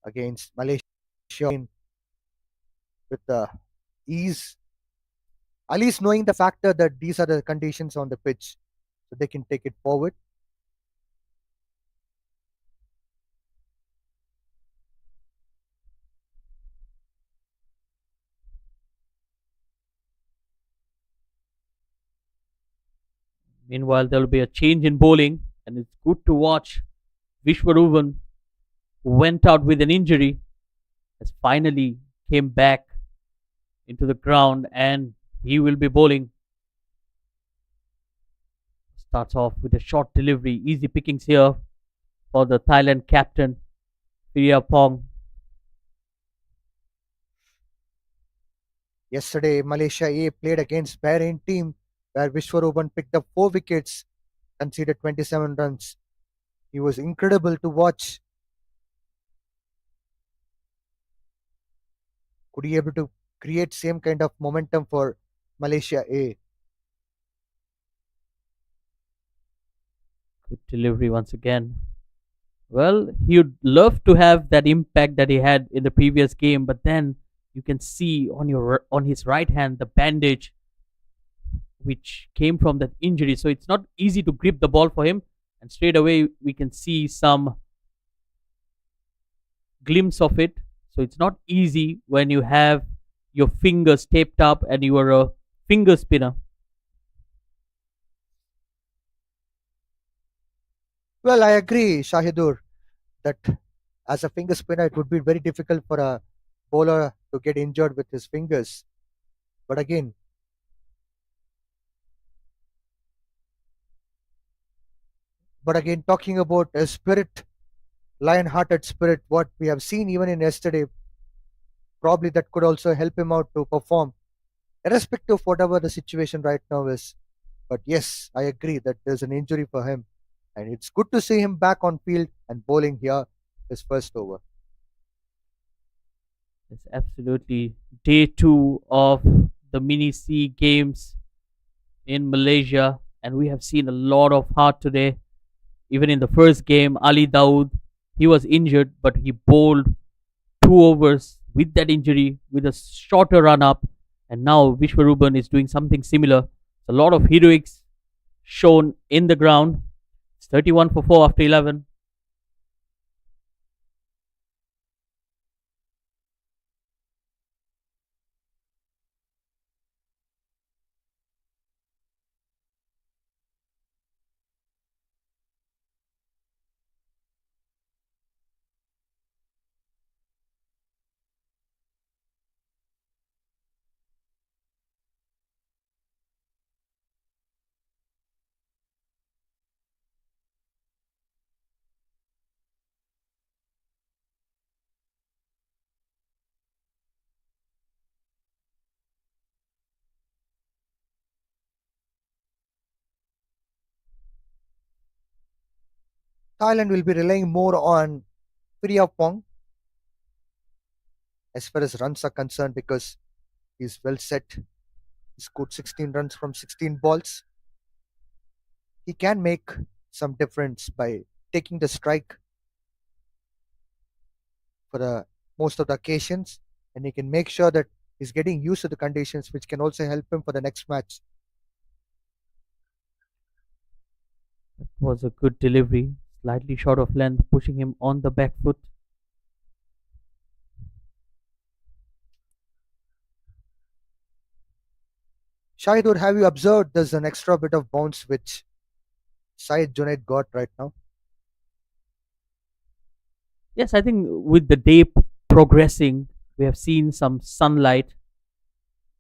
against Malaysia with ease. At least knowing the factor that these are the conditions on the pitch, so they can take it forward. Meanwhile, there will be a change in bowling, and it's good to watch Vishwaruvan, who went out with an injury, has finally came back into the ground, and he will be bowling. Starts off with a short delivery, easy pickings here for the Thailand captain, Pong. Yesterday, Malaysia A played against Bahrain team where Vishwaruban picked up 4 wickets, conceded 27 runs. He was incredible to watch. Could he able to create same kind of momentum for Malaysia A? Good delivery once again. Well, he'd love to have that impact that he had in the previous game, but then you can see on his right hand the bandage which came from that injury. So it's not easy to grip the ball for him. And straight away we can see some glimpse of it. So it's not easy when you have your fingers taped up and you are finger spinner. Well, I agree, Shahidur, that as a finger spinner, it would be very difficult for a bowler to get injured with his fingers. But again, talking about a spirit, lion-hearted spirit, what we have seen even in yesterday, probably that could also help him out to perform, irrespective of whatever the situation right now is. But yes, I agree that there's an injury for him, and it's good to see him back on field and bowling here his first over. It's absolutely day two of the mini C games in Malaysia, and we have seen a lot of heart today. Even in the first game, Ali Dawood, he was injured, but he bowled 2 overs with that injury with a shorter run up, and now Vishwaruban is doing something similar. A lot of heroics shown in the ground. It's 31 for 4 after 11. Thailand will be relying more on Pong as far as runs are concerned because he's well set. He scored 16 runs from 16 balls. He can make some difference by taking the strike for the most of the occasions, and he can make sure that he's getting used to the conditions, which can also help him for the next match. That was a good delivery, slightly short of length, pushing him on the back foot. Shahidur, have you observed there's an extra bit of bounce which Syed Junaid got right now? Yes, I think with the day progressing, we have seen some sunlight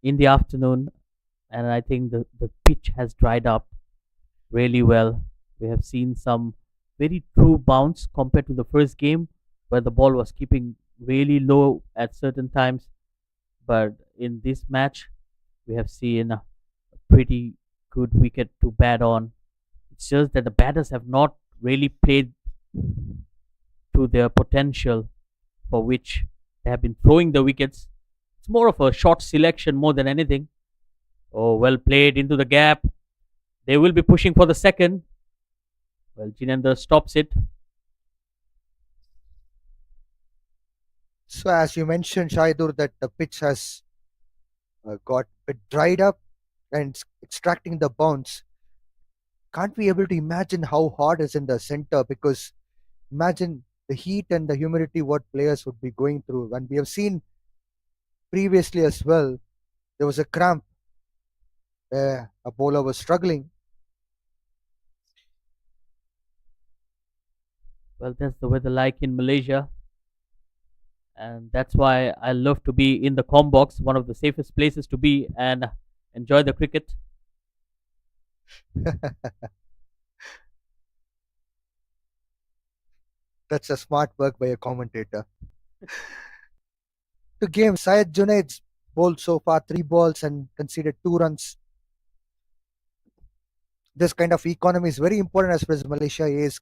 in the afternoon, and I think the pitch has dried up really well. We have seen some very true bounce compared to the first game where the ball was keeping really low at certain times. But in this match, we have seen a pretty good wicket to bat on. It's just that the batters have not really played to their potential for which they have been throwing the wickets. It's more of a short selection more than anything. Oh, well played into the gap. They will be pushing for the second. Well, Jinender stops it. So, as you mentioned, Shahidur, that the pitch has got a bit dried up and it's extracting the bounce. Can't be able to imagine how hard is in the center because imagine the heat and the humidity what players would be going through. And we have seen previously as well, there was a cramp where a bowler was struggling. Well, that's the weather like in Malaysia. And that's why I love to be in the com box, one of the safest places to be and enjoy the cricket. That's a smart work by a commentator. To game, Syed Junaid's bowled so far 3 balls and conceded 2 runs. This kind of economy is very important as far as Malaysia is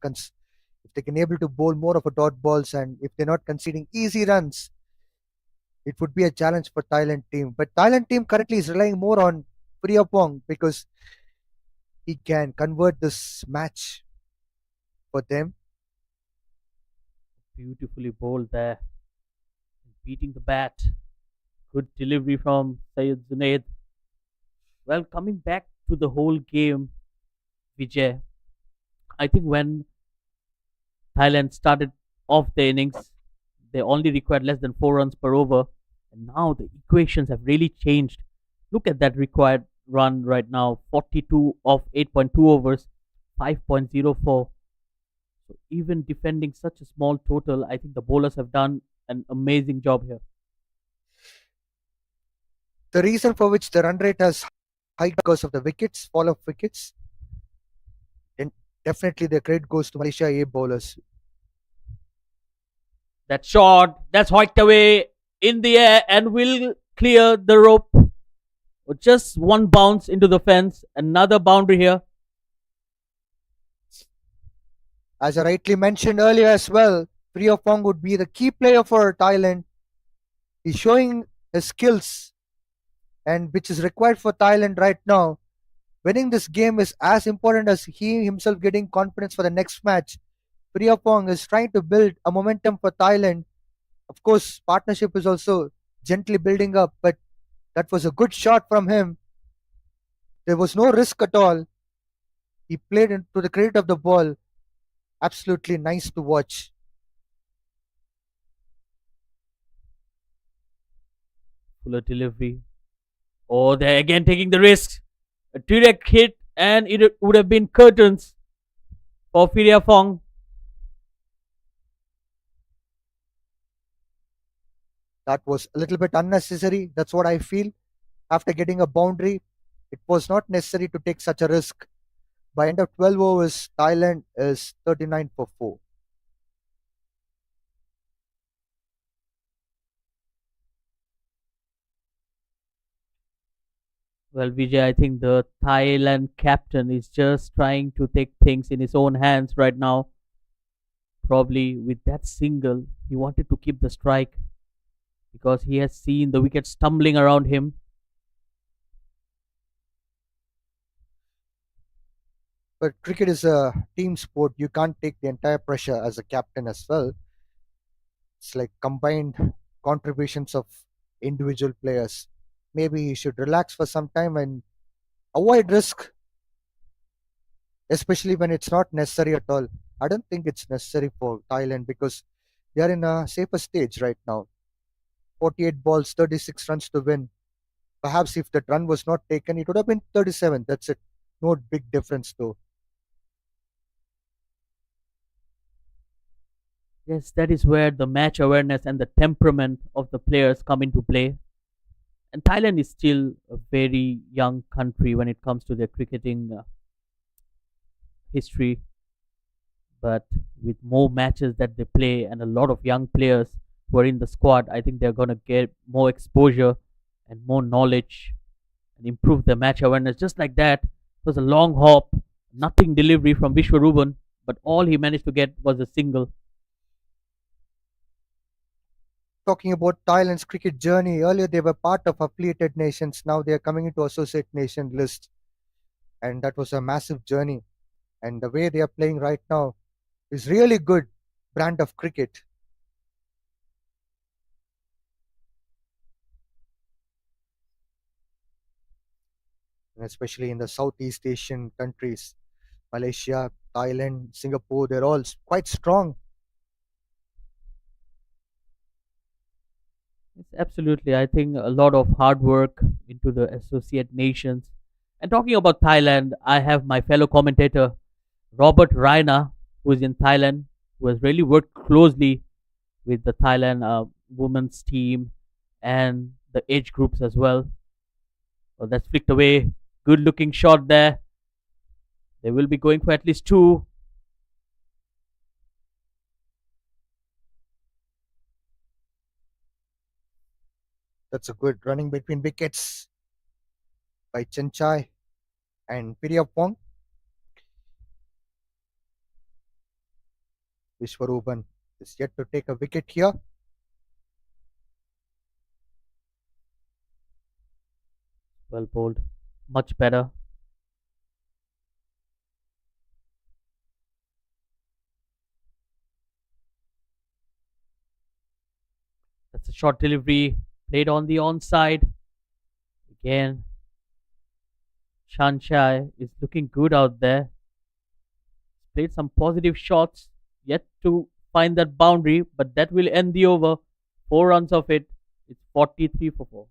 concerned. If they can able to bowl more of a dot balls and if they're not conceding easy runs, it would be a challenge for Thailand team. But Thailand team currently is relying more on Pong because he can convert this match for them. Beautifully bowled there, beating the bat. Good delivery from Syed Junaid. Well, coming back to the whole game, Vijay, I think when Thailand started off the innings, they only required less than 4 runs per over. And now the equations have really changed. Look at that required run right now, 42 of 8.2 overs, 5.04. So even defending such a small total, I think the bowlers have done an amazing job here. The reason for which the run rate has high because of the wickets, fall of wickets, then definitely the credit goes to Malaysia A bowlers. That shot, that's hiked away in the air and will clear the rope. Just one bounce into the fence, another boundary here. As I rightly mentioned earlier as well, Priyapong would be the key player for Thailand. He's showing his skills and which is required for Thailand right now. Winning this game is as important as he himself getting confidence for the next match. Priyapong is trying to build a momentum for Thailand. Of course, partnership is also gently building up, but that was a good shot from him. There was no risk at all. He played into the credit of the ball. Absolutely nice to watch. Fuller delivery. Oh, they're again taking the risk. A direct hit, and it would have been curtains for Firia Fong. That was a little bit unnecessary. That's what I feel. After getting a boundary, it was not necessary to take such a risk. By end of 12 overs, Thailand is 39 for 4. Well, Vijay, I think the Thailand captain is just trying to take things in his own hands right now. Probably with that single, he wanted to keep the strike because he has seen the wicket stumbling around him. But cricket is a team sport. You can't take the entire pressure as a captain as well. It's like combined contributions of individual players. Maybe he should relax for some time and avoid risk, especially when it's not necessary at all. I don't think it's necessary for Thailand because they are in a safer stage right now. 48 balls, 36 runs to win. Perhaps if that run was not taken, it would have been 37. That's it. No big difference though. Yes, that is where the match awareness and the temperament of the players come into play. And Thailand is still a very young country when it comes to their cricketing history. But with more matches that they play and a lot of young players who are in the squad, I think they're going to get more exposure and more knowledge and improve their match awareness. Just like that, it was a long hop, nothing delivery from Vishwaruban, but all he managed to get was a single. Talking about Thailand's cricket journey, earlier they were part of affiliated nations. Now they are coming into associate nation list, and that was a massive journey. And the way they are playing right now is really good brand of cricket. And especially in the Southeast Asian countries, Malaysia, Thailand, Singapore, they're all quite strong. It's absolutely, I think, a lot of hard work into the associate nations. And talking about Thailand, I have my fellow commentator, Robert Raina, who is in Thailand, who has really worked closely with the Thailand women's team and the age groups as well. Well, that's flicked away. Good looking shot there. They will be going for at least two. That's a good running between wickets by Chenchai and Piriapong. Vishwaruban is yet to take a wicket here. Well bowled. Much better. That's a short delivery. Played on the onside. Again, Shanshai is looking good out there. Played some positive shots. Yet to find that boundary, but that will end the over. 4 runs of it. It's 43 for 4.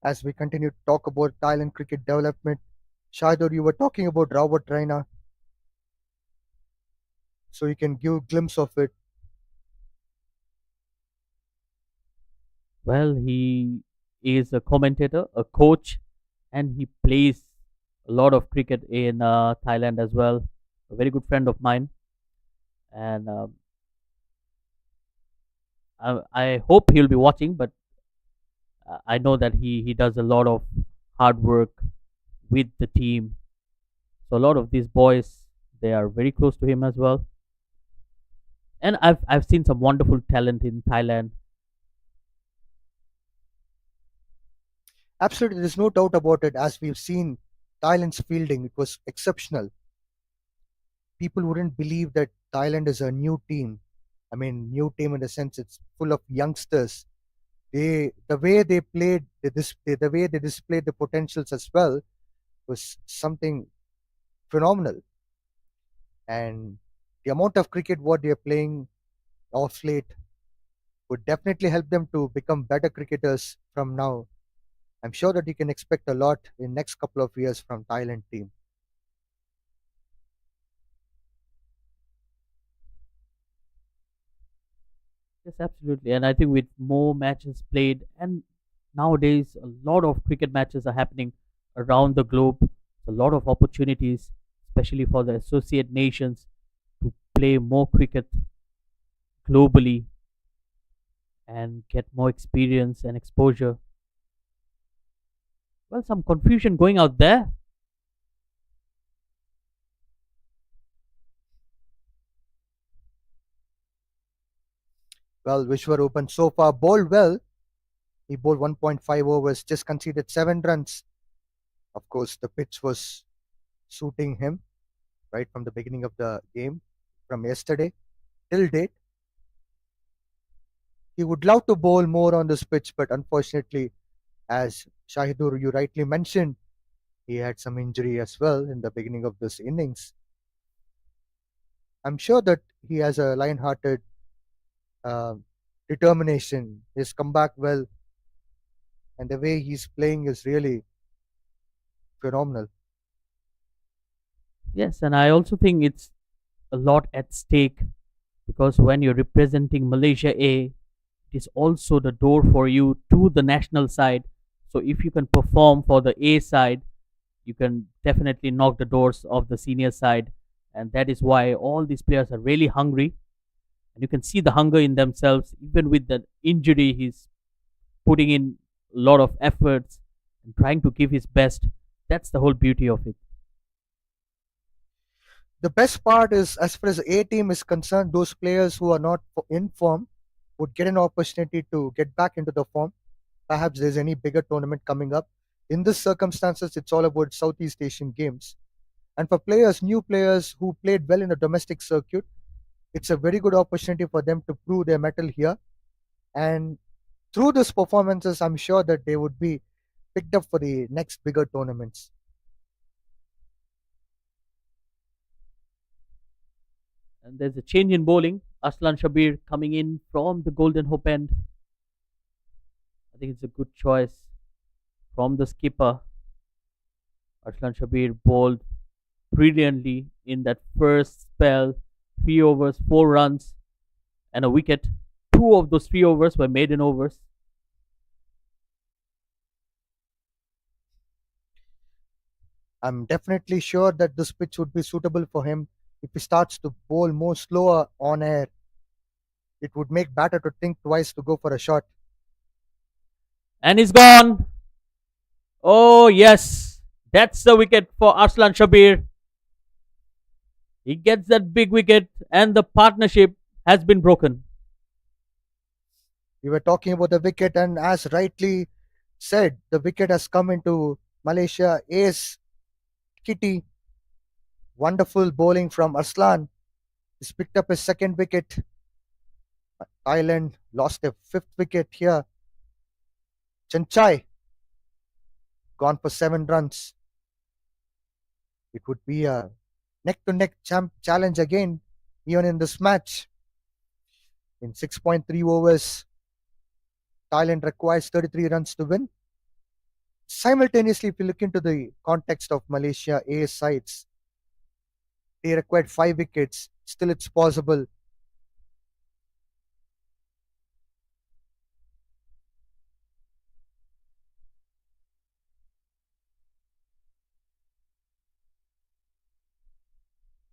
as we continue to talk about Thailand cricket development. Shahidul, you were talking about Robert Raina, so you can give a glimpse of it. Well, he is a commentator, a coach, and he plays a lot of cricket in Thailand as well. A very good friend of mine, and I hope he'll be watching. But I know that he does a lot of hard work with the team. So a lot of these boys, they are very close to him as well. And I've seen some wonderful talent in Thailand. Absolutely, there's no doubt about it. As we've seen Thailand's fielding, it was exceptional. People wouldn't believe that Thailand is a new team. I mean, new team in the sense it's full of youngsters. The way they played, the way they displayed the potentials as well was something phenomenal. And the amount of cricket what they're playing off late would definitely help them to become better cricketers from now. I'm sure that you can expect a lot in next couple of years from Thailand team. Yes, absolutely. And I think with more matches played, and nowadays a lot of cricket matches are happening around the globe. A lot of opportunities, especially for the associate nations, to play more cricket globally and get more experience and exposure. Well, some confusion going out there. Well, Vishwar opened so far, bowled well. He bowled 1.5 overs, just conceded 7 runs. Of course, the pitch was suiting him right from the beginning of the game, from yesterday till date. He would love to bowl more on this pitch, but unfortunately, as Shahidur, you rightly mentioned, he had some injury as well in the beginning of this innings. I'm sure that he has a lion-hearted uh, determination. He's come back well, and the way he's playing is really phenomenal. Yes, and I also think it's a lot at stake because when you're representing Malaysia A, it is also the door for you to the national side. So if you can perform for the A side, you can definitely knock the doors of the senior side. And that is why all these players are really hungry. And you can see the hunger in themselves. Even with the injury, he's putting in a lot of efforts and trying to give his best. That's the whole beauty of it. The best part is, as far as A team is concerned, those players who are not in form would get an opportunity to get back into the form. Perhaps there's any bigger tournament coming up. In this circumstances, it's all about Southeast Asian games. And for players, new players who played well in the domestic circuit, it's a very good opportunity for them to prove their mettle here. And through these performances, I'm sure that they would be picked up for the next bigger tournaments. And there's a change in bowling. Aslan Shabir coming in from the Golden Hope end. I think it's a good choice from the skipper. Aslan Shabir bowled brilliantly in that first spell. 3 overs, 4 runs, and a wicket. Two of those 3 overs were maiden overs. I'm definitely sure that this pitch would be suitable for him. If he starts to bowl more slower on air, it would make batter to think twice to go for a shot. And he's gone. Oh, yes. That's the wicket for Arslan Shabir. He gets that big wicket, and the partnership has been broken. We were talking about the wicket, and as rightly said, the wicket has come into Malaysia Ace Kitty. Wonderful bowling from Arslan. He's picked up his second wicket. Thailand lost their fifth wicket here. Chanchai gone for 7 runs. It would be a neck to neck challenge again, even in this match. In 6.3 overs, Thailand requires 33 runs to win. Simultaneously, if you look into the context of Malaysia A sides, they required 5 wickets. Still, it's possible.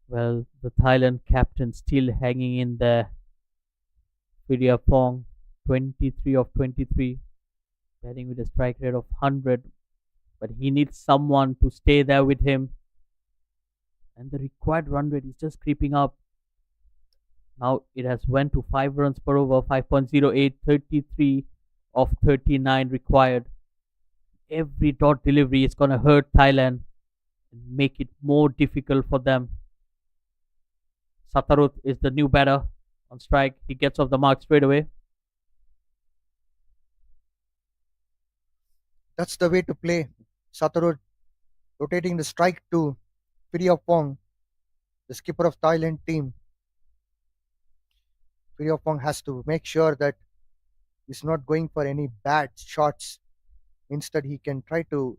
Well, the Thailand captain still hanging in there. Pong, 23 of 23, batting with a strike rate of 100. But he needs someone to stay there with him. And the required run rate is just creeping up. Now it has went to 5 runs per over, 5.08, 33 of 39 required. Every dot delivery is going to hurt Thailand and make it more difficult for them. Satarut is the new batter on strike. He gets off the mark straight away. That's the way to play. Satarut rotating the strike to Pong, the skipper of Thailand team. Pong has to make sure that he's not going for any bad shots. Instead, he can try to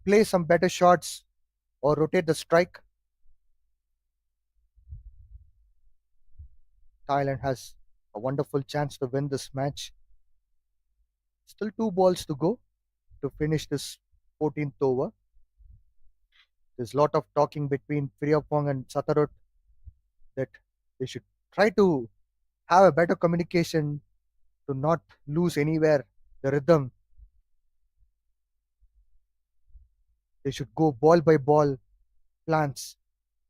play some better shots or rotate the strike. Thailand has a wonderful chance to win this match. Still 2 balls to go to finish this 14th over. There's a lot of talking between Pong and Satarut that they should try to have a better communication to not lose anywhere the rhythm. They should go ball by ball plans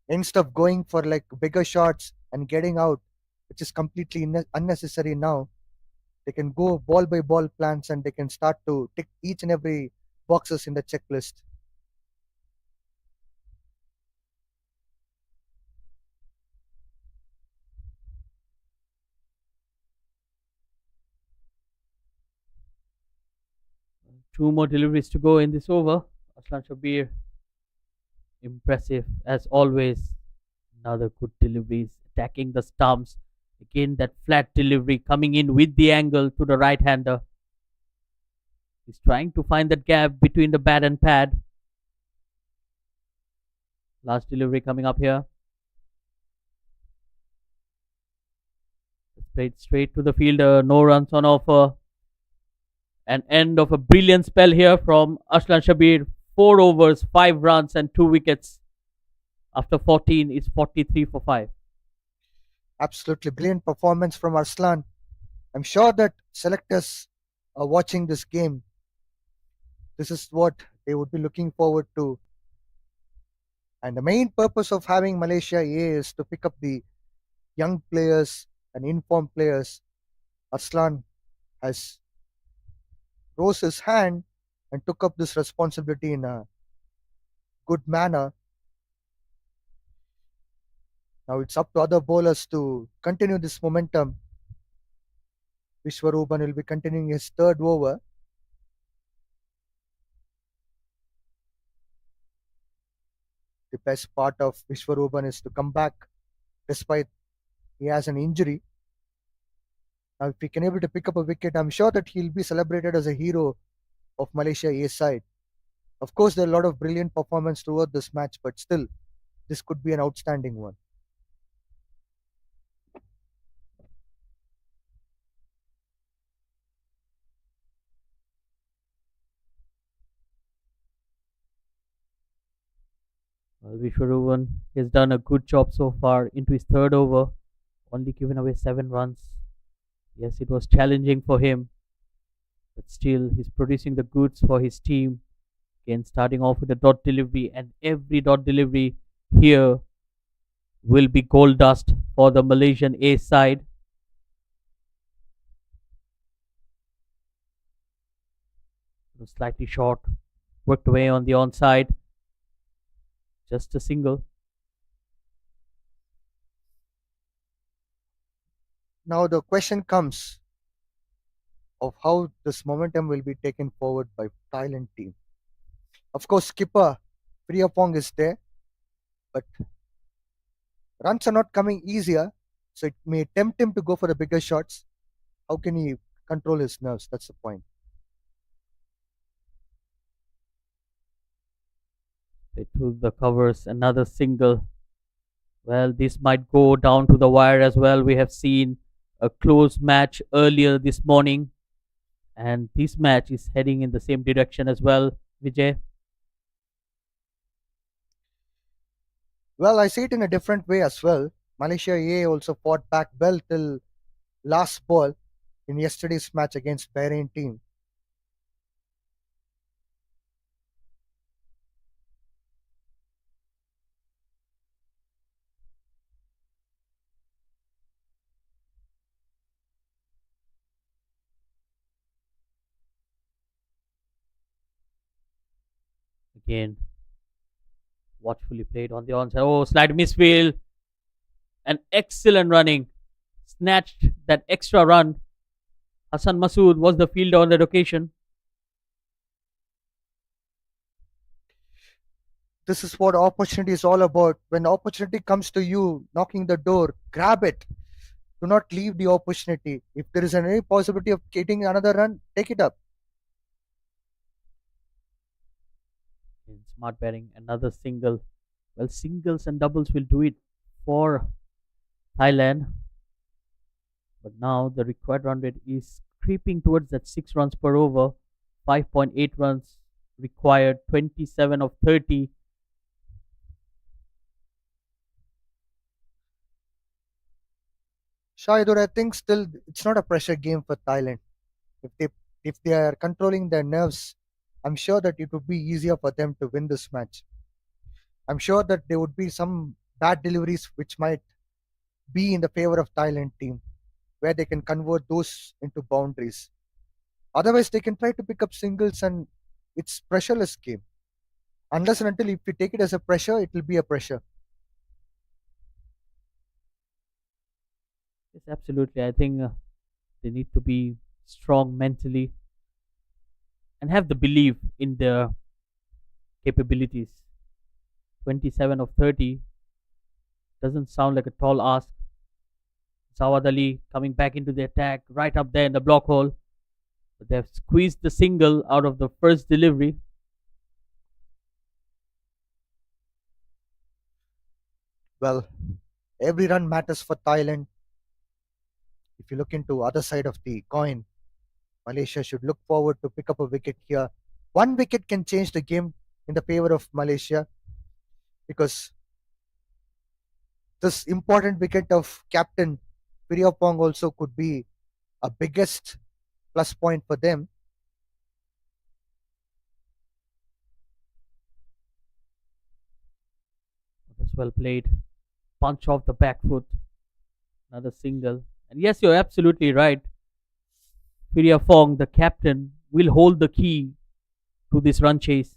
instead of going for like bigger shots and getting out, which is completely unnecessary now. They can go ball by ball plans and they can start to tick each and every boxes in the checklist. Two more deliveries to go in this over. Aslan Shabir, impressive as always. Another good deliveries, attacking the stumps. Again, that flat delivery coming in with the angle to the right hander. He's trying to find that gap between the bat and pad. Last delivery coming up here. Played straight to the fielder. No runs on offer. An end of a brilliant spell here from Aslan Shabir. 4 overs, 5 runs, and 2 wickets. After 14, it's 43 for 5. Absolutely brilliant performance from Arslan. I'm sure that selectors are watching this game. This is what they would be looking forward to. And the main purpose of having Malaysia A is to pick up the young players and informed players. Arslan has rose his hand and took up this responsibility in a good manner. Now it's up to other bowlers to continue this momentum. Vishwaruban will be continuing his third over. The best part of Vishwaruban is to come back despite he has an injury. Now, if he can able to pick up a wicket, I'm sure that he'll be celebrated as a hero of Malaysia A side. Of course, there are a lot of brilliant performance throughout this match, but still, this could be an outstanding one. Well, Vishwaruvan has done a good job so far into his third over, only given away 7 runs. Yes, it was challenging for him, but still, he's producing the goods for his team. Again, starting off with a dot delivery, and every dot delivery here will be gold dust for the Malaysian A side. Slightly short, worked away on the onside. Just a single. Now the question comes of how this momentum will be taken forward by Thailand team. Of course, skipper Priyapong is there, but runs are not coming easier, so it may tempt him to go for the bigger shots. How can he control his nerves? That's the point. To the covers, another single. Well, this might go down to the wire as well. We have seen a close match earlier this morning, and this match is heading in the same direction as well, Vijay. Well, I see it in a different way as well. Malaysia A also fought back well till last ball in yesterday's match against Bahrain team. Again, watchfully played on the onside. Oh, slight misfield. An excellent running. Snatched that extra run. Hassan Masood was the fielder on that occasion. This is what opportunity is all about. When opportunity comes to you, knocking the door, grab it. Do not leave the opportunity. If there is any possibility of getting another run, take it up. In smart batting, another single. Well, singles and doubles will do it for Thailand. But now the required run rate is creeping towards that 6 runs per over. 5.8 runs required, 27 of 30. Shahidur, I think still it's not a pressure game for Thailand. If they are controlling their nerves, I'm sure that it would be easier for them to win this match. I'm sure that there would be some bad deliveries which might be in the favor of Thailand team, where they can convert those into boundaries. Otherwise, they can try to pick up singles and it's pressureless game. Unless and until if you take it as a pressure, it will be a pressure. Yes, absolutely. I think they need to be strong mentally and have the belief in their capabilities. 27 of 30 doesn't sound like a tall ask. Zawad Ali coming back into the attack, right up there in the block hole. But they've squeezed the single out of the first delivery. Well, every run matters for Thailand. If you look into other side of the coin, Malaysia should look forward to pick up a wicket here. One wicket can change the game in the favor of Malaysia because this important wicket of captain Pong also could be a biggest plus point for them. That's well played. Punch off the back foot. Another single. And yes, you're absolutely right. Fong, the captain, will hold the key to this run chase.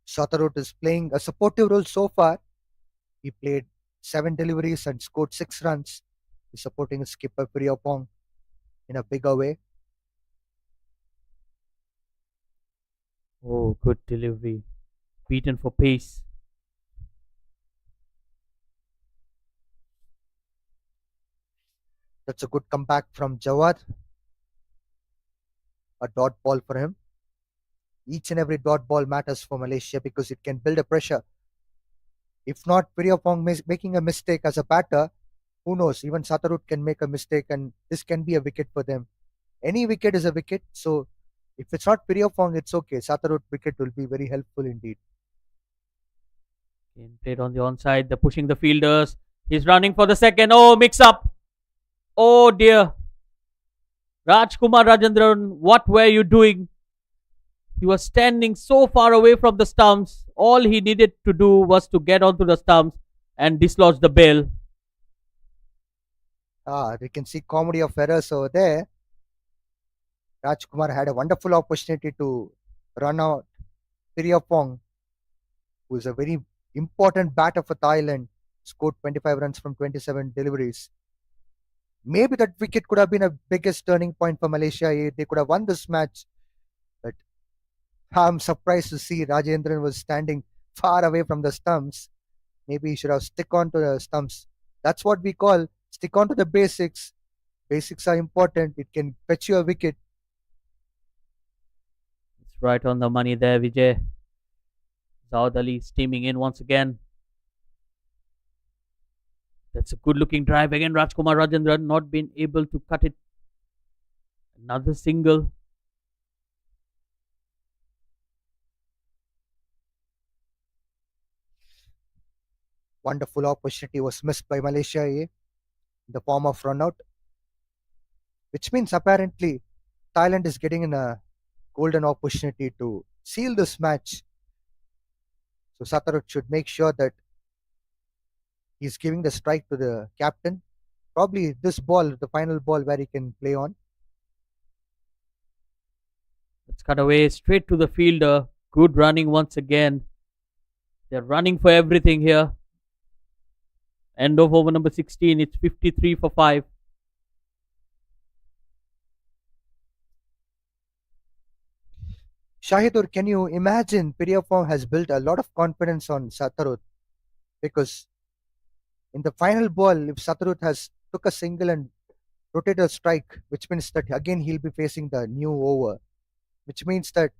Satarut is playing a supportive role so far. He played 7 deliveries and scored 6 runs. He's supporting his skipper Pong in a bigger way. Oh, good delivery. Beaten for pace. That's a good comeback from Jawad. A dot ball for him. Each and every dot ball matters for Malaysia because it can build a pressure. If not, Pong making a mistake as a batter, who knows? Even Satarut can make a mistake and this can be a wicket for them. Any wicket is a wicket. So if it's not Pong, it's okay. Satarut wicket will be very helpful indeed. Played on the onside. They're pushing the fielders. He's running for the second. Oh, mix up. Oh dear. Rajkumar Rajendran, what were you doing? He was standing so far away from the stumps. All he needed to do was to get onto the stumps and dislodge the bail. We can see comedy of errors over there. Rajkumar had a wonderful opportunity to run out Pong, who is a very important batter for Thailand, scored 25 runs from 27 deliveries. Maybe that wicket could have been a biggest turning point for Malaysia. They could have won this match. But I'm surprised to see Rajendran was standing far away from the stumps. Maybe he should have stick on to the stumps. That's what we call stick on to the basics. Basics are important. It can fetch you a wicket. It's right on the money there, Vijay. Zaud Ali steaming in once again. That's a good looking drive again. Rajkumar Rajendran not been able to cut it. Another single. Wonderful opportunity was missed by Malaysia A in the form of run out, which means apparently Thailand is getting in a golden opportunity to seal this match. So Satarut should make sure that he's giving the strike to the captain. Probably this ball, the final ball where he can play on. Let's cut away straight to the fielder. Good running once again. They're running for everything here. End of over number 16. It's 53 for 5. Shahidur, can you imagine Piriyaphong has built a lot of confidence on Satarut, because in the final ball, if Satarut has took a single and rotated a strike, which means that again he'll be facing the new over, which means that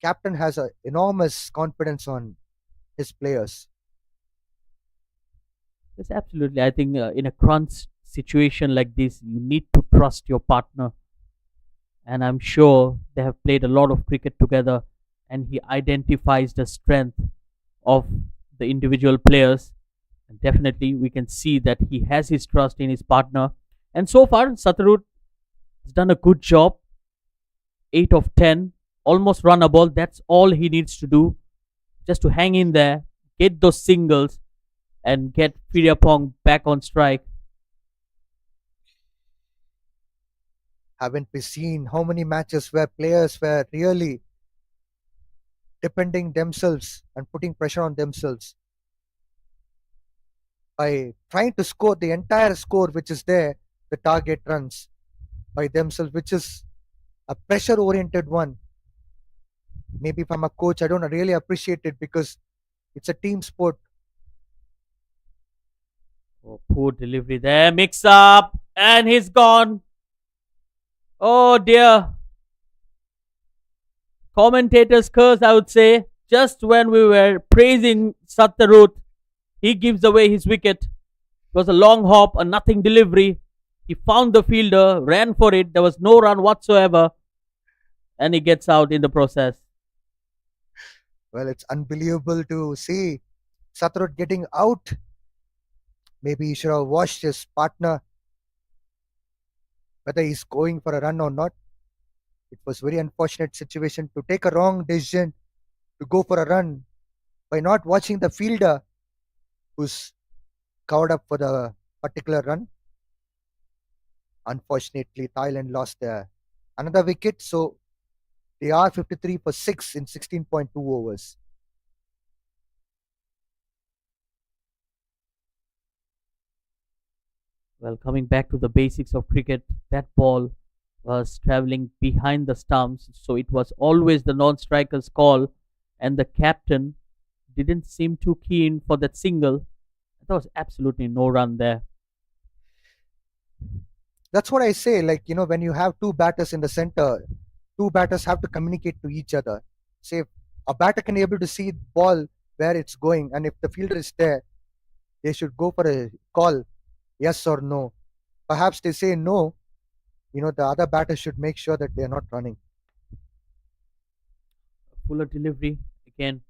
captain has a enormous confidence on his players. Yes, absolutely. I think in a crunch situation like this, you need to trust your partner. And I'm sure they have played a lot of cricket together, and he identifies the strength of the individual players. And definitely, we can see that he has his trust in his partner. And so far, Satarut has done a good job. 8 of 10, almost run a ball. That's all he needs to do, just to hang in there, get those singles, and get Piriyaphong back on strike. Haven't we seen how many matches where players were really depending themselves and putting pressure on themselves by trying to score the entire score which is there, the target runs by themselves, which is a pressure oriented one. Maybe if I'm a coach, I don't really appreciate it because it's a team sport. Oh, poor delivery there. Mix up, and he's gone. Oh dear. Commentators curse, I would say. Just when we were praising Satarut, he gives away his wicket. It was a long hop, a nothing delivery. He found the fielder, ran for it. There was no run whatsoever, and he gets out in the process. Well, it's unbelievable to see Satarut getting out. Maybe he should have watched his partner, whether he's going for a run or not. It was very unfortunate situation to take a wrong decision to go for a run by not watching the fielder who's covered up for the particular run. Unfortunately, Thailand lost another wicket, so they are 53 for 6 in 16.2 overs. Well, coming back to the basics of cricket, that ball was traveling behind the stumps, so it was always the non-striker's call, and the captain didn't seem too keen for that single. There was absolutely no run there. That's what I say. Like, when you have two batters in the center, two batters have to communicate to each other. Say, a batter can be able to see the ball where it's going, and if the fielder is there, they should go for a call, yes or no. Perhaps they say no, the other batter should make sure that they're not running. Fuller delivery again,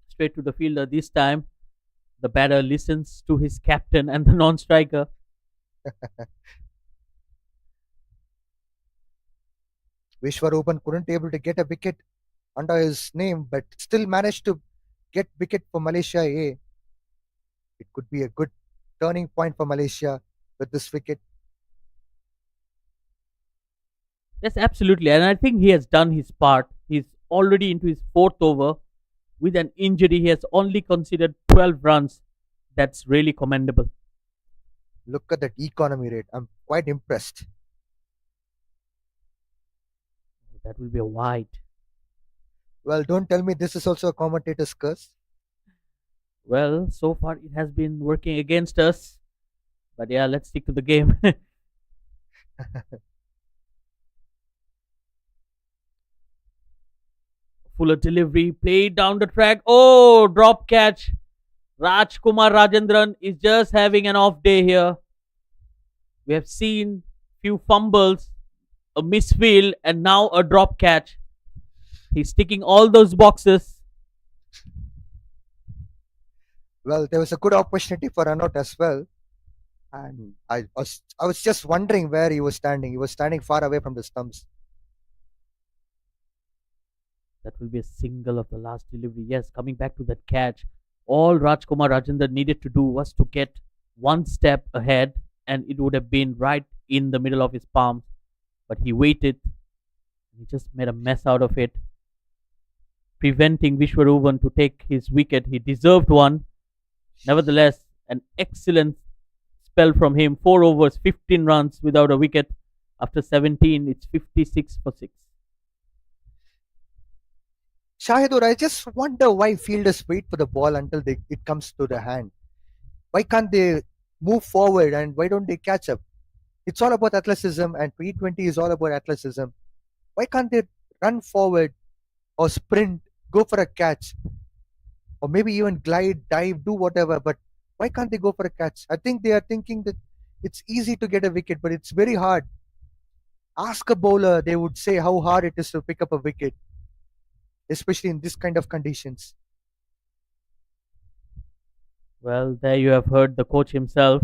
straight to the fielder. This time, the batter listens to his captain and the non-striker. Vishwarupan couldn't able to get a wicket under his name, but still managed to get wicket for Malaysia A. It could be a good turning point for Malaysia with this wicket. Yes, absolutely. And I think he has done his part. He's already into his fourth over. With an injury, he has only conceded 12 runs. That's really commendable. Look at that economy rate. I'm quite impressed. That will be a wide. Well, don't tell me this is also a commentator's curse. Well, so far it has been working against us. But yeah, let's stick to the game. Fuller delivery, played down the track. Oh, drop catch. Rajkumar Rajendran is just having an off day here. We have seen few fumbles, a misfield, and now a drop catch. He's ticking all those boxes. Well, there was a good opportunity for run out as well. And I was just wondering where he was standing. He was standing far away from the stumps. That will be a single of the last delivery. Yes, coming back to that catch, all Rajkumar Rajendran needed to do was to get one step ahead, and it would have been right in the middle of his palms. But he waited. He just made a mess out of it, preventing Vishwaruvan to take his wicket. He deserved one. Nevertheless, an excellent spell from him. 4 overs, 15 runs without a wicket. After 17, it's 56 for 6. Shahidur, I just wonder why fielders wait for the ball until it comes to the hand. Why can't they move forward and why don't they catch up? It's all about athleticism, and T20 is all about athleticism. Why can't they run forward or sprint, go for a catch, or maybe even glide, dive, do whatever? But why can't they go for a catch? I think they are thinking that it's easy to get a wicket, but it's very hard. Ask a bowler, they would say how hard it is to pick up a wicket, especially in this kind of conditions. Well, there you have heard the coach himself.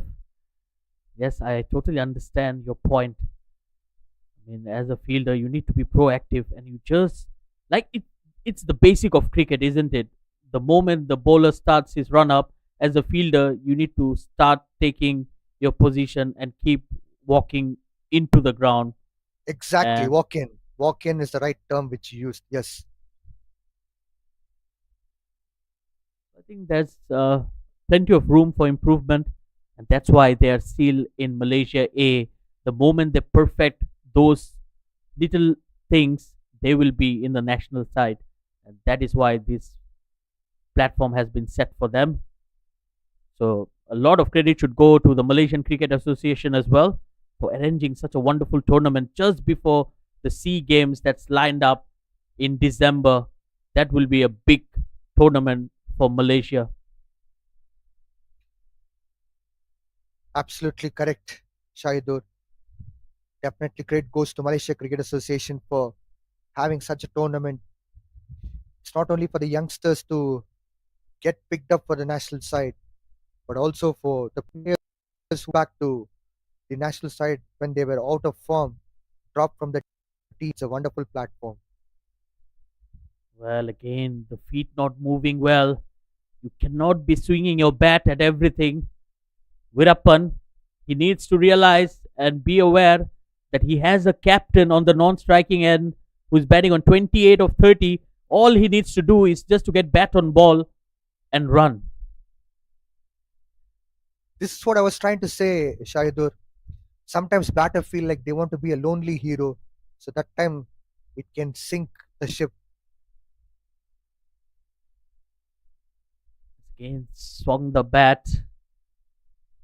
Yes, I totally understand your point. I mean, as a fielder, you need to be proactive, and you just like it. It's the basic of cricket, isn't it? The moment the bowler starts his run up, as a fielder, you need to start taking your position and keep walking into the ground. Exactly, And walk in. Walk in is the right term which you used. Yes. I think there's plenty of room for improvement, and that's why they are still in Malaysia A. The moment they perfect those little things, they will be in the national side, and that is why this platform has been set for them. So a lot of credit should go to the Malaysian Cricket Association as well for arranging such a wonderful tournament just before the Sea Games that's lined up in December. That will be a big tournament for Malaysia. Absolutely correct, Shahidur. Definitely credit goes to Malaysia Cricket Association for having such a tournament. It's not only for the youngsters to get picked up for the national side, but also for the players who back to the national side when they were out of form, dropped from the team. It's a wonderful platform. Well, again, the feet not moving well. You cannot be swinging your bat at everything. Virappan, he needs to realize and be aware that he has a captain on the non-striking end who's batting on 28 of 30. All he needs to do is just to get bat on ball and run. This is what I was trying to say, Shahidur. Sometimes batter feel like they want to be a lonely hero, so that time it can sink the ship. Again, swung the bat,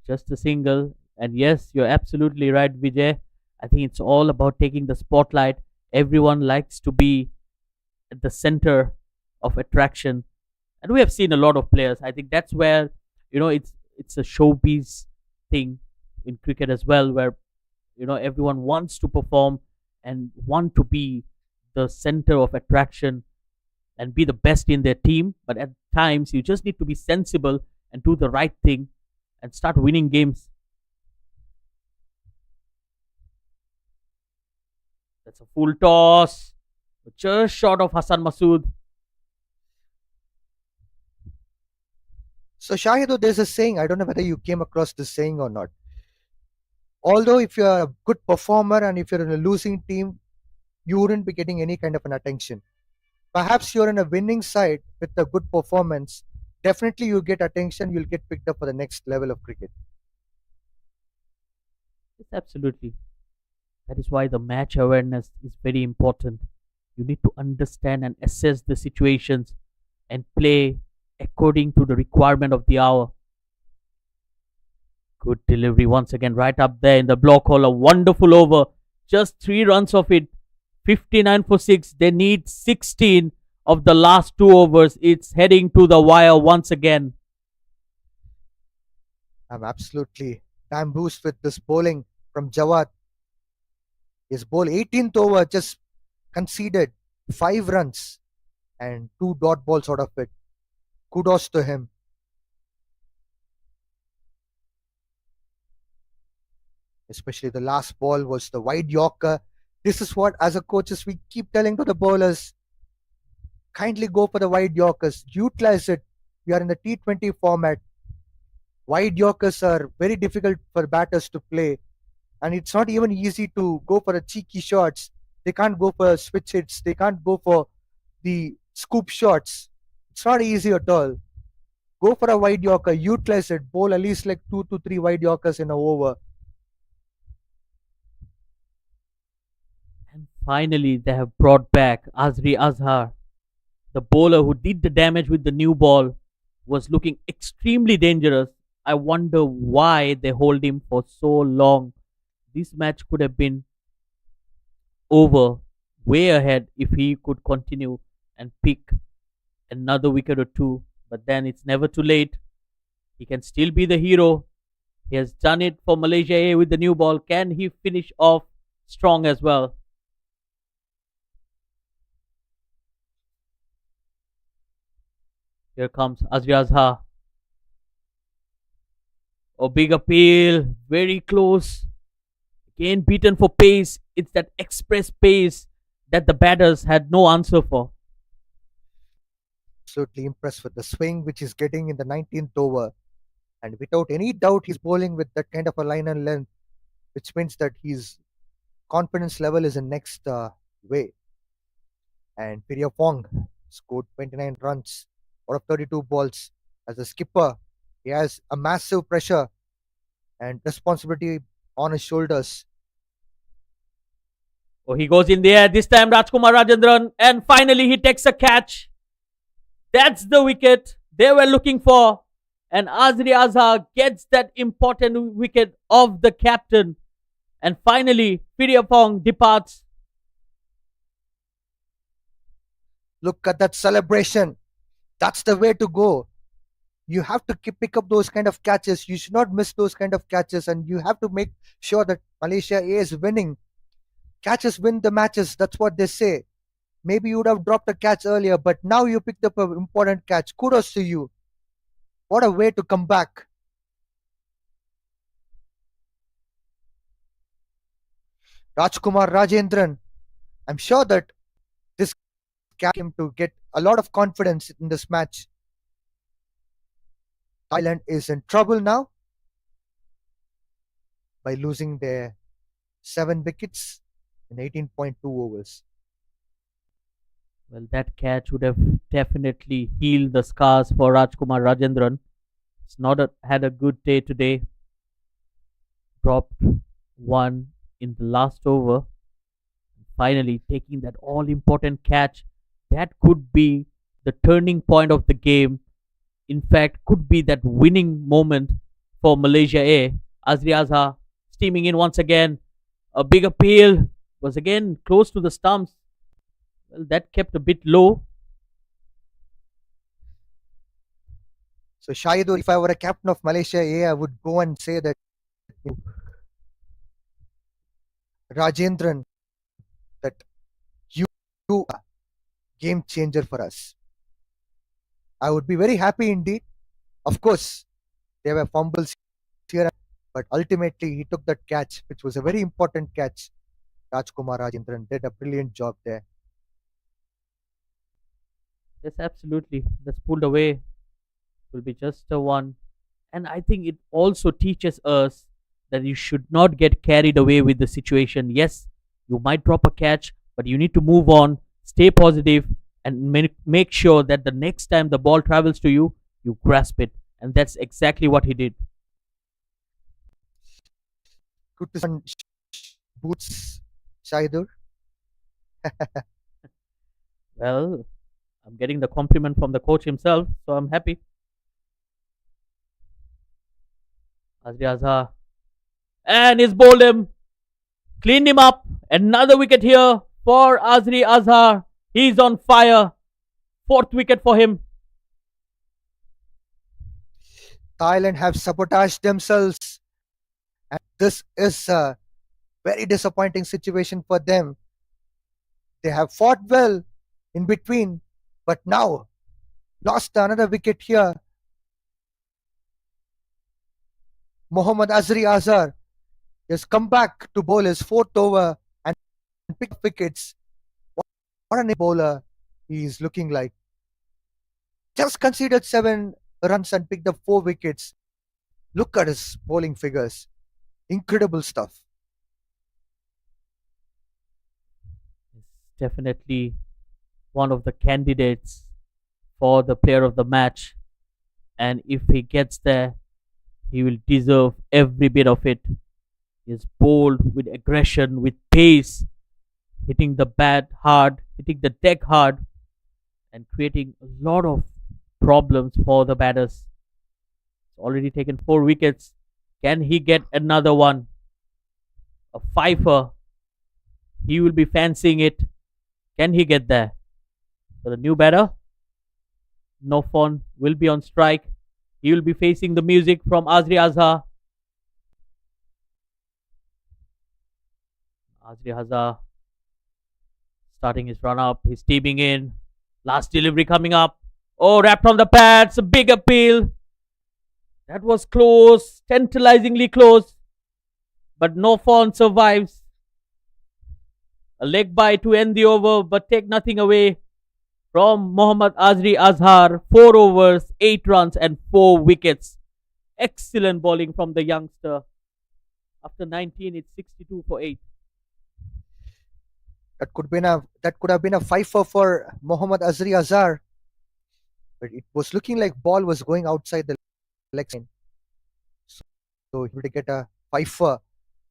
just a single. And yes, you're absolutely right, Vijay. I think it's all about taking the spotlight. Everyone likes to be at the center of attraction, and we have seen a lot of players. I think that's where it's a showbiz thing in cricket as well, where everyone wants to perform and want to be the center of attraction and be the best in their team. But at times, you just need to be sensible and do the right thing and start winning games. That's a full toss, just short of Hassan Masood. So, Shahidur, there's a saying, I don't know whether you came across this saying or not. Although, if you're a good performer and if you're in a losing team, you wouldn't be getting any kind of an attention. Perhaps you're in a winning side with a good performance, definitely you get attention, you'll get picked up for the next level of cricket. Yes, absolutely. That is why the match awareness is very important. You need to understand and assess the situations and play according to the requirement of the hour. Good delivery once again, right up there in the block hole. A wonderful over. Just 3 runs of it. 59 for 6. They need 16 of the last 2 overs. It's heading to the wire once again. I'm absolutely bamboozled with this bowling from Jawad. His ball 18th over just conceded 5 runs and 2 dot balls out of it. Kudos to him. Especially the last ball was the wide Yorker. This is what, as a coaches, we keep telling to the bowlers: kindly go for the wide Yorkers, utilize it. We are in the T20 format. Wide Yorkers are very difficult for batters to play, and it's not even easy to go for a cheeky shots. They can't go for switch hits. They can't go for the scoop shots. It's not easy at all. Go for a wide Yorker, utilize it, bowl at least like 2 to 3 wide Yorkers in a over. And finally, they have brought back Azri Azhar. The bowler who did the damage with the new ball was looking extremely dangerous. I wonder why they hold him for so long. This match could have been over way ahead if he could continue and pick another wicket or two. But then it's never too late. He can still be the hero. He has done it for Malaysia A with the new ball. Can he finish off strong as well? Here comes Azri Azhar. A big appeal, very close. Again beaten for pace. It's that express pace that the batters had no answer for. Absolutely impressed with the swing which he's getting in the 19th over. And without any doubt, he's bowling with that kind of a line and length, which means that his confidence level is in next way. And Piriapong scored 29 runs out of 32 balls. As a skipper, he has a massive pressure and responsibility on his shoulders. Oh, he goes in the air. This time Rajkumar Rajendran. And finally he takes a catch. That's the wicket they were looking for. And Azri Azhar gets that important wicket of the captain. And finally, Piriapong departs. Look at that celebration. That's the way to go. You have to pick up those kind of catches. You should not miss those kind of catches, and you have to make sure that Malaysia A is winning. Catches win the matches. That's what they say. Maybe you would have dropped a catch earlier, but now you picked up an important catch. Kudos to you. What a way to come back. Rajkumar Rajendran. I'm sure that this can him to get a lot of confidence in this match. Thailand is in trouble now by losing their 7 wickets in 18.2 overs. Well, that catch would have definitely healed the scars for Rajkumar Rajendran. It's not had a good day today. Dropped one in the last over. Finally, taking that all important catch. That could be the turning point of the game. In fact, could be that winning moment for Malaysia A. Azri Azhar steaming in once again. A big appeal. Was again close to the stumps. Well, that kept a bit low. So Shahidur, if I were a captain of Malaysia A, I would go and say that Rajendran, that you are game changer for us. I would be very happy indeed. Of course, there were fumbles here, but ultimately he took that catch, which was a very important catch. Rajkumar Rajendran did a brilliant job there. Yes, absolutely. That's pulled away. Will be just a one. And I think it also teaches us that you should not get carried away with the situation. Yes, you might drop a catch, but you need to move on, stay positive, and make sure that the next time the ball travels to you, you grasp it. And that's exactly what he did. Good to see boots, Shahidur. Well, I'm getting the compliment from the coach himself, so I'm happy. Azri Azhar. And he's bowled him. Cleaned him up. Another wicket here for Azri Azhar. He's on fire. Fourth wicket for him. Thailand have sabotaged themselves, and this is a very disappointing situation for them. They have fought well in between, but now lost another wicket here. Mohammad Azri Azhar has come back to bowl his fourth over and pick up wickets. What a bowler he is looking like. Just conceded 7 runs and picked up 4 wickets. Look at his bowling figures. Incredible stuff. He's definitely one of the candidates for the player of the match. And if he gets there, he will deserve every bit of it. He is bowled with aggression, with pace, hitting the bat hard, hitting the deck hard, and creating a lot of problems for the batters. He's already taken 4 wickets. Can he get another one? A fifer. He will be fancying it. Can he get there? For the new batter, Nofon will be on strike. He will be facing the music from Azri Azhar. Azri Azhar starting his run up. He's teaming in. Last delivery coming up. Oh, wrapped on the pads. A big appeal. That was close. Tantalizingly close. But Nofon survives. A leg bye to end the over, but take nothing away from Mohammad Azri Azhar. 4 overs, 8 runs, and 4 wickets. Excellent bowling from the youngster. After 19, it's 62 for 8. That could have been a fifer for Mohammad Azri Azhar, but it was looking like ball was going outside the leg line, so he would get a fifer.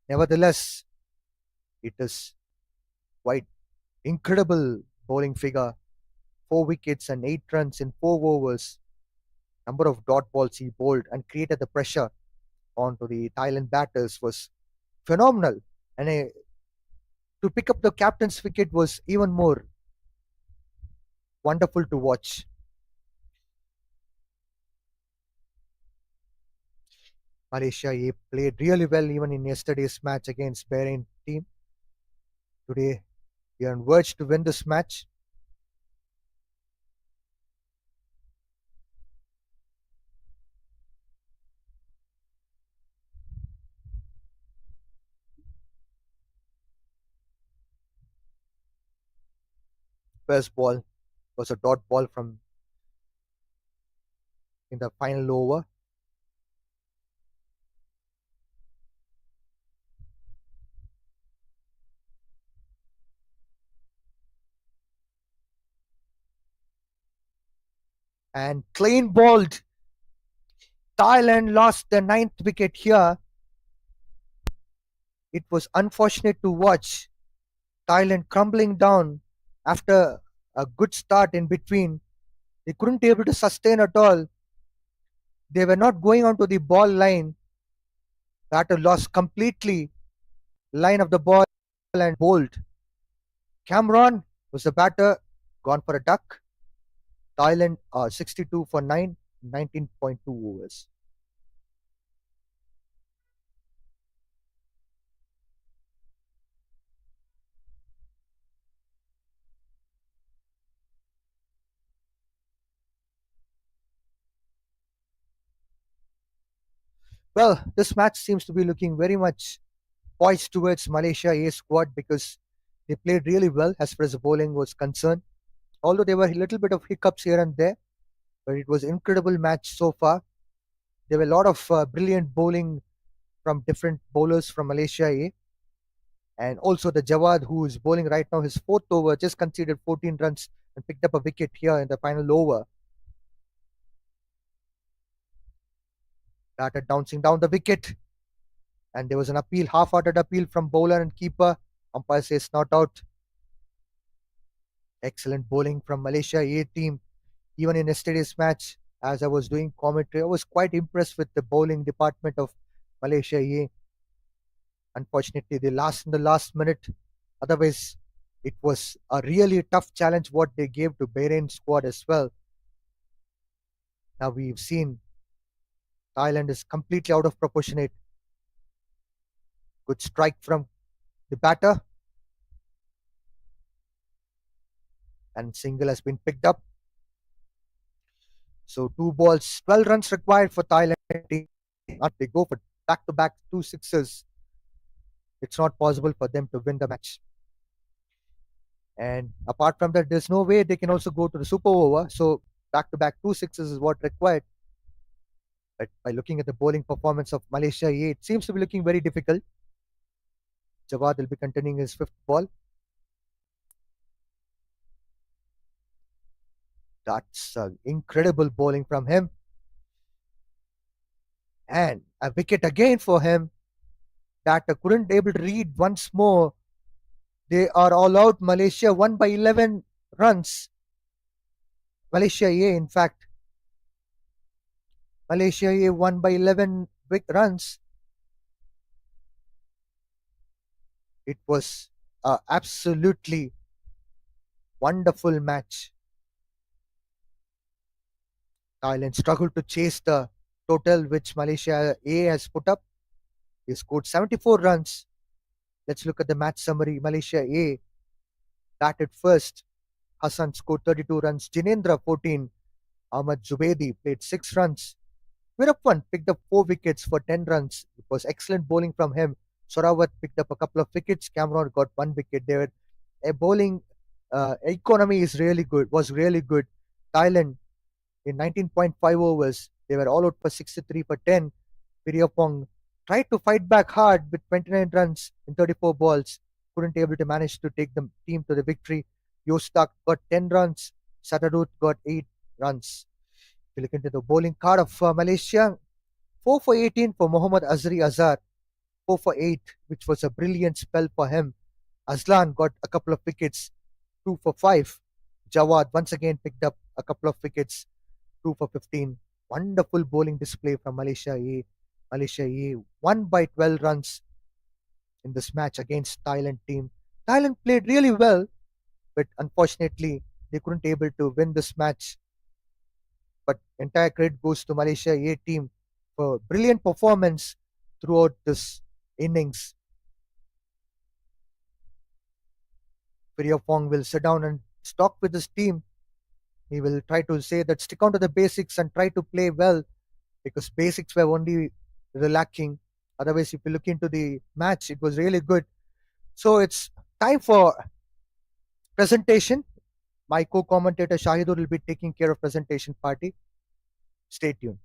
Nevertheless, it is quite incredible bowling figure. 4 wickets and 8 runs in 4 overs. Number of dot balls he bowled and created the pressure onto the Thailand batters was phenomenal. And to pick up the captain's wicket was even more wonderful to watch. Malaysia A played really well even in yesterday's match against Bahrain team. Today, we are on verge to win this match. First ball was a dot ball from in the final over. And clean bowled. Thailand lost the 9th wicket here. It was unfortunate to watch Thailand crumbling down after a good start in between. They couldn't be able to sustain at all. They were not going onto the ball line. Batter lost completely line of the ball and bowled. Cameron was the batter, gone for a duck. Thailand 62 for 9, 19.2 overs. Well, this match seems to be looking very much poised towards Malaysia A squad because they played really well as far as the bowling was concerned. Although there were a little bit of hiccups here and there, but it was incredible match so far. There were a lot of brilliant bowling from different bowlers from Malaysia A. And also the Jawad, who is bowling right now, his fourth over, just conceded 14 runs and picked up a wicket here in the final over. Batter bouncing down the wicket. And there was an appeal, half-hearted appeal from bowler and keeper. Umpire says not out. Excellent bowling from Malaysia A team. Even in yesterday's match, as I was doing commentary, I was quite impressed with the bowling department of Malaysia A. Unfortunately, they lost in the last minute. Otherwise, it was a really tough challenge what they gave to Bahrain squad as well. Now we've seen Thailand is completely out of proportionate. Good strike from the batter, and single has been picked up. So 2 balls, 12 runs required for Thailand. They go for back-to-back 2 sixes. It's not possible for them to win the match. And apart from that, there's no way they can also go to the super over. So back-to-back 2 sixes is what required. But by looking at the bowling performance of Malaysia A, it seems to be looking very difficult. Jawad will be continuing his fifth ball. That's incredible bowling from him. And a wicket again for him. That couldn't able to read once more. They are all out. Malaysia won by 11 runs. Malaysia A, in fact. Malaysia A won by 11 big runs. It was a absolutely wonderful match. Thailand struggled to chase the total which Malaysia A has put up. They scored 74 runs. Let's look at the match summary. Malaysia A batted first. Hassan scored 32 runs. Jinendra 14. Ahmad Zubaidi played 6 runs. Virappan picked up 4 wickets for 10 runs. It was excellent bowling from him. Sorawat picked up a couple of wickets. Cameron got 1 wicket. Their bowling economy was really good. Thailand in 19.5 overs, they were all out for 63 for 10. Virapong tried to fight back hard with 29 runs in 34 balls. Couldn't able to manage to take the team to the victory. Yostak got 10 runs. Satarut got 8 runs. If you look into the bowling card of Malaysia, 4 for 18 for Muhammad Azri Azhar, 4 for 8, which was a brilliant spell for him. Aslan got a couple of wickets, 2 for 5. Jawad once again picked up a couple of wickets, 2 for 15. Wonderful bowling display from Malaysia A. Malaysia A won by 12 runs in this match against Thailand team. Thailand played really well, but unfortunately they couldn't able to win this match. But entire credit goes to Malaysia A team for brilliant performance throughout this innings. Virapong will sit down and talk with his team. He will try to say that stick on to the basics and try to play well, because basics were only lacking. Otherwise, if you look into the match, it was really good. So it's time for presentation. My co-commentator Shahidur will be taking care of presentation party. Stay tuned.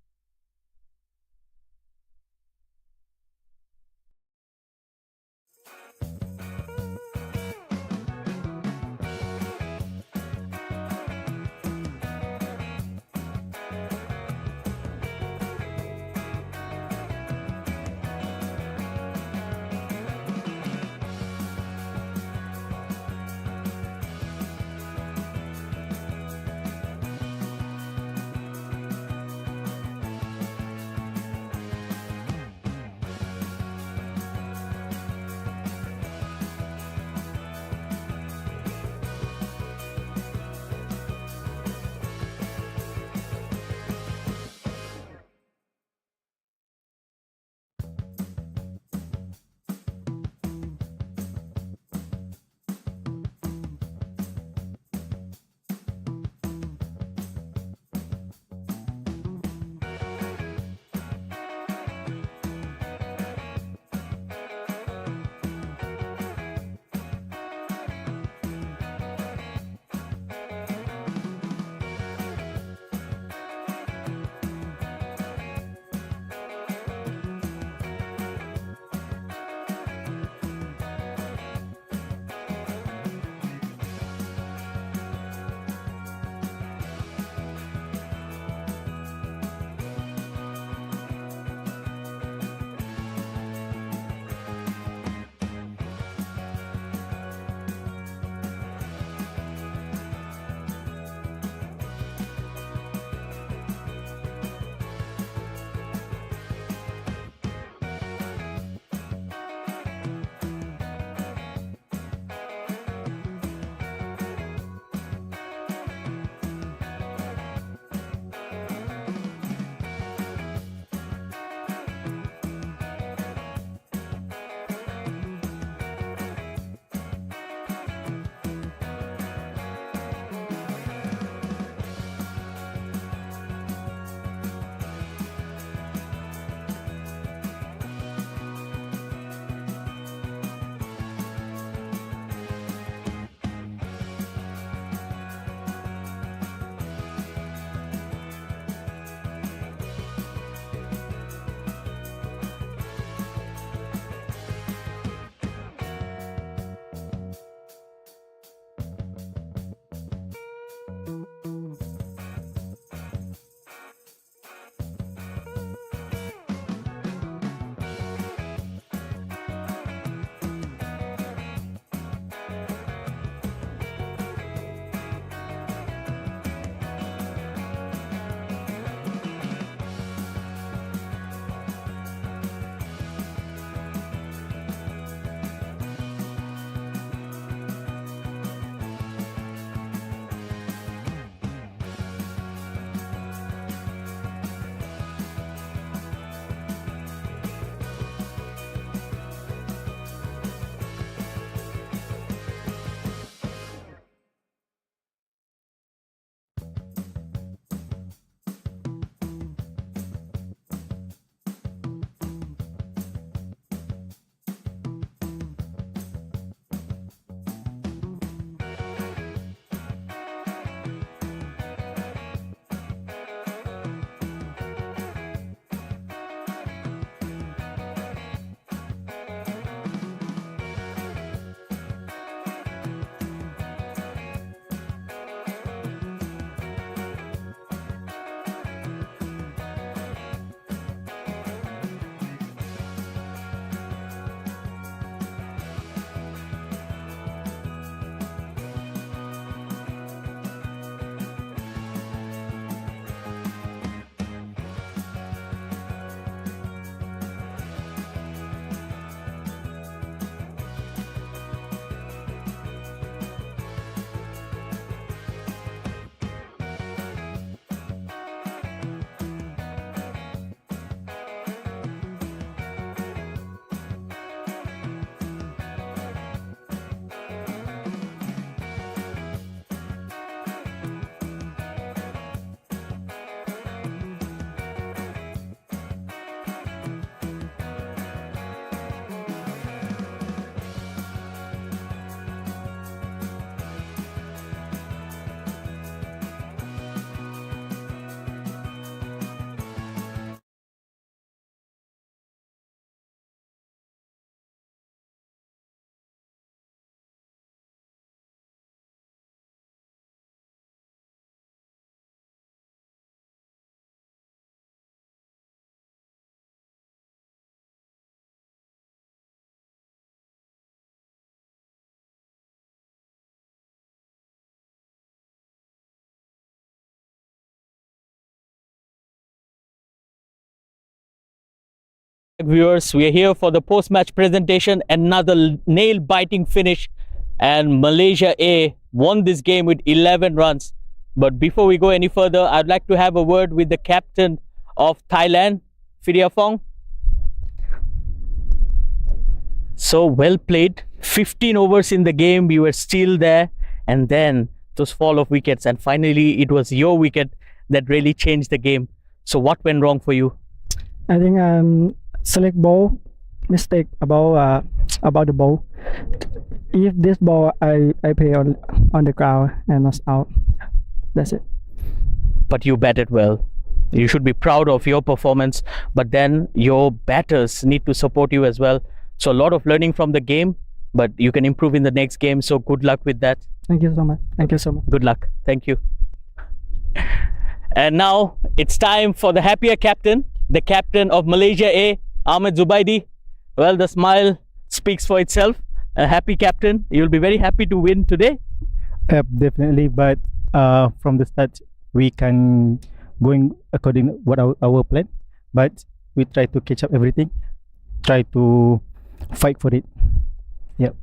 Viewers, we are here for the post-match presentation. Another nail-biting finish, and Malaysia A won this game with 11 runs. But before we go any further, I'd like to have a word with the captain of Thailand, Phidiaphong. So well played. 15 overs in the game, we were still there, and then those fall of wickets, and finally it was your wicket that really changed the game. So what went wrong for you? I think select ball mistake about the ball. If this ball I play on the ground and not out, that's it. But you batted well. You should be proud of your performance, but then your batters need to support you as well. So a lot of learning from the game, but you can improve in the next game. So good luck with that. Thank you so much. Thank you so much. Good luck. Thank you. And now it's time for the happier captain, the captain of Malaysia A, Ahmed Zubaidi. Well, the smile speaks for itself. A happy captain. You'll be very happy to win today. Definitely, but from the start we can going according what our plan, but we try to catch up everything, try to fight for it. Yep.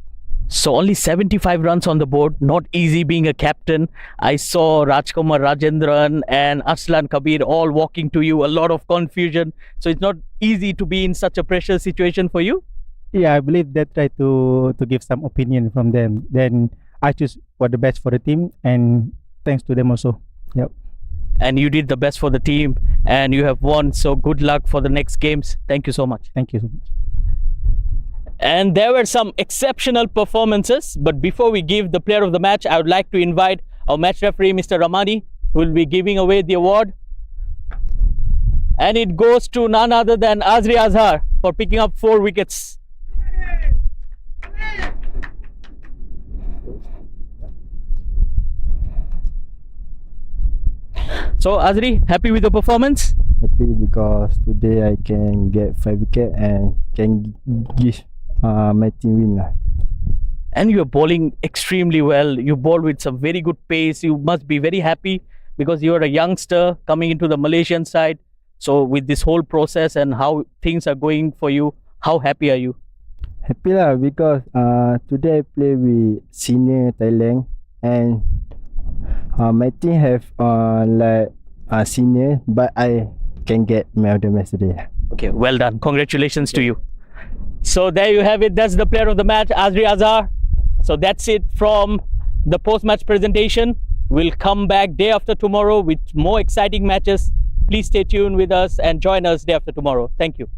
So only 75 runs on the board. Not easy being a captain. I saw Rajkumar Rajendran and Arslan Kabir all walking to you. A lot of confusion. So it's not easy to be in such a pressure situation for you. Yeah, I believe they try to give some opinion from them. Then I choose what the best for the team, and thanks to them also. Yep. And you did the best for the team, and you have won. So good luck for the next games. Thank you so much. Thank you so much. And there were some exceptional performances. But before we give the player of the match, I would like to invite our match referee, Mr. Ramani, who will be giving away the award. And it goes to none other than Azri Azhar for picking up 4 wickets. So Azri, happy with the performance? Happy because today I can get 5 wickets and can give my team win lah. And you are bowling extremely well. You bowl with some very good pace. You must be very happy because you are a youngster coming into the Malaysian side. So with this whole process and how things are going for you, how happy are you? Happy lah because today I play with senior Thailand, and my team have like senior, but I can get man of the match today. Okay, well done. Congratulations to you. So there you have it. That's the player of the match, Azri Azhar. So that's it from the post-match presentation. We'll come back day after tomorrow with more exciting matches. Please stay tuned with us and join us day after tomorrow. Thank you.